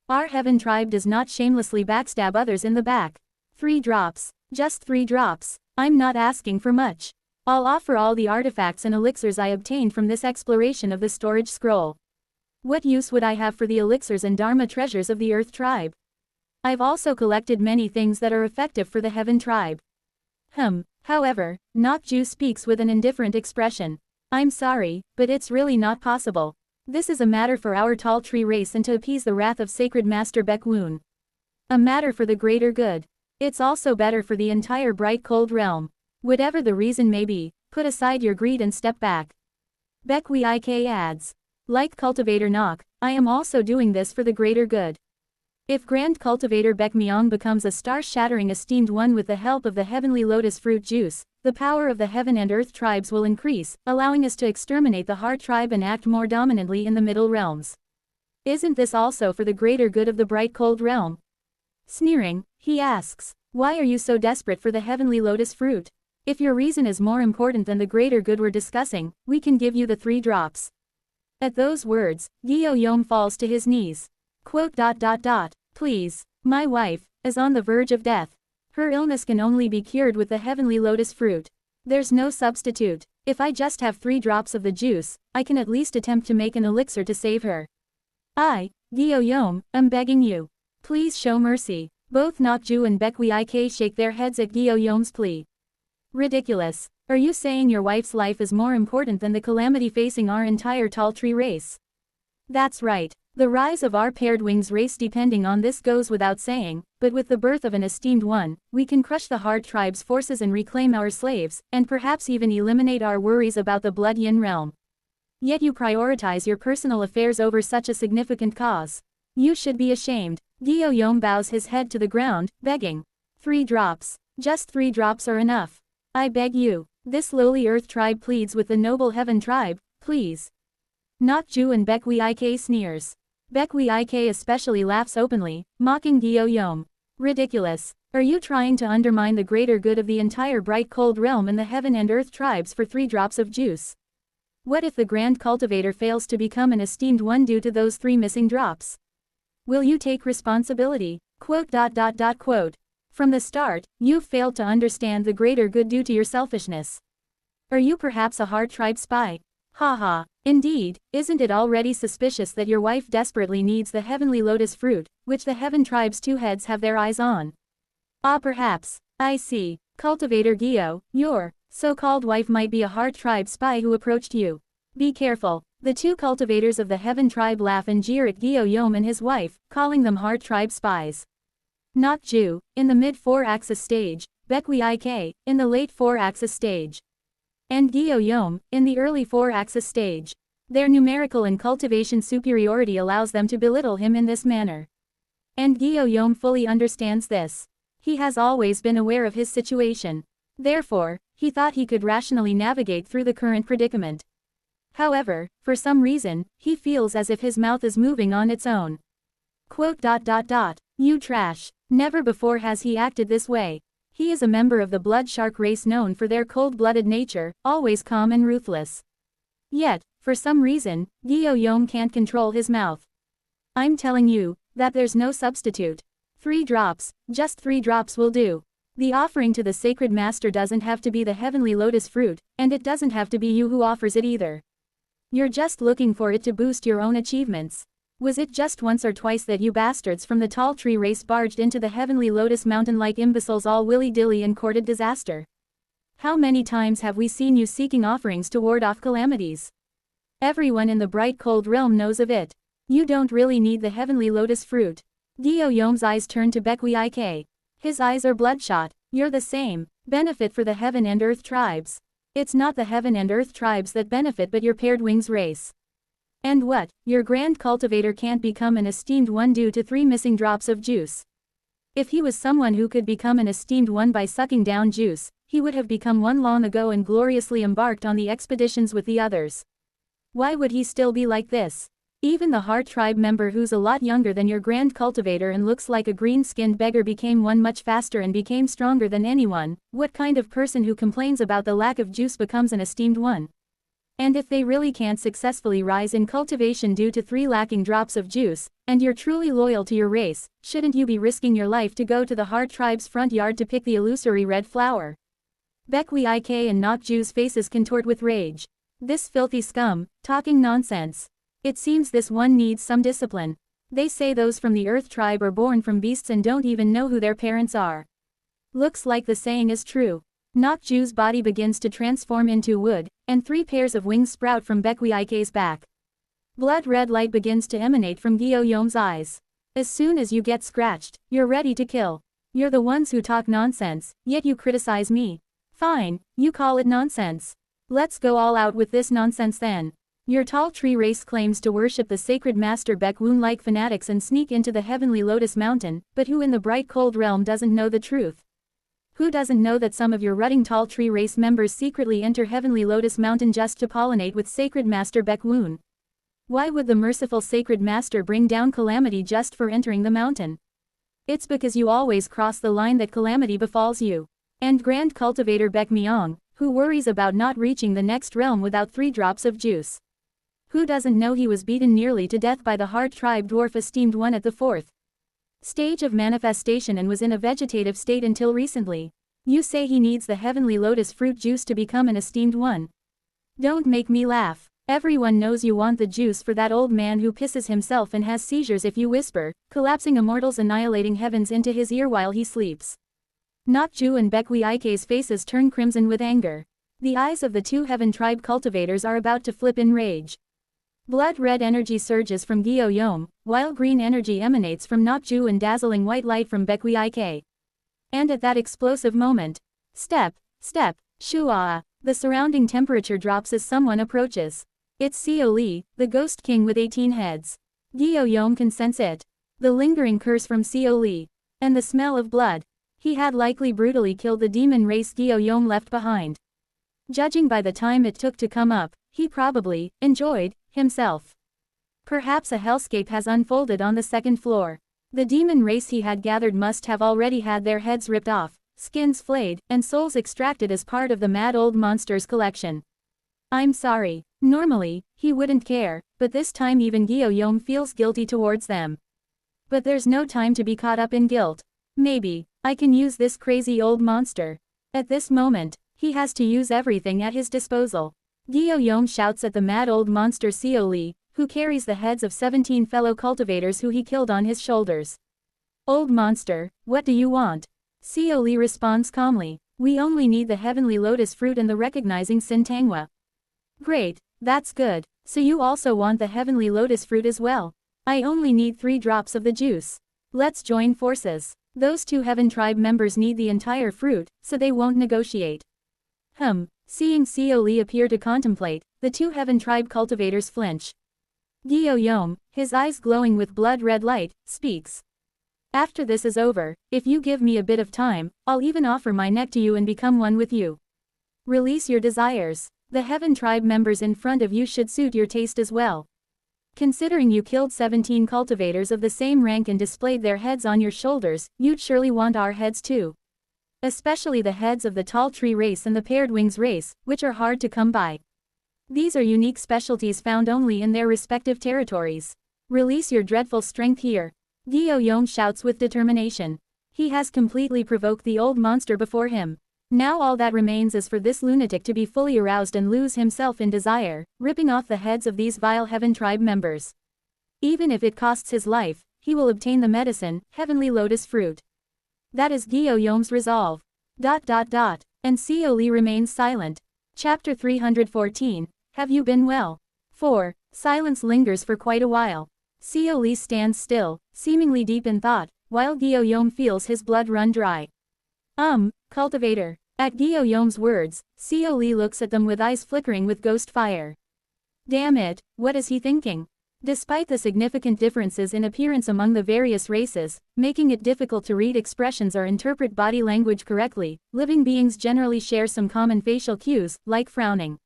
Our heaven tribe does not shamelessly backstab others in the back. 3 drops. Just 3 drops. I'm not asking for much. I'll offer all the artifacts and elixirs I obtained from this exploration of the storage scroll. What use would I have for the elixirs and Dharma treasures of the Earth tribe? I've also collected many things that are effective for the Heaven tribe. However, Nakju speaks with an indifferent expression. I'm sorry, but it's really not possible. This is a matter for our tall tree race and to appease the wrath of Sacred Master Baekwoon. A matter for the greater good. It's also better for the entire bright cold realm. Whatever the reason may be, put aside your greed and step back. Baekwi adds. Like Cultivator Nok, I am also doing this for the greater good. If Grand Cultivator Baekmyong becomes a star-shattering esteemed one with the help of the heavenly lotus fruit juice, the power of the heaven and earth tribes will increase, allowing us to exterminate the Heart tribe and act more dominantly in the middle realms. Isn't this also for the greater good of the bright cold realm? Sneering, he asks, why are you so desperate for the heavenly lotus fruit? If your reason is more important than the greater good we're discussing, we can give you the 3 drops. At those words, Gyo Yom falls to his knees. Quote, Please, my wife, is on the verge of death. Her illness can only be cured with the heavenly lotus fruit. There's no substitute. If I just have 3 drops of the juice, I can at least attempt to make an elixir to save her. Gyo Yom, I'm begging you. Please show mercy. Both Nakju and Baekwi shake their heads at Gyo Yom's plea. Ridiculous. Are you saying your wife's life is more important than the calamity facing our entire tall tree race? That's right. The rise of our paired wings race depending on this goes without saying, but with the birth of an esteemed one, we can crush the Heart tribe's forces and reclaim our slaves, and perhaps even eliminate our worries about the Blood Yin realm. Yet you prioritize your personal affairs over such a significant cause. You should be ashamed. Gyo Yom bows his head to the ground, begging. 3 drops. Just 3 drops are enough. I beg you. This lowly earth tribe pleads with the noble heaven tribe, please. Nakju and Baekwi sneers. Baekwi especially laughs openly, mocking Gyo Yom. Ridiculous. Are you trying to undermine the greater good of the entire bright cold realm and the heaven and earth tribes for 3 drops of juice? What if the Grand Cultivator fails to become an esteemed one due to those 3 missing drops? Will you take responsibility? Quote. From the start, you've failed to understand the greater good due to your selfishness. Are you perhaps a Heart tribe spy? Haha. Indeed, isn't it already suspicious that your wife desperately needs the heavenly lotus fruit, which the heaven tribe's 2 heads have their eyes on? Perhaps. I see. Cultivator Gyo, your so-called wife might be a Heart tribe spy who approached you. Be careful. The 2 cultivators of the heaven tribe laugh and jeer at Gyo Yom and his wife, calling them Heart tribe spies. Nakju, in the mid 4-axis stage, Baekwi in the late 4-axis stage. And Gyo Yom, in the early 4-axis stage. Their numerical and cultivation superiority allows them to belittle him in this manner. And Gyo Yom fully understands this. He has always been aware of his situation. Therefore, he thought he could rationally navigate through the current predicament. However, for some reason, he feels as if his mouth is moving on its own. Quote. You trash. Never before has he acted this way. He is a member of the blood shark race known for their cold-blooded nature, always calm and ruthless. Yet, for some reason, Gyo Yom can't control his mouth. I'm telling you, that there's no substitute. 3 drops, just 3 drops will do. The offering to the sacred master doesn't have to be the heavenly lotus fruit, and it doesn't have to be you who offers it either. You're just looking for it to boost your own achievements. Was it just once or twice that you bastards from the tall tree race barged into the heavenly lotus mountain like imbeciles all willy-dilly and courted disaster? How many times have we seen you seeking offerings to ward off calamities? Everyone in the bright cold realm knows of it. You don't really need the heavenly lotus fruit. Gyo Yom's eyes turn to Baekwi. His eyes are bloodshot. You're the same. Benefit for the heaven and earth tribes. It's not the heaven and earth tribes that benefit but your paired wings race. And what, your Grand Cultivator can't become an esteemed one due to 3 missing drops of juice. If he was someone who could become an esteemed one by sucking down juice, he would have become one long ago and gloriously embarked on the expeditions with the others. Why would he still be like this? Even the Heart tribe member who's a lot younger than your Grand Cultivator and looks like a green-skinned beggar became one much faster and became stronger than anyone. What kind of person who complains about the lack of juice becomes an esteemed one? And if they really can't successfully rise in cultivation due to 3 lacking drops of juice, and you're truly loyal to your race, shouldn't you be risking your life to go to the Heart tribe's front yard to pick the illusory red flower? Bekwi Ik and Nokju's faces contort with rage. This filthy scum, talking nonsense. It seems this one needs some discipline. They say those from the Earth tribe are born from beasts and don't even know who their parents are. Looks like the saying is true. Nokju's body begins to transform into wood, and 3 pairs of wings sprout from Bekwi Ik's back. Blood-red light begins to emanate from Gyo-Yom's eyes. As soon as you get scratched, you're ready to kill. You're the ones who talk nonsense, yet you criticize me. Fine, you call it nonsense. Let's go all out with this nonsense then. Your tall tree race claims to worship the sacred master Baekwoon like fanatics and sneak into the heavenly Lotus Mountain, but who in the bright cold realm doesn't know the truth? Who doesn't know that some of your rutting tall tree race members secretly enter heavenly Lotus Mountain just to pollinate with sacred master Baekwoon? Why would the merciful sacred master bring down calamity just for entering the mountain? It's because you always cross the line that calamity befalls you. And Grand Cultivator Baek Myong, who worries about not reaching the next realm without 3 drops of juice. Who doesn't know he was beaten nearly to death by the Heart Tribe Dwarf Esteemed One at the 4th stage of manifestation and was in a vegetative state until recently. You say he needs the heavenly lotus fruit juice to become an Esteemed One. Don't make me laugh. Everyone knows you want the juice for that old man who pisses himself and has seizures if you whisper, collapsing immortals annihilating heavens into his ear while he sleeps. Nokju and Bekwi Ik's faces turn crimson with anger. The eyes of the 2 heaven tribe cultivators are about to flip in rage. Blood-red energy surges from Gyo-Yom, while green energy emanates from Nokju and dazzling white light from Bekwi Ik. And at that explosive moment, step, shua, the surrounding temperature drops as someone approaches. It's Seo Lee, the Ghost King with 18 heads. Gyo-Yom can sense it. The lingering curse from Seo Lee. And the smell of blood. He had likely brutally killed the demon race Gyo-Yom left behind. Judging by the time it took to come up, he probably enjoyed himself. Perhaps a hellscape has unfolded on the 2nd floor. The demon race he had gathered must have already had their heads ripped off, skins flayed, and souls extracted as part of the mad old monsters collection. I'm sorry. Normally, he wouldn't care, but this time even Gyo-Yom feels guilty towards them. But there's no time to be caught up in guilt. Maybe I can use this crazy old monster. At this moment, he has to use everything at his disposal. Gyo-Yom shouts at the mad old monster Seo Lee, who carries the heads of 17 fellow cultivators who he killed on his shoulders. Old monster, what do you want? Seo Lee responds calmly. We only need the heavenly lotus fruit and the recognizing Sintangwa. Great, that's good. So you also want the heavenly lotus fruit as well. I only need 3 drops of the juice. Let's join forces. Those 2 heaven tribe members need the entire fruit, so they won't negotiate. Seeing Seo Lee appear to contemplate, the 2 heaven tribe cultivators flinch. Gyo-Yom, his eyes glowing with blood-red light, speaks. After this is over, if you give me a bit of time, I'll even offer my neck to you and become one with you. Release your desires. The heaven tribe members in front of you should suit your taste as well. Considering you killed 17 cultivators of the same rank and displayed their heads on your shoulders, you'd surely want our heads too. Especially the heads of the tall tree race and the paired wings race, which are hard to come by. These are unique specialties found only in their respective territories. Release your dreadful strength here. Gyo-Yom shouts with determination. He has completely provoked the old monster before him. Now all that remains is for this lunatic to be fully aroused and lose himself in desire, ripping off the heads of these vile heaven tribe members. Even if it costs his life, he will obtain the medicine, heavenly lotus fruit. That is Gyo-Yom's resolve. And Seo Lee remains silent. Chapter 314, Have you been well? 4. Silence lingers for quite a while. Seo Lee stands still, seemingly deep in thought, while Gyo-Yom feels his blood run dry. Cultivator. At Gyo-Yom's words, Seo Lee looks at them with eyes flickering with ghost fire. Damn it, what is he thinking? Despite the significant differences in appearance among the various races, making it difficult to read expressions or interpret body language correctly, living beings generally share some common facial cues, like frowning.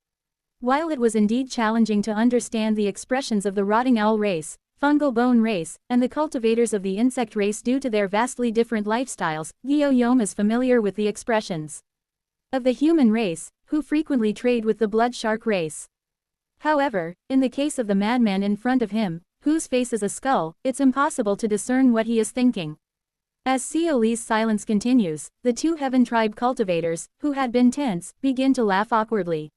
While it was indeed challenging to understand the expressions of the rotting owl race, fungal bone race, and the cultivators of the insect race due to their vastly different lifestyles, Gyo-Yom is familiar with the expressions of the human race, who frequently trade with the blood shark race. However, in the case of the madman in front of him, whose face is a skull, it's impossible to discern what he is thinking. As Seoli's silence continues, the two Heaven Tribe cultivators, who had been tense, begin to laugh awkwardly.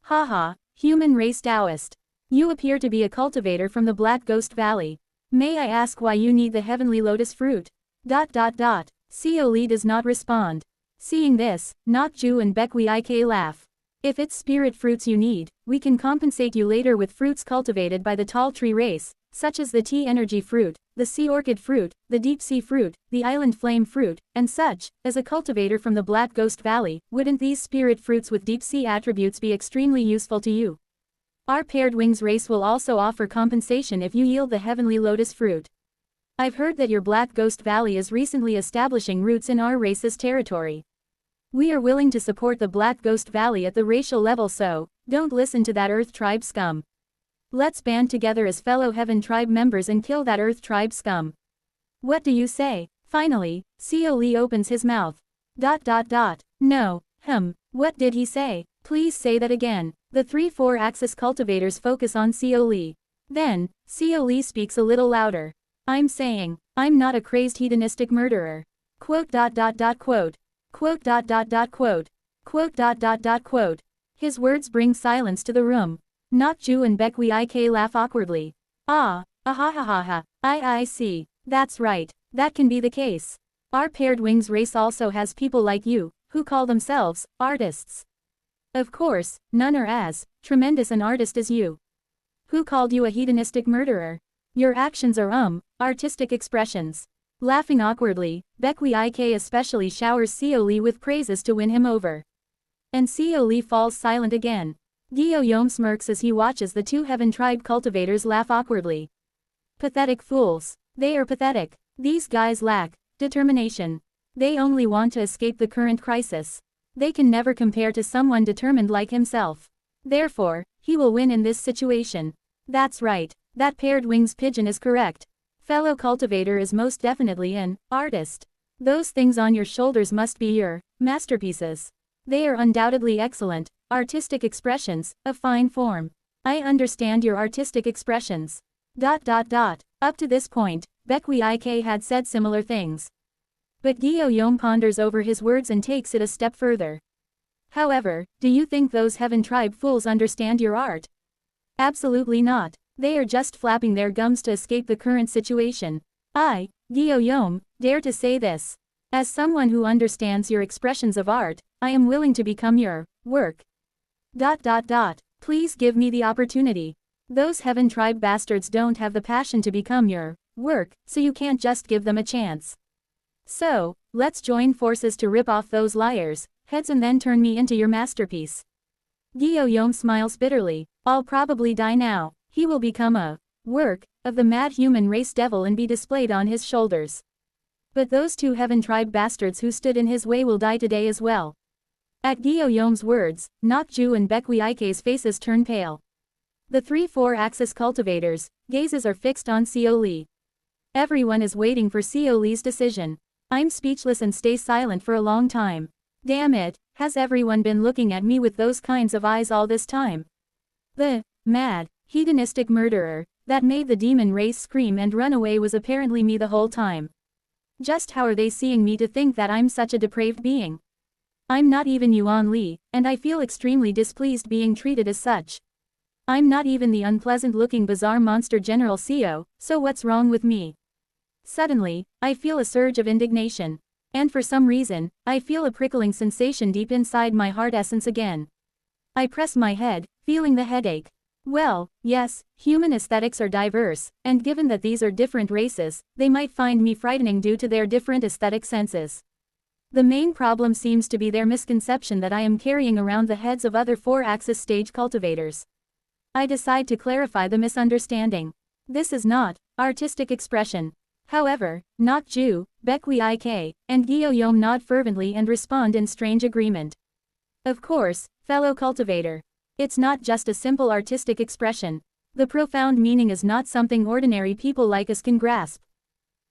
Haha, human race Taoist. You appear to be a cultivator from the Black Ghost Valley. May I ask why you need the heavenly lotus fruit? Seoli does not respond. Seeing this, Nokju and Baekwi laugh. If it's spirit fruits you need, we can compensate you later with fruits cultivated by the tall tree race, such as the tea energy fruit, the sea orchid fruit, the deep sea fruit, the island flame fruit, and such. As a cultivator from the Black Ghost Valley, wouldn't these spirit fruits with deep sea attributes be extremely useful to you? Our paired wings race will also offer compensation if you yield the heavenly lotus fruit. I've heard that your Black Ghost Valley is recently establishing roots in our race's territory. We are willing to support the Black Ghost Valley at the racial level, so don't listen to that Earth Tribe scum. Let's band together as fellow Heaven Tribe members and kill that Earth Tribe scum. What do you say? Finally, Seoli opens his mouth. No, what did he say? Please say that again. The 3-4-axis cultivators focus on Seoli. Then, Seoli speaks a little louder. I'm saying, I'm not a crazed hedonistic murderer. Quote. His words bring silence to the room. Nokju and Baekwi laugh awkwardly. I see. That's right. That can be the case. Our paired wings race also has people like you, who call themselves artists. Of course, none are as tremendous an artist as you. Who called you a hedonistic murderer? Your actions are artistic expressions. Laughing awkwardly, Baekwi especially showers Seoli with praises to win him over. And Seoli falls silent again. Gyo smirks as he watches the two Heaven Tribe cultivators laugh awkwardly. Pathetic fools. They are pathetic. These guys lack determination. They only want to escape the current crisis. They can never compare to someone determined like himself. Therefore, he will win in this situation. That's right. That paired wings pigeon is correct. Fellow cultivator is most definitely an artist. Those things on your shoulders must be your masterpieces. They are undoubtedly excellent, artistic expressions, of fine form. I understand your artistic expressions. Up to this point, Baekwi had said similar things. But Gyo ponders over his words and takes it a step further. However, do you think those Heaven Tribe fools understand your art? Absolutely not. They are just flapping their gums to escape the current situation. I, Gyo, dare to say this. As someone who understands your expressions of art, I am willing to become your work. Please give me the opportunity. Those Heaven Tribe bastards don't have the passion to become your work, so you can't just give them a chance. So, let's join forces to rip off those liars' heads and then turn me into your masterpiece. Gyo smiles bitterly. I'll probably die now. He will become a work of the mad human race devil and be displayed on his shoulders. But those two Heaven Tribe bastards who stood in his way will die today as well. At Gyo's words, Nokju and Baekwi's faces turn pale. The 3-4-axis cultivators' gazes are fixed on Seoli. Everyone is waiting for Seoli's decision. I'm speechless and stay silent for a long time. Damn it, has everyone been looking at me with those kinds of eyes all this time? The mad, hedonistic murderer that made the demon race scream and run away was apparently me the whole time. Just how are they seeing me to think that I'm such a depraved being? I'm not even Yuan Li, and I feel extremely displeased being treated as such. I'm not even the unpleasant-looking bizarre monster General Seo, so what's wrong with me? Suddenly, I feel a surge of indignation. And for some reason, I feel a prickling sensation deep inside my heart essence again. I press my head, feeling the headache. Well, yes, human aesthetics are diverse, and given that these are different races, they might find me frightening due to their different aesthetic senses. The main problem seems to be their misconception that I am carrying around the heads of other 4-axis stage cultivators. I decide to clarify the misunderstanding. This is not artistic expression. However, Nokju, Baekwi, and Gyo nod fervently and respond in strange agreement. Of course, fellow cultivator. It's not just a simple artistic expression. The profound meaning is not something ordinary people like us can grasp.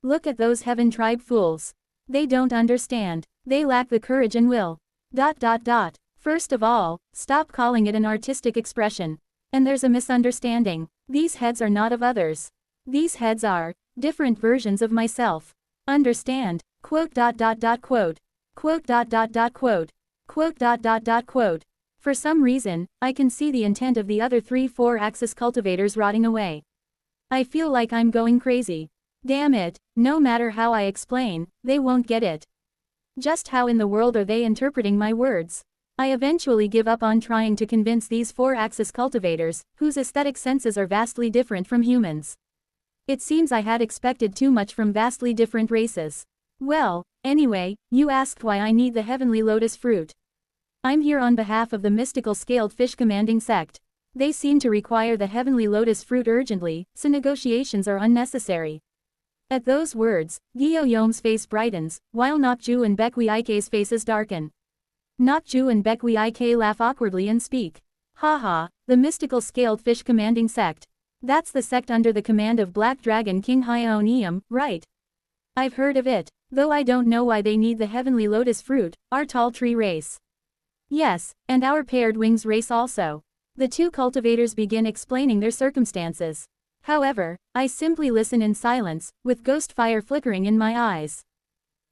Look at those Heaven Tribe fools. They don't understand. They lack the courage and will. First of all, stop calling it an artistic expression. And there's a misunderstanding. These heads are not of others. These heads are different versions of myself. Understand? Quote dot dot dot quote. Quote dot dot dot quote. Quote dot dot dot quote. For some reason, I can see the intent of the other 3 4-axis cultivators rotting away. I feel like I'm going crazy. Damn it, no matter how I explain, they won't get it. Just how in the world are they interpreting my words? I eventually give up on trying to convince these 4-axis cultivators, whose aesthetic senses are vastly different from humans. It seems I had expected too much from vastly different races. Well, anyway, you asked why I need the heavenly lotus fruit. I'm here on behalf of the mystical scaled fish commanding sect. They seem to require the heavenly lotus fruit urgently, so negotiations are unnecessary. At those words, Gyo-Yom's face brightens, while Nokju and Bekwi Ike's faces darken. Nokju and Bekwi Ike laugh awkwardly and speak. Haha, the mystical scaled fish commanding sect. That's the sect under the command of Black Dragon King Hyeonium, right? I've heard of it, though I don't know why they need the heavenly lotus fruit, our tall tree race. Yes, and our paired wings race also. The 2 cultivators begin explaining their circumstances. However, I simply listen in silence, with ghost fire flickering in my eyes.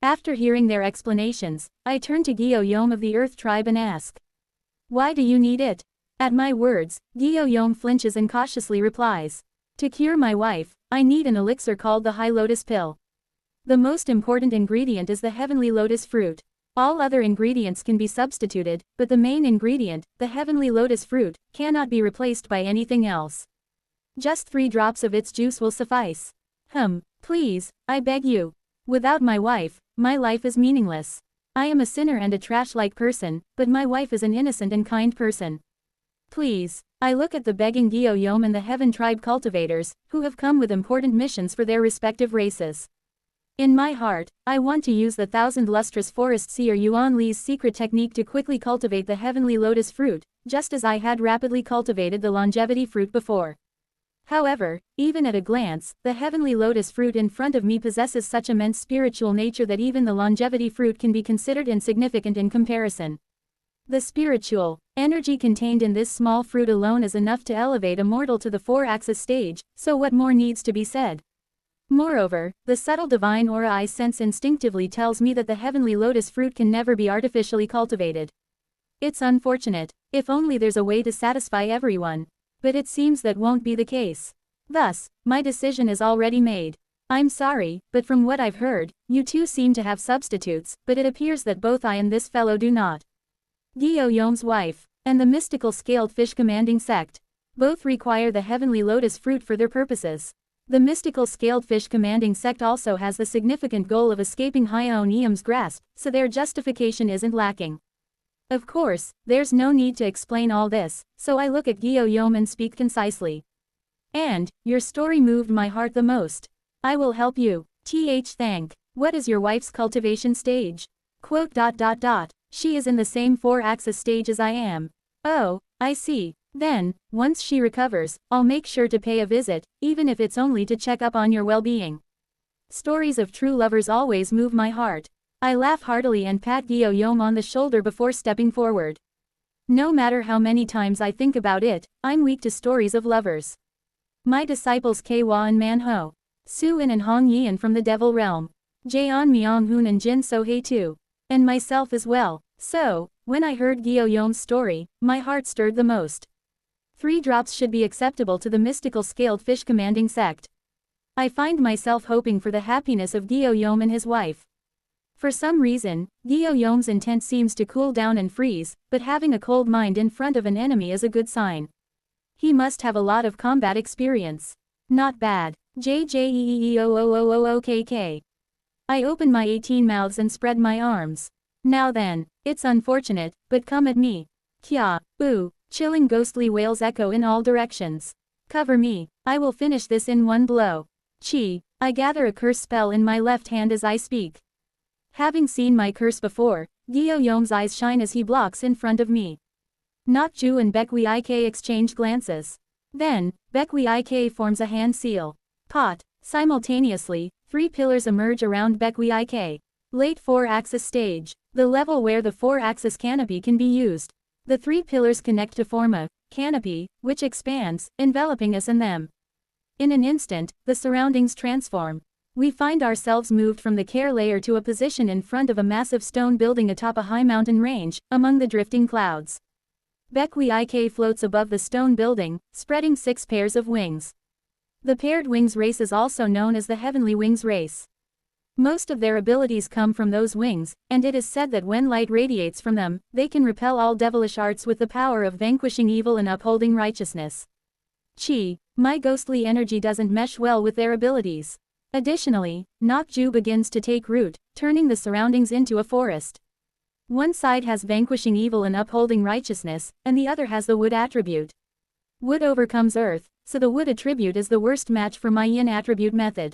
After hearing their explanations, I turn to Gyo-Yom of the Earth Tribe and ask. Why do you need it? At my words, Gyo-Yom flinches and cautiously replies. To cure my wife, I need an elixir called the High Lotus Pill. The most important ingredient is the heavenly lotus fruit. All other ingredients can be substituted, but the main ingredient, the heavenly lotus fruit, cannot be replaced by anything else. Just 3 drops of its juice will suffice. Please, I beg you. Without my wife, my life is meaningless. I am a sinner and a trash-like person, but my wife is an innocent and kind person. Please. I look at the begging Gyo-Yom and the Heaven Tribe cultivators, who have come with important missions for their respective races. In my heart, I want to use the Thousand Lustrous Forest Seer Yuan Li's secret technique to quickly cultivate the heavenly lotus fruit, just as I had rapidly cultivated the longevity fruit before. However, even at a glance, the heavenly lotus fruit in front of me possesses such immense spiritual nature that even the longevity fruit can be considered insignificant in comparison. The spiritual energy contained in this small fruit alone is enough to elevate a mortal to the 4-axis stage, so what more needs to be said? Moreover, the subtle divine aura I sense instinctively tells me that the heavenly lotus fruit can never be artificially cultivated. It's unfortunate. If only there's a way to satisfy everyone. But it seems that won't be the case. Thus, my decision is already made. I'm sorry, but from what I've heard, you 2 seem to have substitutes, but it appears that both I and this fellow do not. Gyo-Yom's wife, and the mystical scaled fish commanding sect. Both require the heavenly lotus fruit for their purposes. The mystical scaled fish commanding sect also has the significant goal of escaping Hyeonium's grasp, so their justification isn't lacking. Of course, there's no need to explain all this, so I look at Gyo-Yom and speak concisely. And, your story moved my heart the most. I will help you. Thank. What is your wife's cultivation stage? Quote dot dot dot. She is in the same 4-axis stage as I am. Oh, I see. Then, once she recovers, I'll make sure to pay a visit, even if it's only to check up on your well-being. Stories of true lovers always move my heart. I laugh heartily and pat Gyo-Yom on the shoulder before stepping forward. No matter how many times I think about it, I'm weak to stories of lovers. My disciples Kawa and Manho, Su-in and Hong Yian from the Devil Realm, Jaeon Myung-hoon and Jin So-hae too, and myself as well. So, when I heard Gyo-Yom's story, my heart stirred the most. 3 drops should be acceptable to the mystical scaled fish commanding sect. I find myself hoping for the happiness of Gyo-Yom and his wife. For some reason, Gyo-Yom's intent seems to cool down and freeze, but having a cold mind in front of an enemy is a good sign. He must have a lot of combat experience. Not bad. JJEEOOOOOKK. I open my 18 mouths and spread my arms. Now then, it's unfortunate, but come at me. Kya, ooh, chilling ghostly wails echo in all directions. Cover me, I will finish this in one blow. Chi, I gather a curse spell in my left hand as I speak. Having seen my curse before, Gyo-Yom's eyes shine as he blocks in front of me. Nokju and Bekwi Ik exchange glances. Then, Bekwi Ik forms a hand seal. Pot. Simultaneously, 3 pillars emerge around Bekwi Ik. Late 4-axis stage. The level where the 4-axis canopy can be used. The 3 pillars connect to form a canopy, which expands, enveloping us in them. In an instant, the surroundings transform. We find ourselves moved from the care layer to a position in front of a massive stone building atop a high mountain range, among the drifting clouds. Bekwi Ik floats above the stone building, spreading 6 pairs of wings. The paired wings race is also known as the Heavenly Wings race. Most of their abilities come from those wings, and it is said that when light radiates from them, they can repel all devilish arts with the power of vanquishing evil and upholding righteousness. My ghostly energy doesn't mesh well with their abilities. Additionally, Nokju begins to take root, turning the surroundings into a forest. One side has vanquishing evil and upholding righteousness, and the other has the wood attribute. Wood overcomes earth, so the wood attribute is the worst match for my yin attribute method.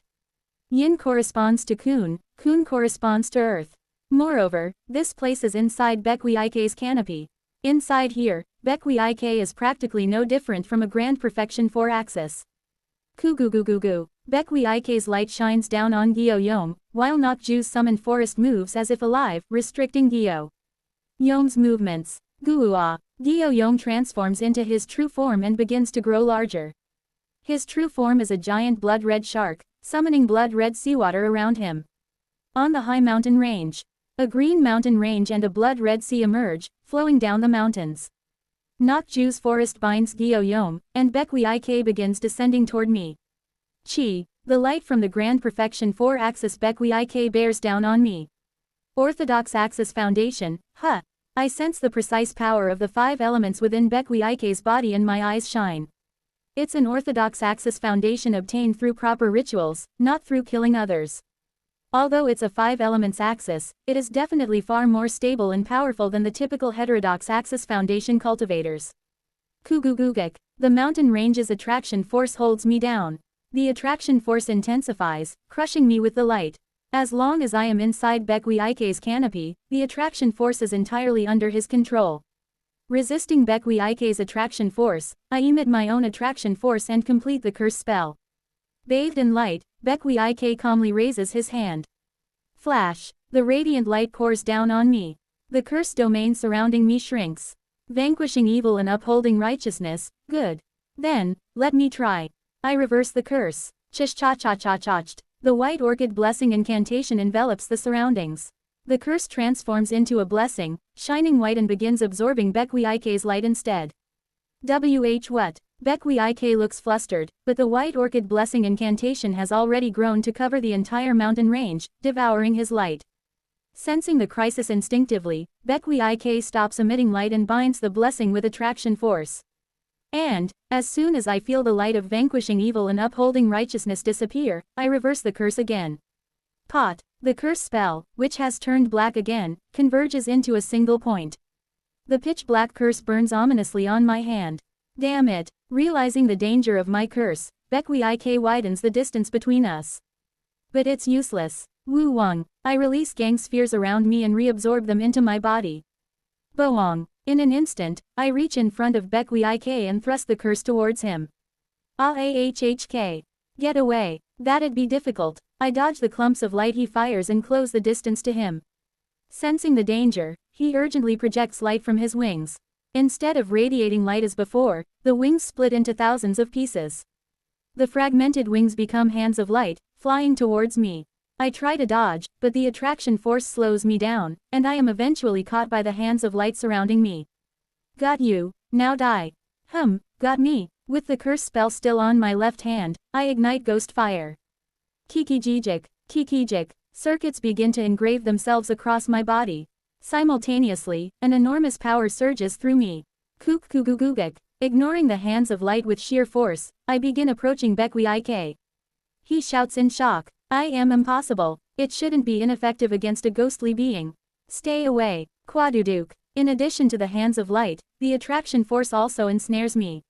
Yin corresponds to Kun corresponds to earth. Moreover, this place is inside Bekwi Ike's canopy. Inside here, Bekwi Ik is practically no different from a grand perfection 4-axis. Kugugugugu. Bekwi Ike's light shines down on Gyo Yom, while Nokju's summoned forest moves as if alive, restricting Gyo Yom's movements. Guua. Gyo Yom transforms into his true form and begins to grow larger. His true form is a giant blood-red shark, summoning blood-red seawater around him. On the high mountain range, a green mountain range and a blood-red sea emerge, flowing down the mountains. Nokju's forest binds Gyo Yom, and Bekwi Ik begins descending toward me. The light from the grand perfection 4-axis Bekwi Ik bears down on me. Orthodox axis foundation, I sense the precise power of the 5 elements within Bekwi Ike's body and my eyes shine. It's an orthodox axis foundation obtained through proper rituals, not through killing others. Although it's a 5 elements axis, it is definitely far more stable and powerful than the typical heterodox axis foundation cultivators. Kugugugek. The mountain range's attraction force holds me down. The attraction force intensifies, crushing me with the light. As long as I am inside Bekwi Ike's canopy, the attraction force is entirely under his control. Resisting Bekwi Ike's attraction force, I emit my own attraction force and complete the curse spell. Bathed in light, Bekwi Ik calmly raises his hand. Flash. The radiant light pours down on me. The cursed domain surrounding me shrinks. Vanquishing evil and upholding righteousness, good. Then, let me try. I reverse the curse. Chish-cha-cha-cha-chacht. The white orchid blessing incantation envelops the surroundings. The curse transforms into a blessing, shining white, and begins absorbing Bekwi Ike's light instead. What? Bekwi Ik looks flustered, but the white orchid blessing incantation has already grown to cover the entire mountain range, devouring his light. Sensing the crisis instinctively, Bekwi Ik stops emitting light and binds the blessing with attraction force. And, as soon as I feel the light of vanquishing evil and upholding righteousness disappear, I reverse the curse again. The curse spell, which has turned black again, converges into a single point. The pitch-black curse burns ominously on my hand. Damn it. Realizing the danger of my curse, Bekwi Ik widens the distance between us. But it's useless. Wu Wang. I release gang spheres around me and reabsorb them into my body. Boong. In an instant, I reach in front of Bekwi Ik and thrust the curse towards him. Ahhhk. Get away. That'd be difficult. I dodge the clumps of light he fires and close the distance to him. Sensing the danger, he urgently projects light from his wings. Instead of radiating light as before, the wings split into thousands of pieces. The fragmented wings become hands of light, flying towards me. I try to dodge, but the attraction force slows me down, and I am eventually caught by the hands of light surrounding me. Got you, now die. Got me. With the curse spell still on my left hand, I ignite ghost fire. Kikijik. Circuits begin to engrave themselves across my body. Simultaneously, an enormous power surges through me. Kukugugugek. Ignoring the hands of light with sheer force, I begin approaching Bekwi Ik. He shouts in shock. I am impossible. It shouldn't be ineffective against a ghostly being. Stay away. Quaduduk. In addition to the hands of light, the attraction force also ensnares me.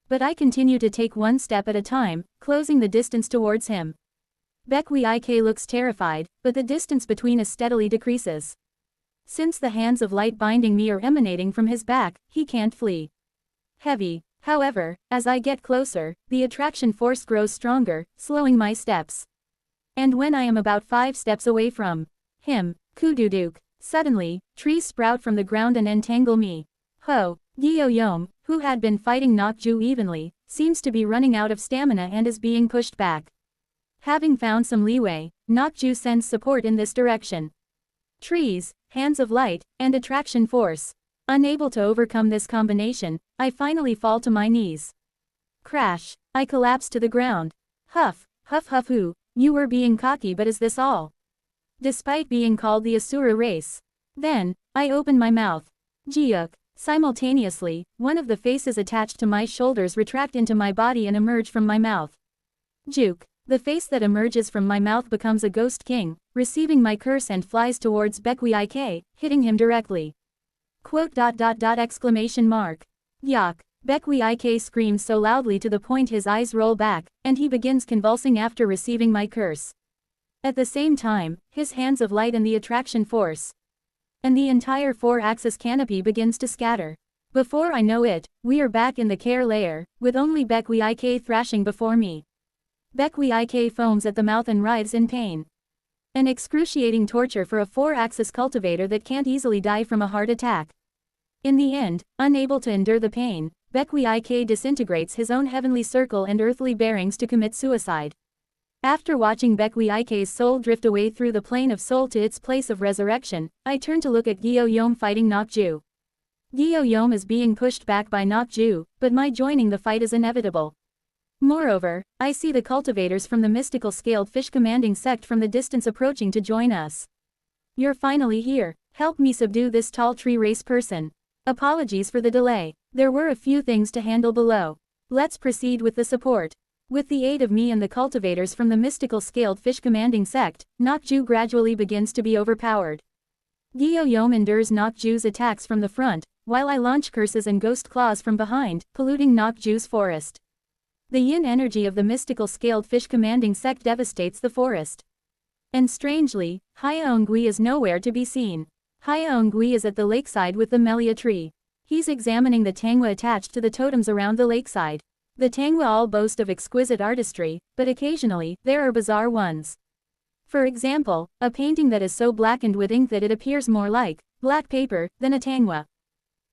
But I continue to take one step at a time, closing the distance towards him. Bekwi Ik looks terrified, but the distance between us steadily decreases. Since the hands of light binding me are emanating from his back, he can't flee. Heavy. However, as I get closer, the attraction force grows stronger, slowing my steps. And when I am about 5 steps away from him, Kududuk, suddenly, trees sprout from the ground and entangle me. Gyo Yom, who had been fighting Nokju evenly, seems to be running out of stamina and is being pushed back. Having found some leeway, Nokju sends support in this direction. Trees, hands of light, and attraction force. Unable to overcome this combination, I finally fall to my knees. Crash! I collapse to the ground. Huff, huff huff hoo, you were being cocky, but is this all? Despite being called the Asura race. Then, I open my mouth. Jiuk. Simultaneously, one of the faces attached to my shoulders retract into my body and emerge from my mouth. Juke. The face that emerges from my mouth becomes a ghost king, receiving my curse and flies towards Bekwi Ik, hitting him directly. Exclamation mark. Yak. Bekwi Ik screams so loudly to the point his eyes roll back, and he begins convulsing after receiving my curse. At the same time, his hands of light and the attraction force. And the entire 4-axis canopy begins to scatter. Before I know it, we are back in the care layer, with only Bekwi Ik thrashing before me. Bekwi Ik foams at the mouth and writhes in pain. An excruciating torture for a 4-axis cultivator that can't easily die from a heart attack. In the end, unable to endure the pain, Bekwi Ik disintegrates his own heavenly circle and earthly bearings to commit suicide. After watching Bekwi Ik's soul drift away through the plane of soul to its place of resurrection, I turn to look at Gyo-Yom fighting Nokju. Gyo-Yom is being pushed back by Nokju, but my joining the fight is inevitable. Moreover, I see the cultivators from the mystical scaled fish commanding sect from the distance approaching to join us. You're finally here. Help me subdue this tall tree race person. Apologies for the delay. There were a few things to handle below. Let's proceed with the support. With the aid of me and the cultivators from the mystical scaled fish commanding sect, Nokju gradually begins to be overpowered. Gyo-Yom endures Nokju's attacks from the front, while I launch curses and ghost claws from behind, polluting Nokju's forest. The yin energy of the mystical scaled fish commanding sect devastates the forest. And strangely, Hyaongui is nowhere to be seen. Hyaongui is at the lakeside with the Melia tree. He's examining the tangwa attached to the totems around the lakeside. The tangwa all boast of exquisite artistry, but occasionally, there are bizarre ones. For example, a painting that is so blackened with ink that it appears more like black paper than a tangwa.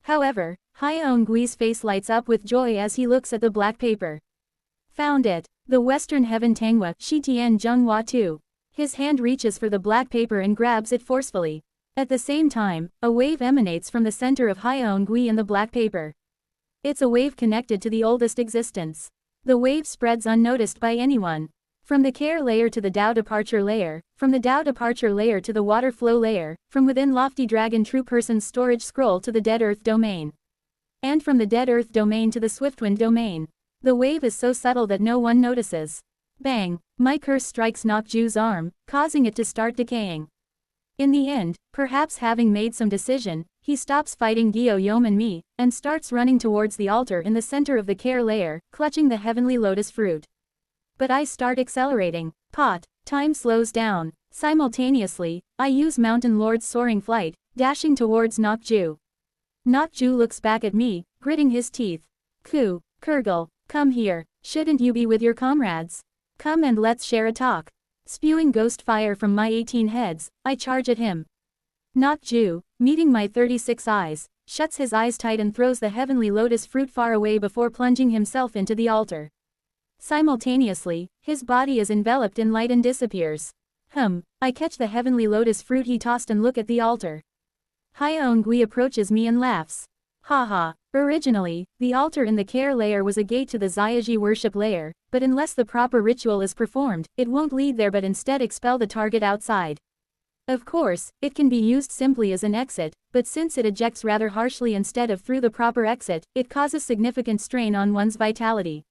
However, Hyaongui's face lights up with joy as he looks at the black paper. Found it. The Western Heaven Tangwa, Shitian Zhenghua 2. His hand reaches for the black paper and grabs it forcefully. At the same time, a wave emanates from the center of Hyaongui and the black paper. It's a wave connected to the oldest existence. The wave spreads unnoticed by anyone. From the care layer to the Tao departure layer, from the Tao departure layer to the water flow layer, from within lofty dragon true person's storage scroll to the dead earth domain. And from the dead earth domain to the swiftwind domain. The wave is so subtle that no one notices. Bang! My curse strikes Nokju's arm, causing it to start decaying. In the end, perhaps having made some decision, he stops fighting Gyo-Yom and me, and starts running towards the altar in the center of the care layer, clutching the heavenly lotus fruit. But I start accelerating. Time slows down. Simultaneously, I use Mountain Lord's soaring flight, dashing towards Nokju. Nokju looks back at me, gritting his teeth. Kurgle, come here. Shouldn't you be with your comrades? Come and let's share a talk. Spewing ghost fire from my 18 heads, I charge at him. Nokju, meeting my 36 eyes, shuts his eyes tight and throws the heavenly lotus fruit far away before plunging himself into the altar. Simultaneously, his body is enveloped in light and disappears. I catch the heavenly lotus fruit he tossed and look at the altar. Hyaongui approaches me and laughs. Haha. Originally, the altar in the care layer was a gate to the Zyaji worship layer, but unless the proper ritual is performed, it won't lead there but instead expel the target outside. Of course, it can be used simply as an exit, but since it ejects rather harshly instead of through the proper exit, it causes significant strain on one's vitality.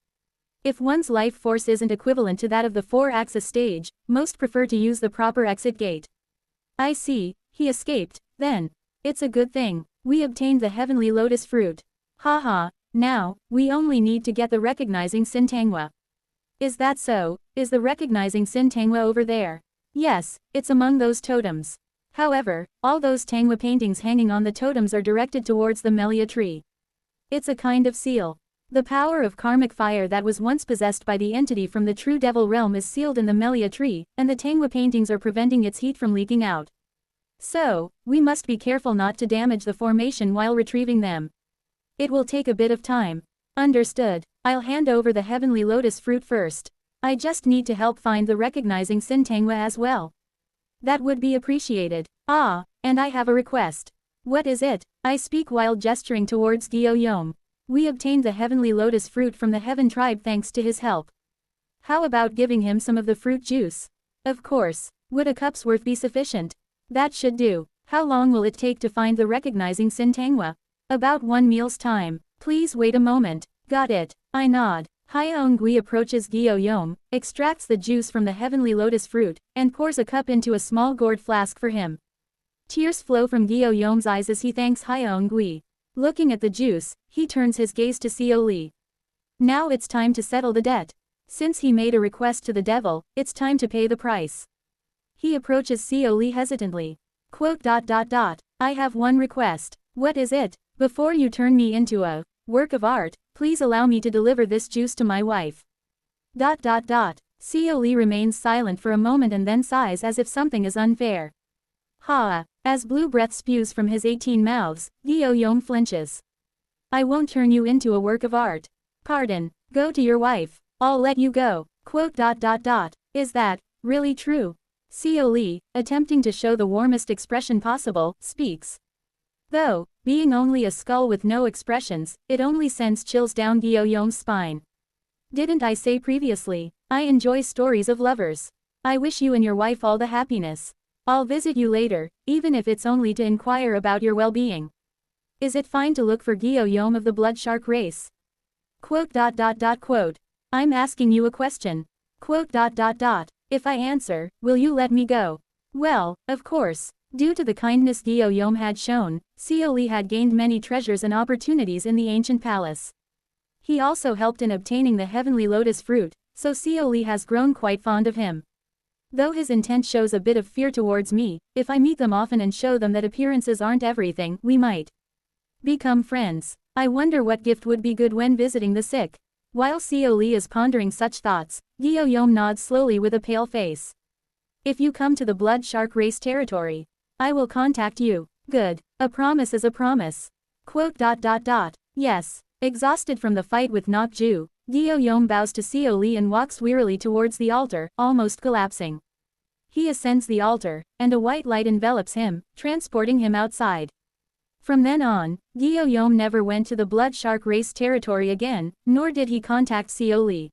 If one's life force isn't equivalent to that of the 4-axis stage, most prefer to use the proper exit gate. I see, he escaped, then. It's a good thing. We obtained the heavenly lotus fruit. Haha, now, we only need to get the recognizing Sintangwa. Is that so? Is the recognizing Sintangwa over there? Yes, it's among those totems. However, all those Tangwa paintings hanging on the totems are directed towards the Melia tree. It's a kind of seal. The power of karmic fire that was once possessed by the entity from the true devil realm is sealed in the Melia tree, and the Tangwa paintings are preventing its heat from leaking out. So, we must be careful not to damage the formation while retrieving them. It will take a bit of time. Understood. I'll hand over the heavenly lotus fruit first. I just need to help find the recognizing Sintangwa as well. That would be appreciated. Ah, and I have a request. What is it? I speak while gesturing towards Gyo-yom. We obtained the heavenly lotus fruit from the heaven tribe thanks to his help. How about giving him some of the fruit juice? Of course. Would a cup's worth be sufficient? That should do. How long will it take to find the recognizing Sintangwa? About 1 meal's time. Please wait a moment. Got it. I nod. Hyeongui approaches Gyo-yom, extracts the juice from the heavenly lotus fruit, and pours a cup into a small gourd flask for him. Tears flow from Gyo-yom's eyes as he thanks Hyeongui. Looking at the juice, he turns his gaze to Seo-lee. Now it's time to settle the debt. Since he made a request to the devil, it's time to pay the price. He approaches Seo-lee hesitantly. I have one request. What is it? Before you turn me into a work of art, please allow me to deliver this juice to my wife. Seo-lee remains silent for a moment and then sighs as if something is unfair. As blue breath spews from his 18 mouths, Gyo-yom flinches. I won't turn you into a work of art. Pardon, go to your wife. I'll let you go. Is that really true? Seo-lee, attempting to show the warmest expression possible, speaks. Though, being only a skull with no expressions, it only sends chills down Gyo-yom's spine. Didn't I say previously, I enjoy stories of lovers. I wish you and your wife all the happiness. I'll visit you later, even if it's only to inquire about your well-being. Is it fine to look for Gyo-yom of the blood shark race? I'm asking you a question. If I answer, will you let me go? Well, of course. Due to the kindness Gyo-yom had shown, Seo-lee had gained many treasures and opportunities in the ancient palace. He also helped in obtaining the heavenly lotus fruit, so Seo-lee has grown quite fond of him. Though his intent shows a bit of fear towards me, if I meet them often and show them that appearances aren't everything, we might become friends. I wonder what gift would be good when visiting the sick. While Seo-lee is pondering such thoughts, Gyo-yom nods slowly with a pale face. If you come to the blood shark race territory, I will contact you. Good. A promise is a promise. Yes. Exhausted from the fight with Nok-ju, Gyo-yom bows to Seo-lee and walks wearily towards the altar, almost collapsing. He ascends the altar, and a white light envelops him, transporting him outside. From then on, Gyo-yom never went to the blood shark race territory again, nor did he contact Seo-lee.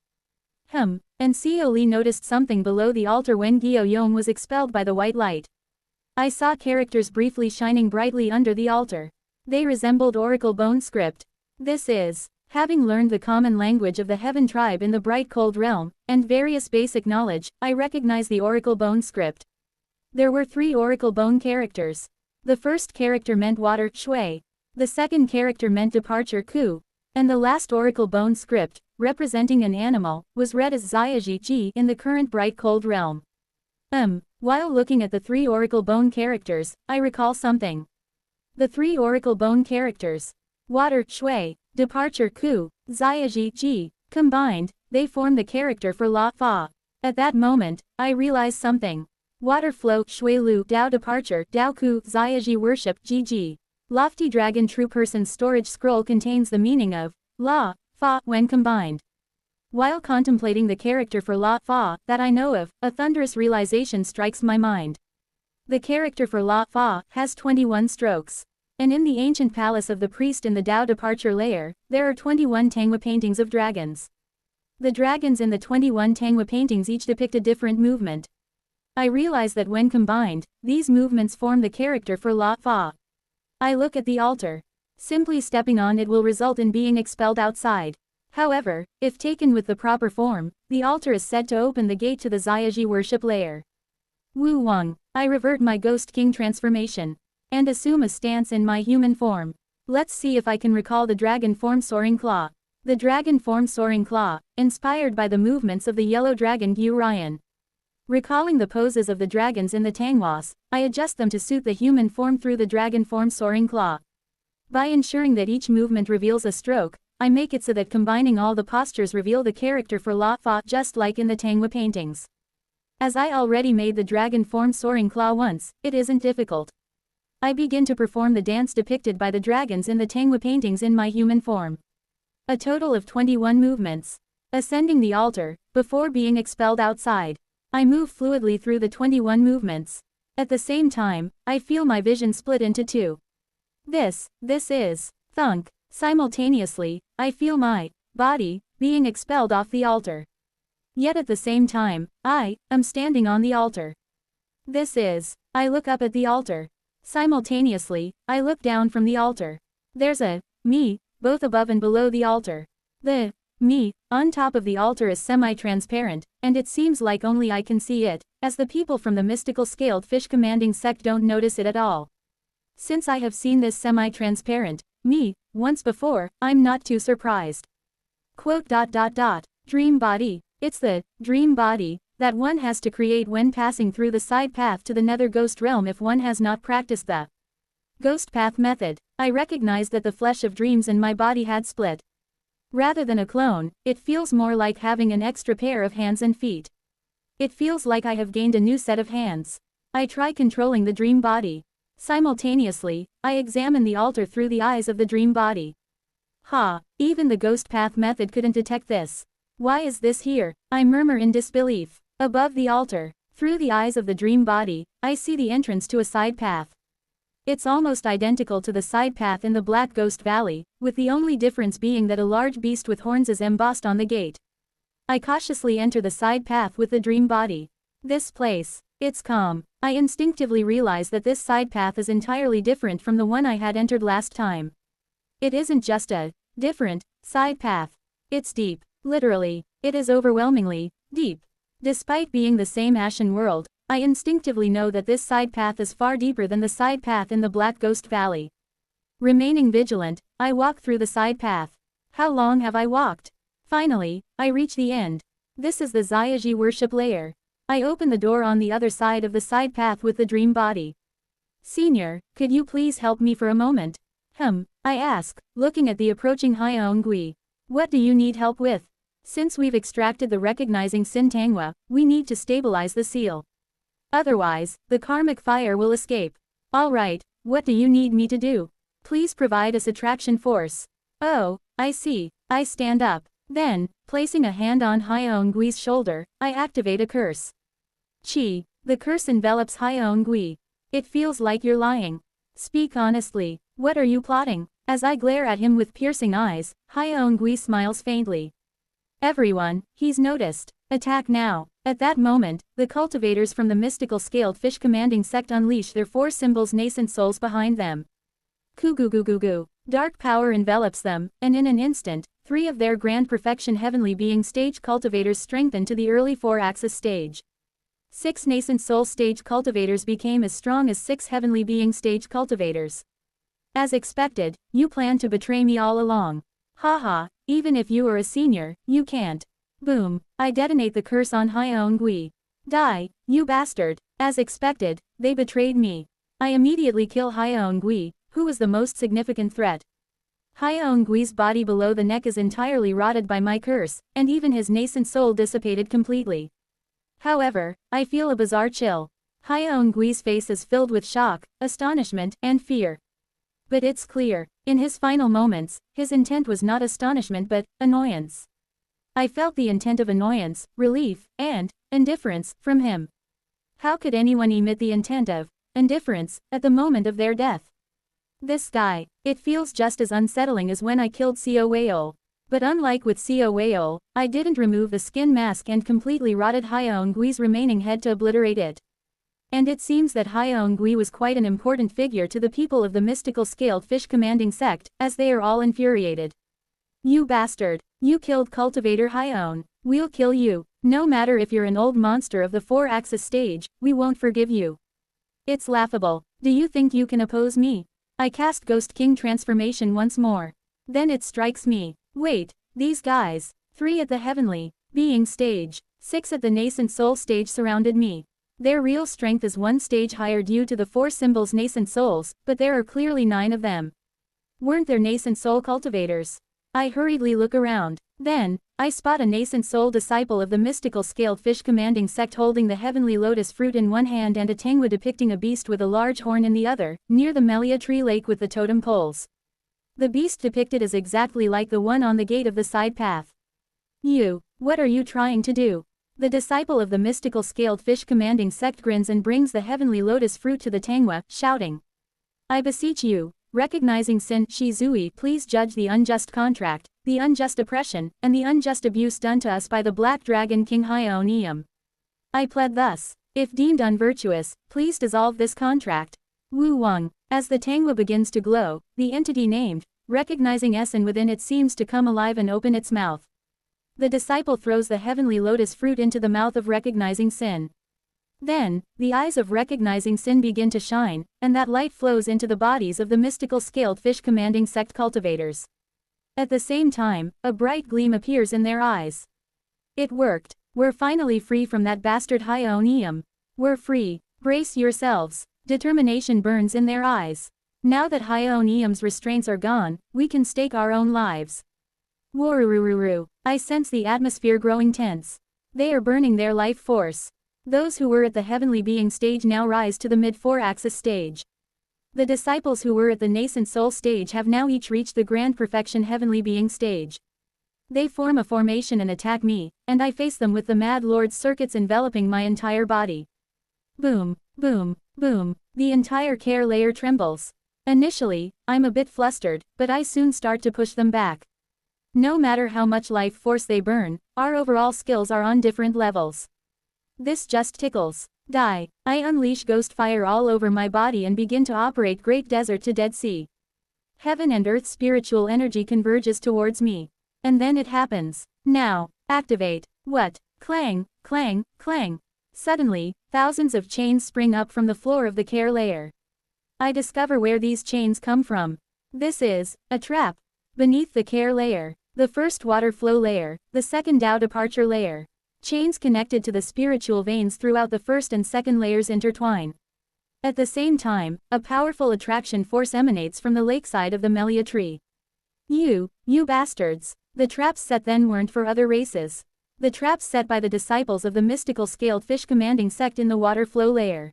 And Seo-lee noticed something below the altar when Gyo-yom was expelled by the white light. I saw characters briefly shining brightly under the altar. They resembled oracle bone script. This is, having learned the common language of the heaven tribe in the bright cold realm, and various basic knowledge, I recognize the oracle bone script. There were 3 oracle bone characters. The first character meant water, shui. The second character meant departure, ku. And the last oracle bone script, representing an animal, was read as Zyaji ji in the current bright cold realm. While looking at the 3 oracle bone characters, I recall something. The 3 oracle bone characters, water, shui, departure, ku, Zyaji ji, combined, they form the character for la fa. At that moment, I realized something. Water flow, shui lu, Dao departure, Dao ku, Zyaji worship, Ji. Lofty dragon true person's storage scroll contains the meaning of la, fa when combined. While contemplating the character for la, fa, that I know of, a thunderous realization strikes my mind. The character for la, fa, has 21 strokes. And in the ancient palace of the priest in the Dao departure layer, there are 21 Tangwa paintings of dragons. The dragons in the 21 Tangwa paintings each depict a different movement. I realize that when combined, these movements form the character for la, fa. I look at the altar. Simply stepping on it will result in being expelled outside. However, if taken with the proper form, the altar is said to open the gate to the Zyaji worship layer. Wu Wang, I revert my Ghost King transformation. And assume a stance in my human form. Let's see if I can recall the dragon form Soaring Claw. The dragon form Soaring Claw, inspired by the movements of the yellow dragon Gyu Ryan. Recalling the poses of the dragons in the Tangwas, I adjust them to suit the human form through the dragon form Soaring Claw. By ensuring that each movement reveals a stroke, I make it so that combining all the postures reveal the character for la, fa, just like in the Tangwa paintings. As I already made the dragon form Soaring Claw once, it isn't difficult. I begin to perform the dance depicted by the dragons in the Tangwa paintings in my human form. A total of 21 movements. ascending the altar, before being expelled outside. I move fluidly through the 21 movements. At the same time, I feel my vision split into two. This is thunk. Simultaneously, I feel my body being expelled off the altar. Yet at the same time, I am standing on the altar. This is. I look up at the altar. Simultaneously, I look down from the altar. There's a me, both above and below the altar. The me on top of the altar is semi-transparent, and it seems like only I can see it, as the people from the mystical scaled fish commanding sect don't notice it at all. Since I have seen this semi-transparent me once before, I'm not too surprised. Quote. Dream body. It's the dream body that one has to create when passing through the side path to the nether ghost realm if one has not practiced the ghost path method. I recognized that the flesh of dreams in my body had split. Rather than a clone, it feels more like having an extra pair of hands and feet. It feels like I have gained a new set of hands. I try controlling the dream body. Simultaneously, I examine the altar through the eyes of the dream body. Even the ghost path method couldn't detect this. Why is this here? I murmur in disbelief. Above the altar, through the eyes of the dream body, I see the entrance to a side path. It's almost identical to the side path in the Black Ghost Valley, with the only difference being that a large beast with horns is embossed on the gate. I cautiously enter the side path with the dream body. This place, it's calm. I instinctively realize that this side path is entirely different from the one I had entered last time. It isn't just a different side path. It's deep. Literally, it is overwhelmingly deep. Despite being the same Ashen world, I instinctively know that this side path is far deeper than the side path in the Black Ghost Valley. Remaining vigilant, I walk through the side path. How long have I walked? Finally, I reach the end. This is the Zyaji worship layer. I open the door on the other side of the side path with the dream body. Senior, could you please help me for a moment? I ask, looking at the approaching Hyeongui. What do you need help with? Since we've extracted the recognizing Sintangwa, we need to stabilize the seal. Otherwise, the karmic fire will escape. Alright, what do you need me to do? Please provide us attraction force. Oh, I see. I stand up. Then, placing a hand on Hyeongui's shoulder, I activate a curse. Chi. The curse envelops Hyeongui. It feels like you're lying. Speak honestly. What are you plotting? As I glare at him with piercing eyes, Hyeongui smiles faintly. Everyone, he's noticed. Attack now. At that moment, the cultivators from the mystical scaled fish commanding sect unleash their four symbols nascent souls behind them. Kugugugugu. Dark power envelops them, and in an instant, 3 of their grand perfection heavenly being stage cultivators strengthen to the early 4-axis stage. 6 nascent soul stage cultivators became as strong as 6 heavenly being stage cultivators. As expected, you planned to betray me all along. Haha, even if you are a senior, you can't. Boom, I detonate the curse on Hyeongui. Die, you bastard. As expected, they betrayed me. I immediately kill Hyeongui, who was the most significant threat. Hyeongui's body below the neck is entirely rotted by my curse, and even his nascent soul dissipated completely. However, I feel a bizarre chill. Hyeongui's face is filled with shock, astonishment, and fear. But it's clear, in his final moments, his intent was not astonishment but annoyance. I felt the intent of annoyance, relief, and indifference from him. How could anyone emit the intent of indifference at the moment of their death? This guy, it feels just as unsettling as when I killed Seo Weol. But unlike with Seo Weol, I didn't remove the skin mask and completely rotted Hyeongui's remaining head to obliterate it. And it seems that Hyeongui was quite an important figure to the people of the mystical scaled fish commanding sect, as they are all infuriated. You bastard. You killed cultivator Hyeon. We'll kill you. No matter if you're an old monster of the 4-axis stage, we won't forgive you. It's laughable. Do you think you can oppose me? I cast Ghost King transformation once more. Then it strikes me. Wait, these guys. 3 at the heavenly being stage, 6 at the nascent soul stage surrounded me. Their real strength is 1 stage higher due to the 4 symbols nascent souls, but there are clearly 9 of them. Weren't there nascent soul cultivators? I hurriedly look around. Then, I spot a nascent soul disciple of the mystical scaled fish commanding sect holding the heavenly lotus fruit in one hand and a tangwa depicting a beast with a large horn in the other, near the Melia tree lake with the totem poles. The beast depicted is exactly like the one on the gate of the side path. You, what are you trying to do? The disciple of the mystical scaled fish commanding sect grins and brings the heavenly lotus fruit to the Tangwa, shouting. I beseech you, recognizing sin, Shizui, please judge the unjust contract, the unjust oppression, and the unjust abuse done to us by the Black Dragon King Hyeonium. I plead thus. If deemed unvirtuous, please dissolve this contract. Wu Wang. As the Tangwa begins to glow, the entity named, recognizing Essen within it seems to come alive and open its mouth. The disciple throws the heavenly lotus fruit into the mouth of recognizing sin. Then, the eyes of recognizing sin begin to shine, and that light flows into the bodies of the mystical scaled fish commanding sect cultivators. At the same time, a bright gleam appears in their eyes. It worked. We're finally free from that bastard Hyeonium. We're free. Brace yourselves. Determination burns in their eyes. Now that Hyeonium's restraints are gone, we can stake our own lives. Warurururu. I sense the atmosphere growing tense. They are burning their life force. Those who were at the heavenly being stage now rise to the mid-4-axis stage. The disciples who were at the nascent soul stage have now each reached the grand perfection heavenly being stage. They form a formation and attack me, and I face them with the Mad Lord's circuits enveloping my entire body. Boom, boom, boom, the entire care layer trembles. Initially, I'm a bit flustered, but I soon start to push them back. No matter how much life force they burn, our overall skills are on different levels. This just tickles. Die. I unleash ghost fire all over my body and begin to operate Great Desert to Dead Sea. Heaven and earth spiritual energy converges towards me. And then it happens. Now, activate. What? Clang, clang, clang. Suddenly, thousands of chains spring up from the floor of the care layer. I discover where these chains come from. This is a trap. Beneath the care layer, the first water flow layer, the second Tao departure layer. Chains connected to the spiritual veins throughout the first and second layers intertwine. At the same time, a powerful attraction force emanates from the lakeside of the Melia tree. You bastards. The traps set then weren't for other races. The traps set by the disciples of the mystical scaled fish commanding sect in the water flow layer.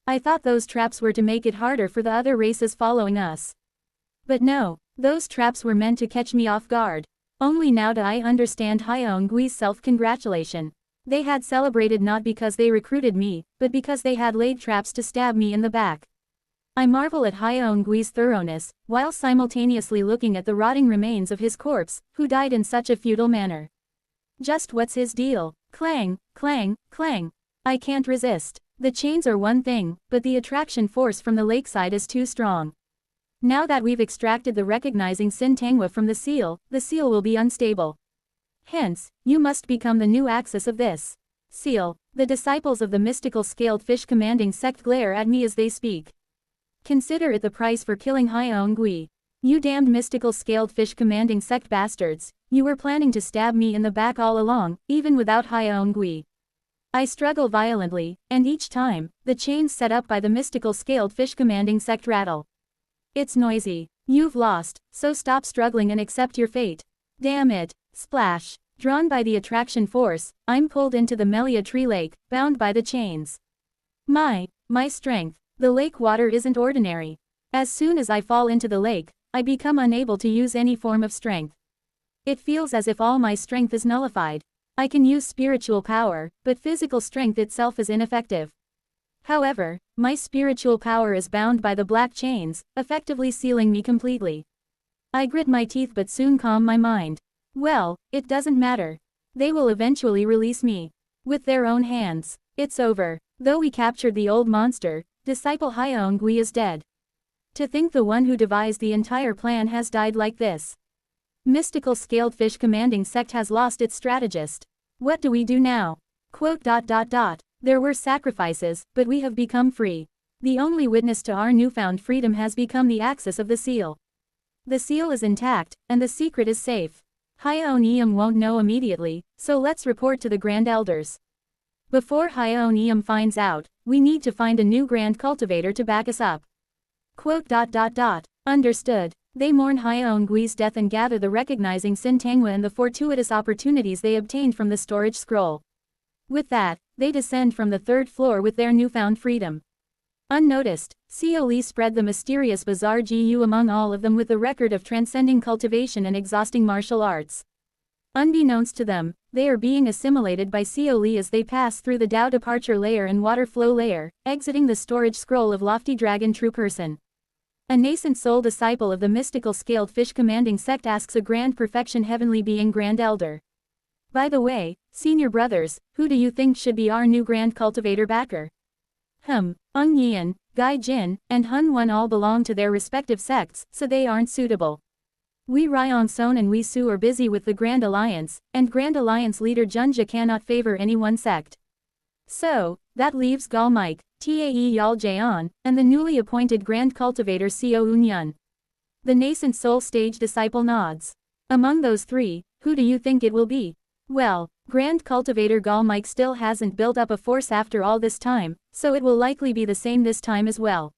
I thought those traps were to make it harder for the other races following us. But no, those traps were meant to catch me off guard. Only now do I understand Hyeongui's self-congratulation. They had celebrated not because they recruited me, but because they had laid traps to stab me in the back. I marvel at Hyeongui's thoroughness, while simultaneously looking at the rotting remains of his corpse, who died in such a futile manner. Just what's his deal? Clang, clang, clang. I can't resist. The chains are one thing, but the attraction force from the lakeside is too strong. Now that we've extracted the recognizing Sin Tangwa from the seal will be unstable. Hence, you must become the new axis of this seal. The disciples of the mystical scaled fish commanding sect glare at me as they speak. Consider it the price for killing Hyeongui. You damned mystical scaled fish commanding sect bastards, you were planning to stab me in the back all along, even without Hyeongui. I struggle violently, and each time, the chains set up by the mystical scaled fish commanding sect rattle. It's noisy. You've lost, so stop struggling and accept your fate. Damn it. Splash. Drawn by the attraction force, I'm pulled into the Melia tree lake, bound by the chains. My strength. The lake water isn't ordinary. As soon as I fall into the lake, I become unable to use any form of strength. It feels as if all my strength is nullified. I can use spiritual power, but physical strength itself is ineffective. However, my spiritual power is bound by the black chains, effectively sealing me completely. I grit my teeth but soon calm my mind. Well, it doesn't matter. They will eventually release me. With their own hands. It's over. Though we captured the old monster, disciple Hyeongui is dead. To think the one who devised the entire plan has died like this. Mystical scaled fish commanding sect has lost its strategist. What do we do now? There were sacrifices, but we have become free. The only witness to our newfound freedom has become the axis of the seal. The seal is intact, and the secret is safe. Hyeonium won't know immediately, so let's report to the Grand Elders. Before Hyeonium finds out, we need to find a new Grand Cultivator to back us up. Understood. They mourn Hyeongui's death and gather the recognizing Sin Tangwa and the fortuitous opportunities they obtained from the storage scroll. With that, they descend from the third floor with their newfound freedom. Unnoticed, Seo Lee spread the mysterious bizarre GU among all of them with the record of transcending cultivation and exhausting martial arts. Unbeknownst to them, they are being assimilated by Seoli as they pass through the Tao departure layer and water flow layer, exiting the storage scroll of lofty dragon true person. A nascent soul disciple of the mystical scaled fish commanding sect asks a grand perfection heavenly being grand elder. By the way, senior brothers, who do you think should be our new grand cultivator backer? Ung Yian, Gai Jin, and Hun Wan all belong to their respective sects, so they aren't suitable. Wei Ryong-son and Wei Su are busy with the Grand Alliance, and Grand Alliance leader Junja cannot favor any one sect. So, that leaves Gal Mike, Tae Yal Jaeon, and the newly appointed Grand Cultivator Seo Eun-yun. The nascent soul stage disciple nods. Among those three, who do you think it will be? Well, Grand Cultivator Gal Mike still hasn't built up a force after all this time, so it will likely be the same this time as well.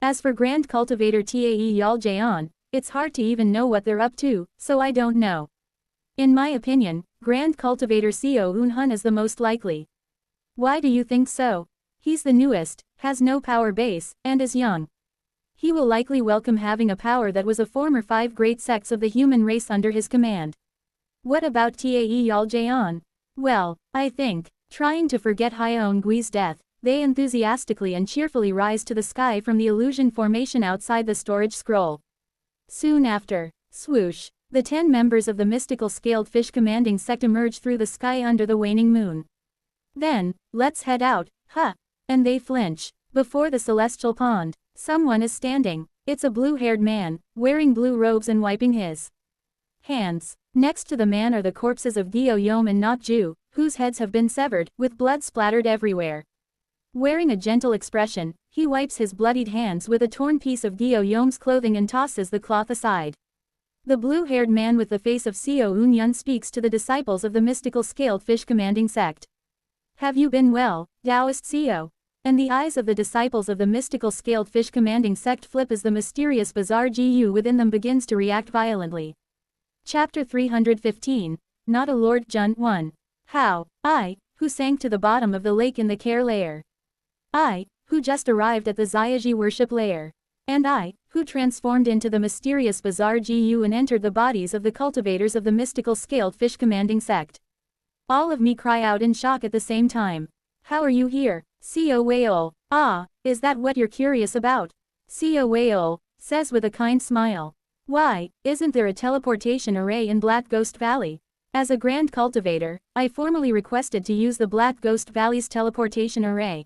As for Grand Cultivator Tae Yal Jaeon, it's hard to even know what they're up to, so I don't know. In my opinion, Grand Cultivator Seo Eun-hun is the most likely. Why do you think so? He's the newest, has no power base, and is young. He will likely welcome having a power that was a former 5 great sects of the human race under his command. What about Tae Yal Jaeon? Well, I think, trying to forget Hyeon Gui's death, they enthusiastically and cheerfully rise to the sky from the illusion formation outside the storage scroll. Soon after, swoosh, the 10 members of the mystical scaled fish commanding sect emerge through the sky under the waning moon. Then, let's head out, huh? And they flinch. Before the celestial pond, someone is standing. It's a blue-haired man, wearing blue robes and wiping his hands. Next to the man are the corpses of Gyo Yom and Not Ju, whose heads have been severed, with blood splattered everywhere. Wearing a gentle expression, he wipes his bloodied hands with a torn piece of Gyo Yom's clothing and tosses the cloth aside. The blue-haired man with the face of Seo Eun-yun speaks to the disciples of the mystical scaled fish commanding sect. Have you been well, Taoist Seo? And the eyes of the disciples of the mystical scaled fish commanding sect flip as the mysterious bizarre Gu within them begins to react violently. Chapter 315, Not a Lord Jun 1. How, I, who sank to the bottom of the lake in the care layer. I, who just arrived at the Zyaji worship layer. And I, who transformed into the mysterious bizarre Gu and entered the bodies of the cultivators of the mystical scaled fish commanding sect. All of me cry out in shock at the same time. How are you here, Seo Weol? Ah, is that what you're curious about? Seo Weol says with a kind smile. Why, isn't there a teleportation array in Black Ghost Valley? As a Grand Cultivator, I formally requested to use the Black Ghost Valley's teleportation array.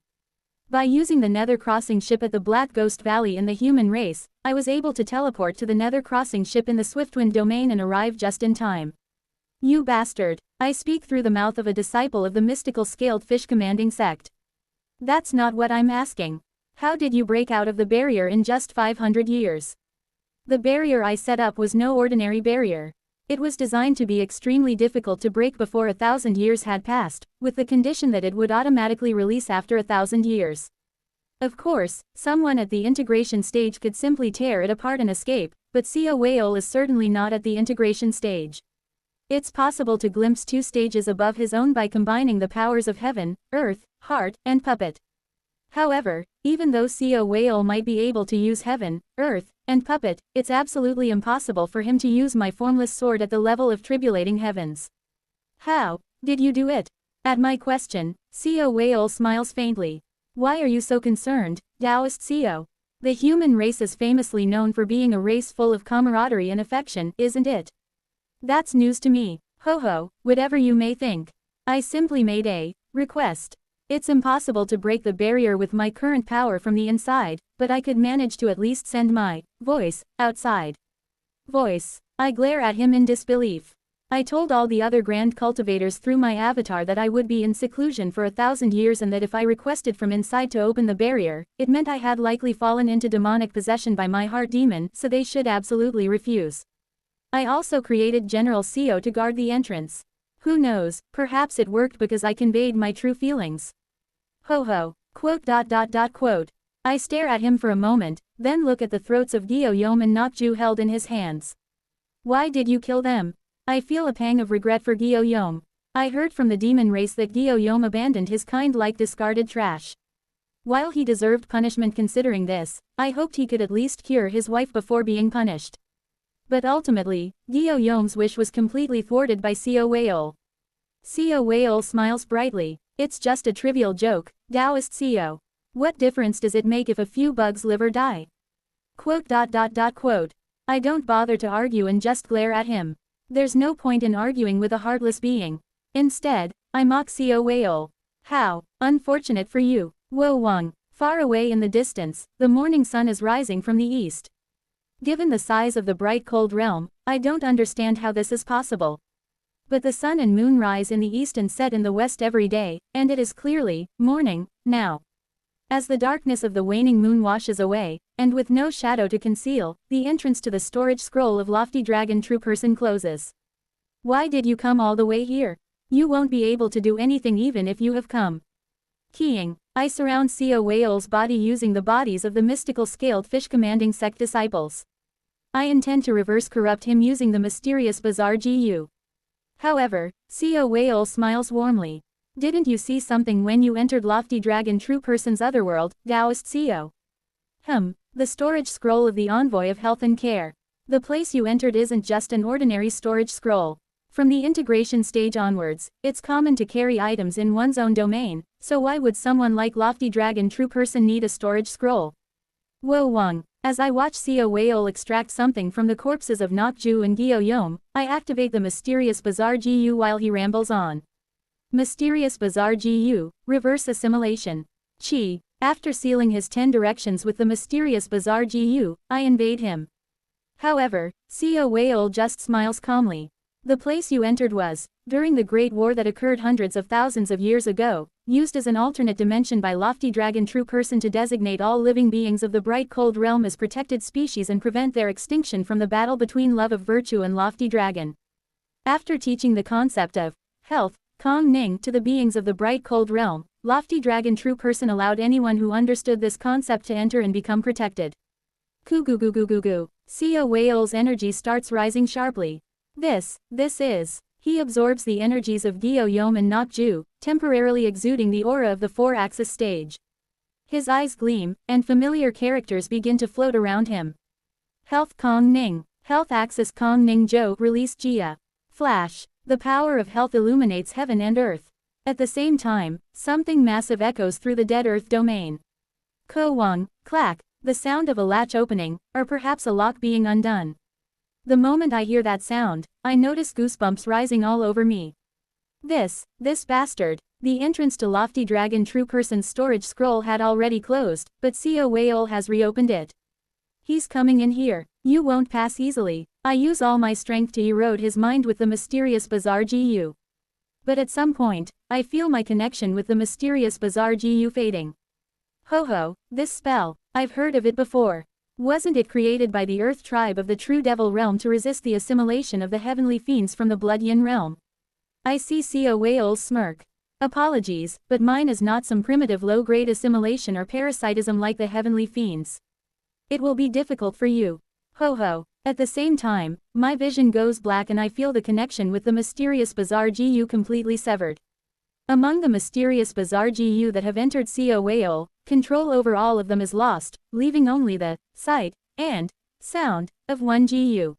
By using the Nether Crossing ship at the Black Ghost Valley in the human race, I was able to teleport to the Nether Crossing ship in the Swiftwind domain and arrive just in time. You bastard, I speak through the mouth of a disciple of the mystical scaled fish commanding sect. That's not what I'm asking. How did you break out of the barrier in just 500 years? The barrier I set up was no ordinary barrier. It was designed to be extremely difficult to break before 1,000 years had passed, with the condition that it would automatically release after 1,000 years. Of course, someone at the integration stage could simply tear it apart and escape, but Seo Weol is certainly not at the integration stage. It's possible to glimpse 2 stages above his own by combining the powers of heaven, earth, heart, and puppet. However, even though Seo Weol might be able to use heaven, earth, and puppet, it's absolutely impossible for him to use my formless sword at the level of tribulating heavens. How did you do it? At my question, Seo Weol smiles faintly. Why are you so concerned, Taoist Seo? The human race is famously known for being a race full of camaraderie and affection, isn't it? That's news to me. Ho ho, whatever you may think. I simply made a request. It's impossible to break the barrier with my current power from the inside, but I could manage to at least send my voice outside. Voice. I glare at him in disbelief. I told all the other grand cultivators through my avatar that I would be in seclusion for 1,000 years and that if I requested from inside to open the barrier, it meant I had likely fallen into demonic possession by my heart demon, so they should absolutely refuse. I also created General Seo to guard the entrance. Who knows, perhaps it worked because I conveyed my true feelings. Ho ho, quote. I stare at him for a moment, then look at the throats of Gyo Yom and Not Ju held in his hands. Why did you kill them? I feel a pang of regret for Gyo Yom. I heard from the demon race that Gyo Yom abandoned his kind like discarded trash. While he deserved punishment considering this, I hoped he could at least cure his wife before being punished. But ultimately, Gyo Yom's wish was completely thwarted by Seo Whale. Seo Whale smiles brightly. It's just a trivial joke, Taoist Seo. What difference does it make if a few bugs live or die? Quote. I don't bother to argue and just glare at him. There's no point in arguing with a heartless being. Instead, I mock Seo Whale. How unfortunate for you. Wo Wang. Far away in the distance, the morning sun is rising from the east. Given the size of the bright cold realm, I don't understand how this is possible. But the sun and moon rise in the east and set in the west every day, and it is clearly morning now. As the darkness of the waning moon washes away, and with no shadow to conceal, the entrance to the storage scroll of Lofty Dragon True Person closes. Why did you come all the way here? You won't be able to do anything even if you have come. Keying. I surround Seo Whale's body using the bodies of the mystical scaled fish commanding sect disciples. I intend to reverse corrupt him using the mysterious bizarre GU. However, Seo Whale smiles warmly. Didn't you see something when you entered Lofty Dragon True Person's otherworld, Taoist Seo? The storage scroll of the Envoy of Health and Care. The place you entered isn't just an ordinary storage scroll. From the integration stage onwards, it's common to carry items in one's own domain, so why would someone like Lofty Dragon True Person need a storage scroll? Wo Wang. As I watch Seo Whale extract something from the corpses of Nokju and Gyo Yom, I activate the mysterious bizarre GU while he rambles on. Mysterious bizarre GU, reverse assimilation. Chi. After sealing his 10 directions with the mysterious bizarre GU, I invade him. However, Seo Whale just smiles calmly. The place you entered was, during the Great War that occurred hundreds of thousands of years ago, used as an alternate dimension by Lofty Dragon True Person to designate all living beings of the bright cold realm as protected species and prevent their extinction from the battle between Love of Virtue and Lofty Dragon. After teaching the concept of health, Kong Ning to the beings of the bright cold realm, Lofty Dragon True Person allowed anyone who understood this concept to enter and become protected. Goo. Seo Whale's energy starts rising sharply. This is. He absorbs the energies of Gyo Yom and Nokju, temporarily exuding the aura of the 4-axis stage. His eyes gleam, and familiar characters begin to float around him. Health Kong Ning. Health Axis Kong Ning Zhou release Jia. Flash. The power of health illuminates heaven and earth. At the same time, something massive echoes through the dead earth domain. Ko Wang. Clack. The sound of a latch opening, or perhaps a lock being undone. The moment I hear that sound, I notice goosebumps rising all over me. This bastard. The entrance to Lofty Dragon True Person's storage scroll had already closed, but Seo Whale has reopened it. He's coming in here. You won't pass easily. I use all my strength to erode his mind with the mysterious bizarre GU. But at some point, I feel my connection with the mysterious bizarre GU fading. Ho, this spell, I've heard of it before. Wasn't it created by the Earth tribe of the True Devil realm to resist the assimilation of the heavenly fiends from the Blood Yin realm? I see Seo Whale's smirk. Apologies, but mine is not some primitive low-grade assimilation or parasitism like the heavenly fiends. It will be difficult for you. Ho. At the same time, my vision goes black and I feel the connection with the mysterious bizarre GU completely severed. Among the mysterious bizarre GU that have entered Seo Whale, control over all of them is lost, leaving only the sight and sound of one GU.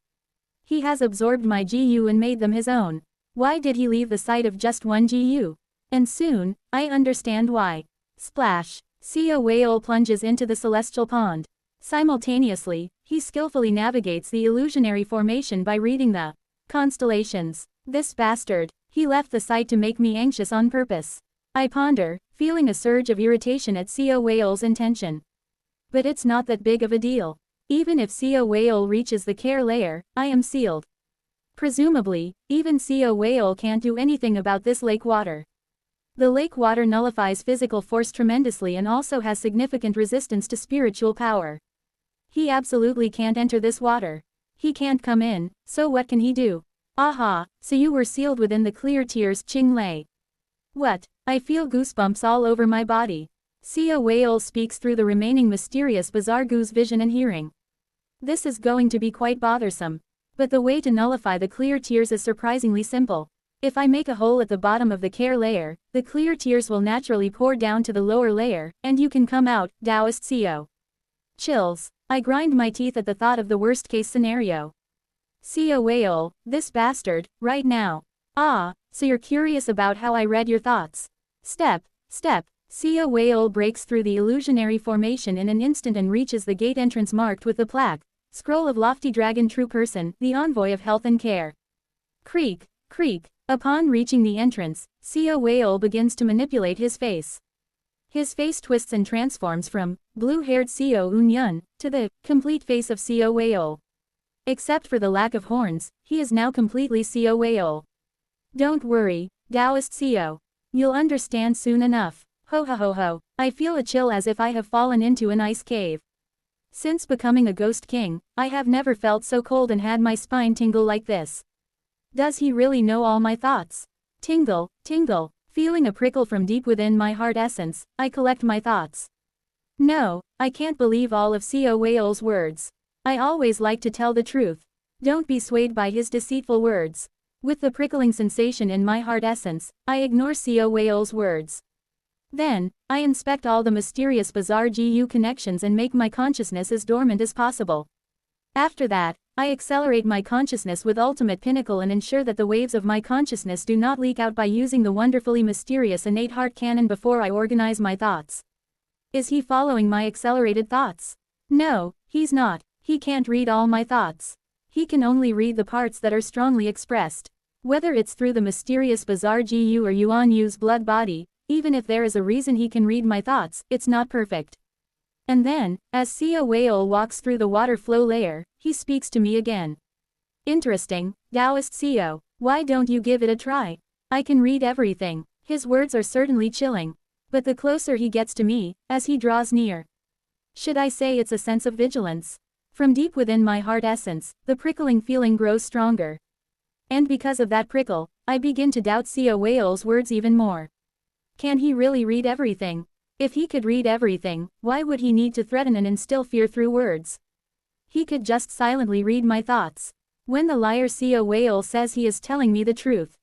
He has absorbed my GU and made them his own. Why did he leave the sight of just one GU? And soon, I understand why. Splash. Seo Whale plunges into the celestial pond. Simultaneously, he skillfully navigates the illusionary formation by reading the constellations. This bastard. He left the site to make me anxious on purpose. I ponder, feeling a surge of irritation at Seo Whale's intention. But it's not that big of a deal. Even if Seo Whale reaches the care layer, I am sealed. Presumably, even Seo Whale can't do anything about this lake water. The lake water nullifies physical force tremendously and also has significant resistance to spiritual power. He absolutely can't enter this water. He can't come in, so what can he do? Aha, so you were sealed within the clear tears, Ching Lei. What? I feel goosebumps all over my body. Seo Whale speaks through the remaining mysterious bizarre goose vision and hearing. This is going to be quite bothersome. But the way to nullify the clear tears is surprisingly simple. If I make a hole at the bottom of the care layer, the clear tears will naturally pour down to the lower layer, and you can come out, Taoist Seo. Chills. I grind my teeth at the thought of the worst-case scenario. See a whale, this bastard, right now. Ah, so you're curious about how I read your thoughts. Step. See a whale breaks through the illusionary formation in an instant and reaches the gate entrance marked with the plaque, Scroll of Lofty Dragon True Person, the Envoy of Health and Care. Creak. Upon reaching the entrance, see a whale begins to manipulate his face. His face twists and transforms from blue-haired Seo Unyun to the complete face of Seo Whale. Except for the lack of horns, he is now completely Seo Whale. Don't worry, Taoist Seo. You'll understand soon enough. Ho ho ho ho. I feel a chill as if I have fallen into an ice cave. Since becoming a ghost king, I have never felt so cold and had my spine tingle like this. Does he really know all my thoughts? Tingle. Feeling a prickle from deep within my heart essence, I collect my thoughts. No, I can't believe all of Seo Whale's words. I always like to tell the truth. Don't be swayed by his deceitful words. With the prickling sensation in my heart essence, I ignore Seo Whale's words. Then, I inspect all the mysterious bizarre GU connections and make my consciousness as dormant as possible. After that, I accelerate my consciousness with ultimate pinnacle and ensure that the waves of my consciousness do not leak out by using the wonderfully mysterious innate heart cannon before I organize my thoughts. Is he following my accelerated thoughts? No, he's not. He can't read all my thoughts. He can only read the parts that are strongly expressed. Whether it's through the mysterious bizarre GU or Yuan Yu's blood body, even if there is a reason he can read my thoughts, it's not perfect. And then, as Seo Whale walks through the water flow layer, he speaks to me again. Interesting, Taoist Seo, why don't you give it a try? I can read everything. His words are certainly chilling. But the closer he gets to me, as he draws near. Should I say it's a sense of vigilance? From deep within my heart essence, the prickling feeling grows stronger. And because of that prickle, I begin to doubt Seo Whale's words even more. Can he really read everything? If he could read everything, why would he need to threaten and instill fear through words? He could just silently read my thoughts. When the liar Seo Whale says he is telling me the truth.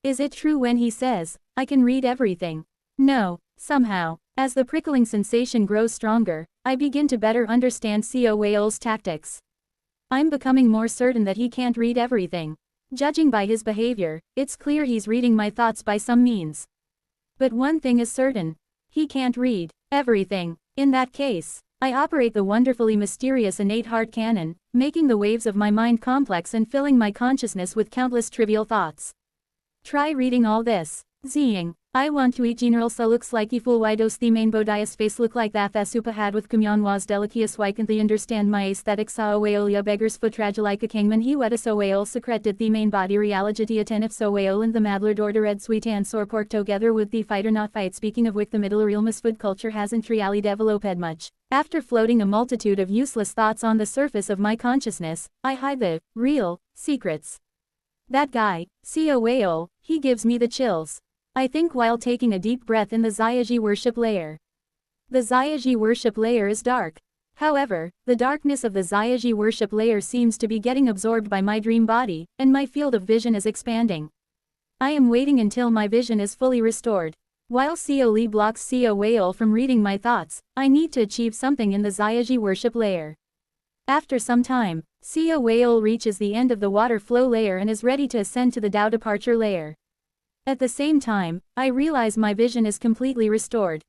Is it true when he says, I can read everything? No, somehow, as the prickling sensation grows stronger, I begin to better understand Seo Whale's tactics. I'm becoming more certain that he can't read everything. Judging by his behavior, it's clear he's reading my thoughts by some means. But one thing is certain. He can't read everything. In that case, I operate the wonderfully mysterious innate heart cannon, making the waves of my mind complex and filling my consciousness with countless trivial thoughts. Try reading all this. Zing. I want to eat general so looks like full why does the main bodias face look like that supa had with kumyan was delicious why can't they understand my aesthetic sa whale beggars foot like a kingman he weta so whale secret did the main body reality attentive so whale and the madler door red sweet and sore pork together with the fight or not fight speaking of which the middle realmus food culture hasn't really developed much. After floating a multitude of useless thoughts on the surface of my consciousness, I hide the real secrets. That guy, Seo Whale, he gives me the chills. I think while taking a deep breath in the Xiaji worship layer. The Xiaji worship layer is dark. However, the darkness of the Xiaji worship layer seems to be getting absorbed by my dream body, and my field of vision is expanding. I am waiting until my vision is fully restored. While Seo Li blocks Seo Whale from reading my thoughts, I need to achieve something in the Xiaji worship layer. After some time, Seo Whale reaches the end of the water flow layer and is ready to ascend to the Tao departure layer. At the same time, I realize my vision is completely restored.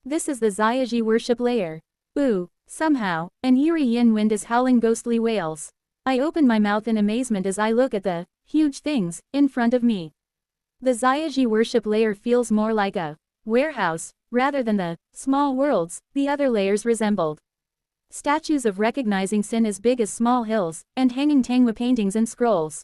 This is the Xiaji worship layer. Ooh, somehow, an eerie yin wind is howling ghostly wails. I open my mouth in amazement as I look at the huge things in front of me. The Xiaji worship layer feels more like a warehouse, rather than the small worlds the other layers resembled. Statues of recognizing sin as big as small hills, and hanging Tangwa paintings and scrolls.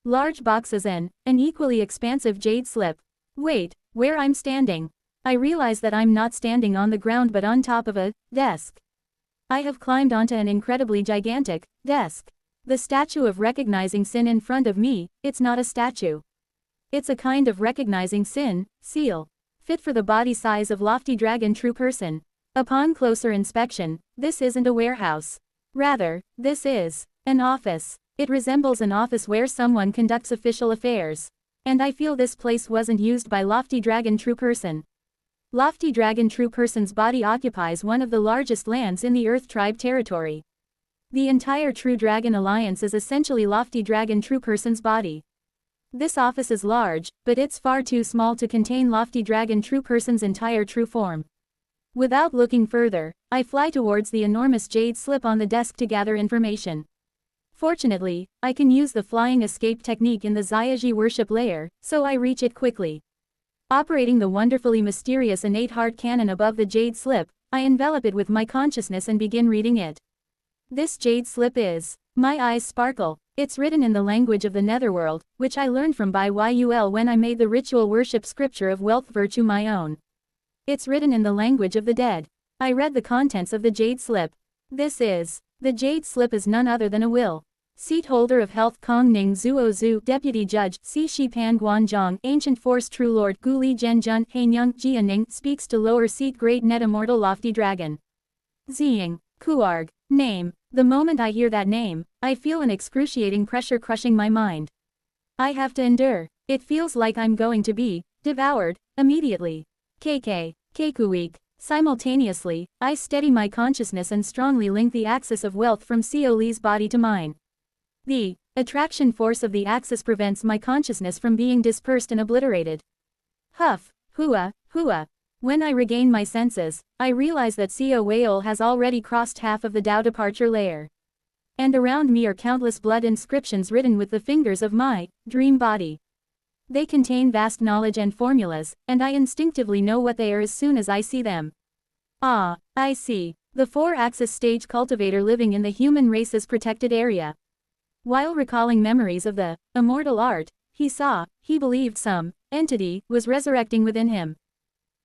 Large boxes and an equally expansive jade slip. Wait, where I'm standing. I realize that I'm not standing on the ground but on top of a desk. I have climbed onto an incredibly gigantic desk. The statue of recognizing sin in front of me, it's not a statue. It's a kind of recognizing sin seal, fit for the body size of Lofty Dragon True Person. Upon closer inspection, this isn't a warehouse. Rather, this is an office. It resembles an office where someone conducts official affairs. And I feel this place wasn't used by Lofty Dragon True Person. Lofty Dragon True Person's body occupies one of the largest lands in the Earth Tribe territory. The entire True Dragon Alliance is essentially Lofty Dragon True Person's body. This office is large, but it's far too small to contain Lofty Dragon True Person's entire true form. Without looking further, I fly towards the enormous jade slip on the desk to gather information. Fortunately, I can use the flying escape technique in the Xiaji worship layer, so I reach it quickly. Operating the wonderfully mysterious innate heart cannon above the jade slip, I envelop it with my consciousness and begin reading it. This jade slip is. My eyes sparkle. It's written in the language of the netherworld, which I learned from Bai Yul when I made the ritual worship scripture of wealth virtue my own. It's written in the language of the dead. I read the contents of the jade slip. This is. The jade slip is none other than a will. Seat holder of health Kong Ning Zuo Zhu, Deputy Judge, Si Shi Pan Guanzhong, Ancient Force True Lord, Gu Li Zhenjun, Hanyang, Jia Ning, speaks to lower seat Great Net Immortal Lofty Dragon. Ziying, Kuarg, name. The moment I hear that name, I feel an excruciating pressure crushing my mind. I have to endure. It feels like I'm going to be devoured immediately. KK, Kekuik. Simultaneously, I steady my consciousness and strongly link the axis of wealth from Xiao Li's body to mine. The attraction force of the axis prevents my consciousness from being dispersed and obliterated. Huff, hua, hua. When I regain my senses, I realize that Xiao Wei'ol has already crossed half of the Dao departure layer. And around me are countless blood inscriptions written with the fingers of my dream body. They contain vast knowledge and formulas, and I instinctively know what they are as soon as I see them. Ah, I see. The 4-axis stage cultivator living in the human race's protected area. While recalling memories of the immortal art, he believed some entity was resurrecting within him.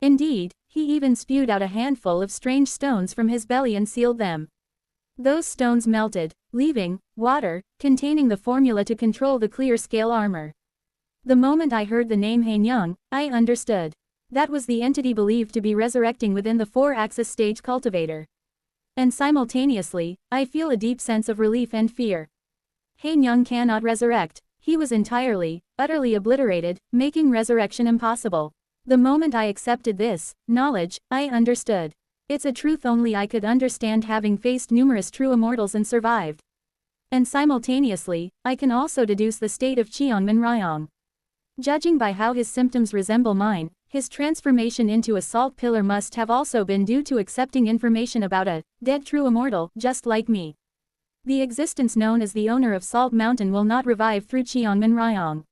Indeed, he even spewed out a handful of strange stones from his belly and sealed them. Those stones melted, leaving water containing the formula to control the clear scale armor. The moment I heard the name Hanyang, I understood. That was the entity believed to be resurrecting within the 4-axis stage cultivator. And simultaneously, I feel a deep sense of relief and fear. Hanyang cannot resurrect. He was entirely, utterly obliterated, making resurrection impossible. The moment I accepted this knowledge, I understood. It's a truth only I could understand having faced numerous true immortals and survived. And simultaneously, I can also deduce the state of Qiangmen Ryong. Judging by how his symptoms resemble mine, his transformation into a salt pillar must have also been due to accepting information about a dead true immortal, just like me. The existence known as the owner of Salt Mountain will not revive through Qiangmen Ryong.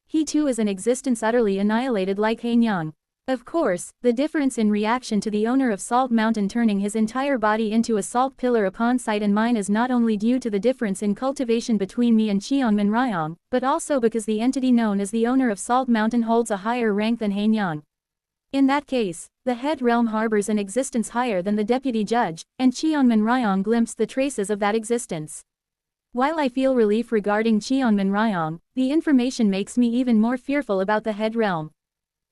He too is an existence utterly annihilated like Hanyang. Of course, the difference in reaction to the owner of Salt Mountain turning his entire body into a salt pillar upon sight and mine is not only due to the difference in cultivation between me and Qiangmen Ryong, but also because the entity known as the owner of Salt Mountain holds a higher rank than Hanyang. In that case, the head realm harbors an existence higher than the deputy judge, and Qiangmen Ryong glimpsed the traces of that existence. While I feel relief regarding Qiangmen Ryong, the information makes me even more fearful about the head realm.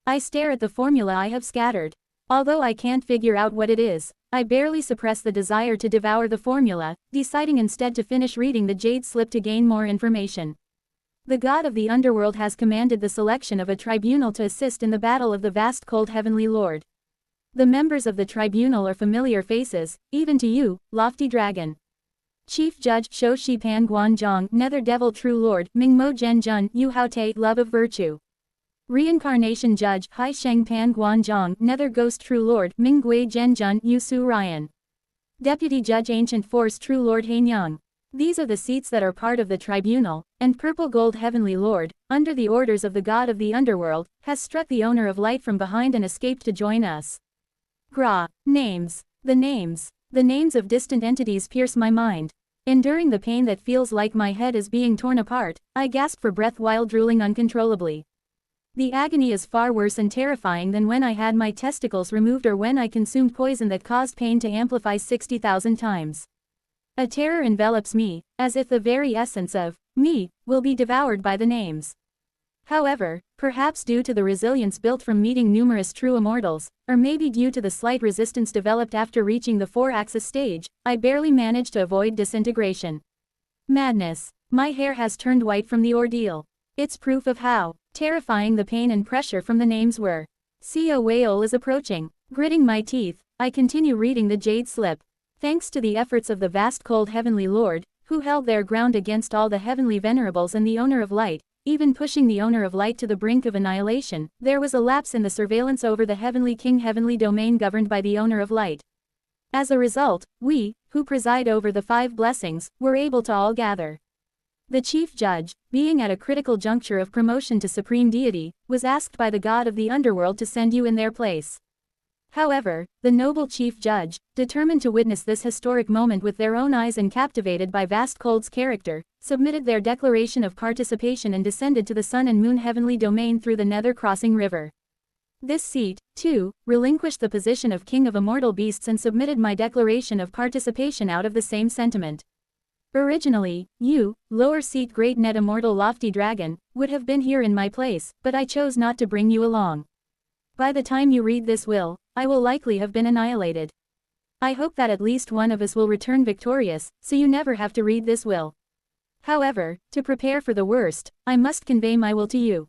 I stare at the formula I have scattered. Although I can't figure out what it is, I barely suppress the desire to devour the formula, deciding instead to finish reading the jade slip to gain more information. The god of the underworld has commanded the selection of a tribunal to assist in the battle of the vast cold heavenly lord. The members of the tribunal are familiar faces, even to you, Lofty Dragon. Chief Judge Shou Shi Pan Guanzhong, Nether Devil True Lord, Mingmo Zhenjun, Yu Haote, Love of Virtue. Reincarnation Judge Hai Sheng Pan Guanzhong, Nether Ghost True Lord, Minggui Zhenjun, Yu Su Ryan. Deputy Judge Ancient Force True Lord Hanyang. These are the seats that are part of the tribunal, and Purple Gold Heavenly Lord, under the orders of the god of the underworld, has struck the owner of light from behind and escaped to join us. Gra. Names. The names of distant entities pierce my mind. Enduring the pain that feels like my head is being torn apart, I gasp for breath while drooling uncontrollably. The agony is far worse and terrifying than when I had my testicles removed or when I consumed poison that caused pain to amplify 60,000 times. A terror envelops me, as if the very essence of me will be devoured by the names. However, perhaps due to the resilience built from meeting numerous true immortals, or maybe due to the slight resistance developed after reaching the 4-axis stage, I barely managed to avoid disintegration. Madness. My hair has turned white from the ordeal. It's proof of how terrifying the pain and pressure from the names were. Xiao Wei'ol is approaching. Gritting my teeth, I continue reading the jade slip. Thanks to the efforts of the vast cold heavenly lord, who held their ground against all the heavenly venerables and the owner of light, even pushing the owner of light to the brink of annihilation, there was a lapse in the surveillance over the heavenly king heavenly domain governed by the owner of light. As a result, we, who preside over the 5 blessings, were able to all gather. The chief judge, being at a critical juncture of promotion to supreme deity, was asked by the god of the underworld to send you in their place. However, the noble chief judge, determined to witness this historic moment with their own eyes and captivated by vast cold's character, submitted their declaration of participation and descended to the sun and moon heavenly domain through the nether crossing river. This seat, too, relinquished the position of king of immortal beasts and submitted my declaration of participation out of the same sentiment. Originally, you, lower seat great net immortal lofty dragon, would have been here in my place, but I chose not to bring you along. By the time you read this will, I will likely have been annihilated. I hope that at least one of us will return victorious, so you never have to read this will. However, to prepare for the worst, I must convey my will to you.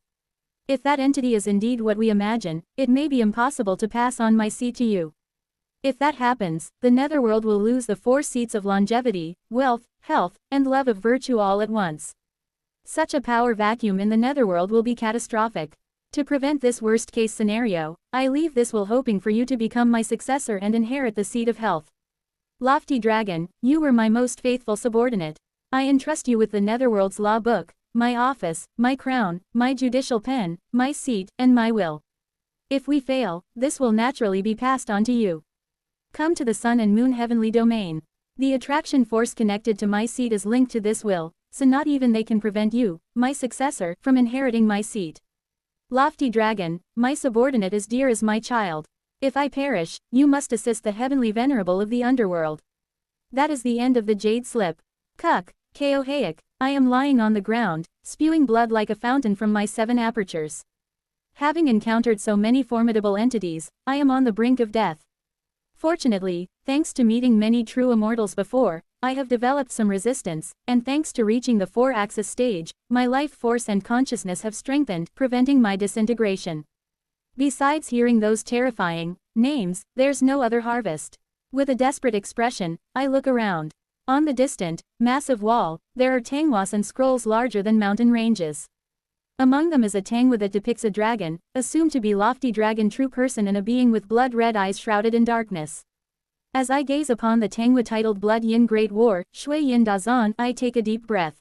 If that entity is indeed what we imagine, it may be impossible to pass on my seat to you. If that happens, the netherworld will lose the 4 seats of longevity, wealth, health, and love of virtue all at once. Such a power vacuum in the netherworld will be catastrophic. To prevent this worst-case scenario, I leave this will hoping for you to become my successor and inherit the seat of health. Lofty dragon, you were my most faithful subordinate. I entrust you with the netherworld's law book, my office, my crown, my judicial pen, my seat, and my will. If we fail, this will naturally be passed on to you. Come to the sun and moon heavenly domain. The attraction force connected to my seat is linked to this will, so not even they can prevent you, my successor, from inheriting my seat. Lofty dragon, my subordinate is dear as my child. If I perish, you must assist the heavenly venerable of the underworld. That is the end of the jade slip. Cuck, Kaohaic, I am lying on the ground, spewing blood like a fountain from my 7 apertures. Having encountered so many formidable entities, I am on the brink of death. Fortunately, thanks to meeting many true immortals before, I have developed some resistance, and thanks to reaching the 4-axis stage, my life force and consciousness have strengthened, preventing my disintegration. Besides hearing those terrifying names, there's no other harvest. With a desperate expression, I look around. On the distant, massive wall, there are tangwas and scrolls larger than mountain ranges. Among them is a tangwa that depicts a dragon, assumed to be lofty dragon true person and a being with blood-red eyes shrouded in darkness. As I gaze upon the tangwa titled Blood Yin Great War, Shui Yin Dazan, I take a deep breath.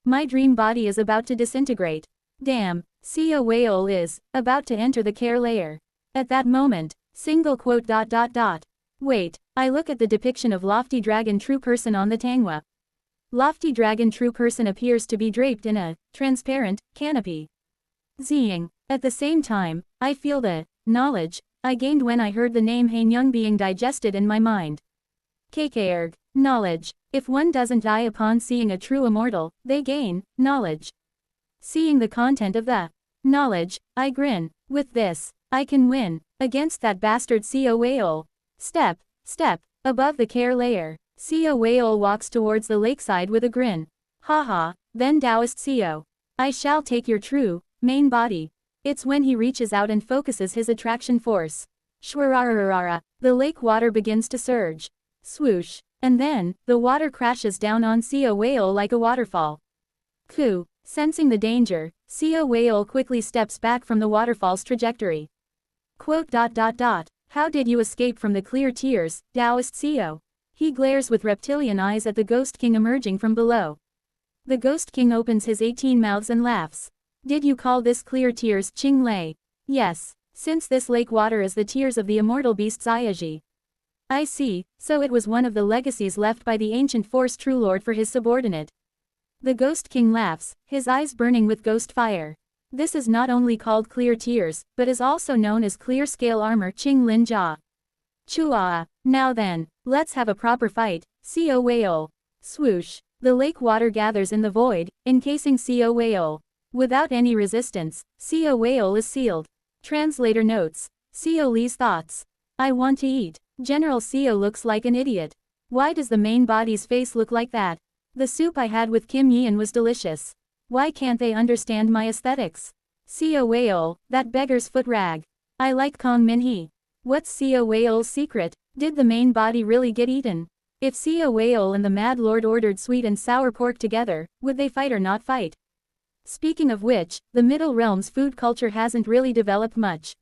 My dream body is about to disintegrate. Damn, Sia Weol is about to enter the care layer. At that moment, single quote ... Wait, I look at the depiction of lofty dragon true person on the tangwa. Lofty dragon true person appears to be draped in a transparent canopy. Zing. At the same time, I feel the knowledge I gained when I heard the name Hainyang being digested in my mind. Kkerg. Knowledge. If one doesn't die upon seeing a true immortal, they gain knowledge. Seeing the content of the knowledge, I grin. With this, I can win against that bastard Sia Weol. Step, above the care layer. Sia Weol walks towards the lakeside with a grin. Haha, then Taoist Sio. I shall take your true main body. It's when he reaches out and focuses his attraction force. Shwarararara. The lake water begins to surge. Swoosh. And then, the water crashes down on Sia Weol like a waterfall. Ku. Sensing the danger, Sia Weol quickly steps back from the waterfall's trajectory. Quote ... How did you escape from the clear tears, Taoist Sio? He glares with reptilian eyes at the Ghost King emerging from below. The Ghost King opens his 18 mouths and laughs. Did you call this clear tears, Qing Lei? Yes, since this lake water is the tears of the immortal beast Zaiyaji. I see, so it was one of the legacies left by the ancient Force True Lord for his subordinate. The Ghost King laughs, his eyes burning with ghost fire. This is not only called clear tears, but is also known as clear scale armor Qing Lin Jia. Chua. Now then, let's have a proper fight, Sia Weol. Swoosh. The lake water gathers in the void, encasing Sia Weol. Without any resistance, Sia Weol is sealed. Translator notes. Sio Li's thoughts. I want to eat. General Sio looks like an idiot. Why does the main body's face look like that? The soup I had with Kim Yian was delicious. Why can't they understand my aesthetics? Sia Weol, that beggar's foot rag. I like Kong Min Hee. What's Sia Weol's secret? Did the main body really get eaten? If sea a whale and the Mad Lord ordered sweet and sour pork together, would they fight or not fight? Speaking of which, the Middle Realm's food culture hasn't really developed much.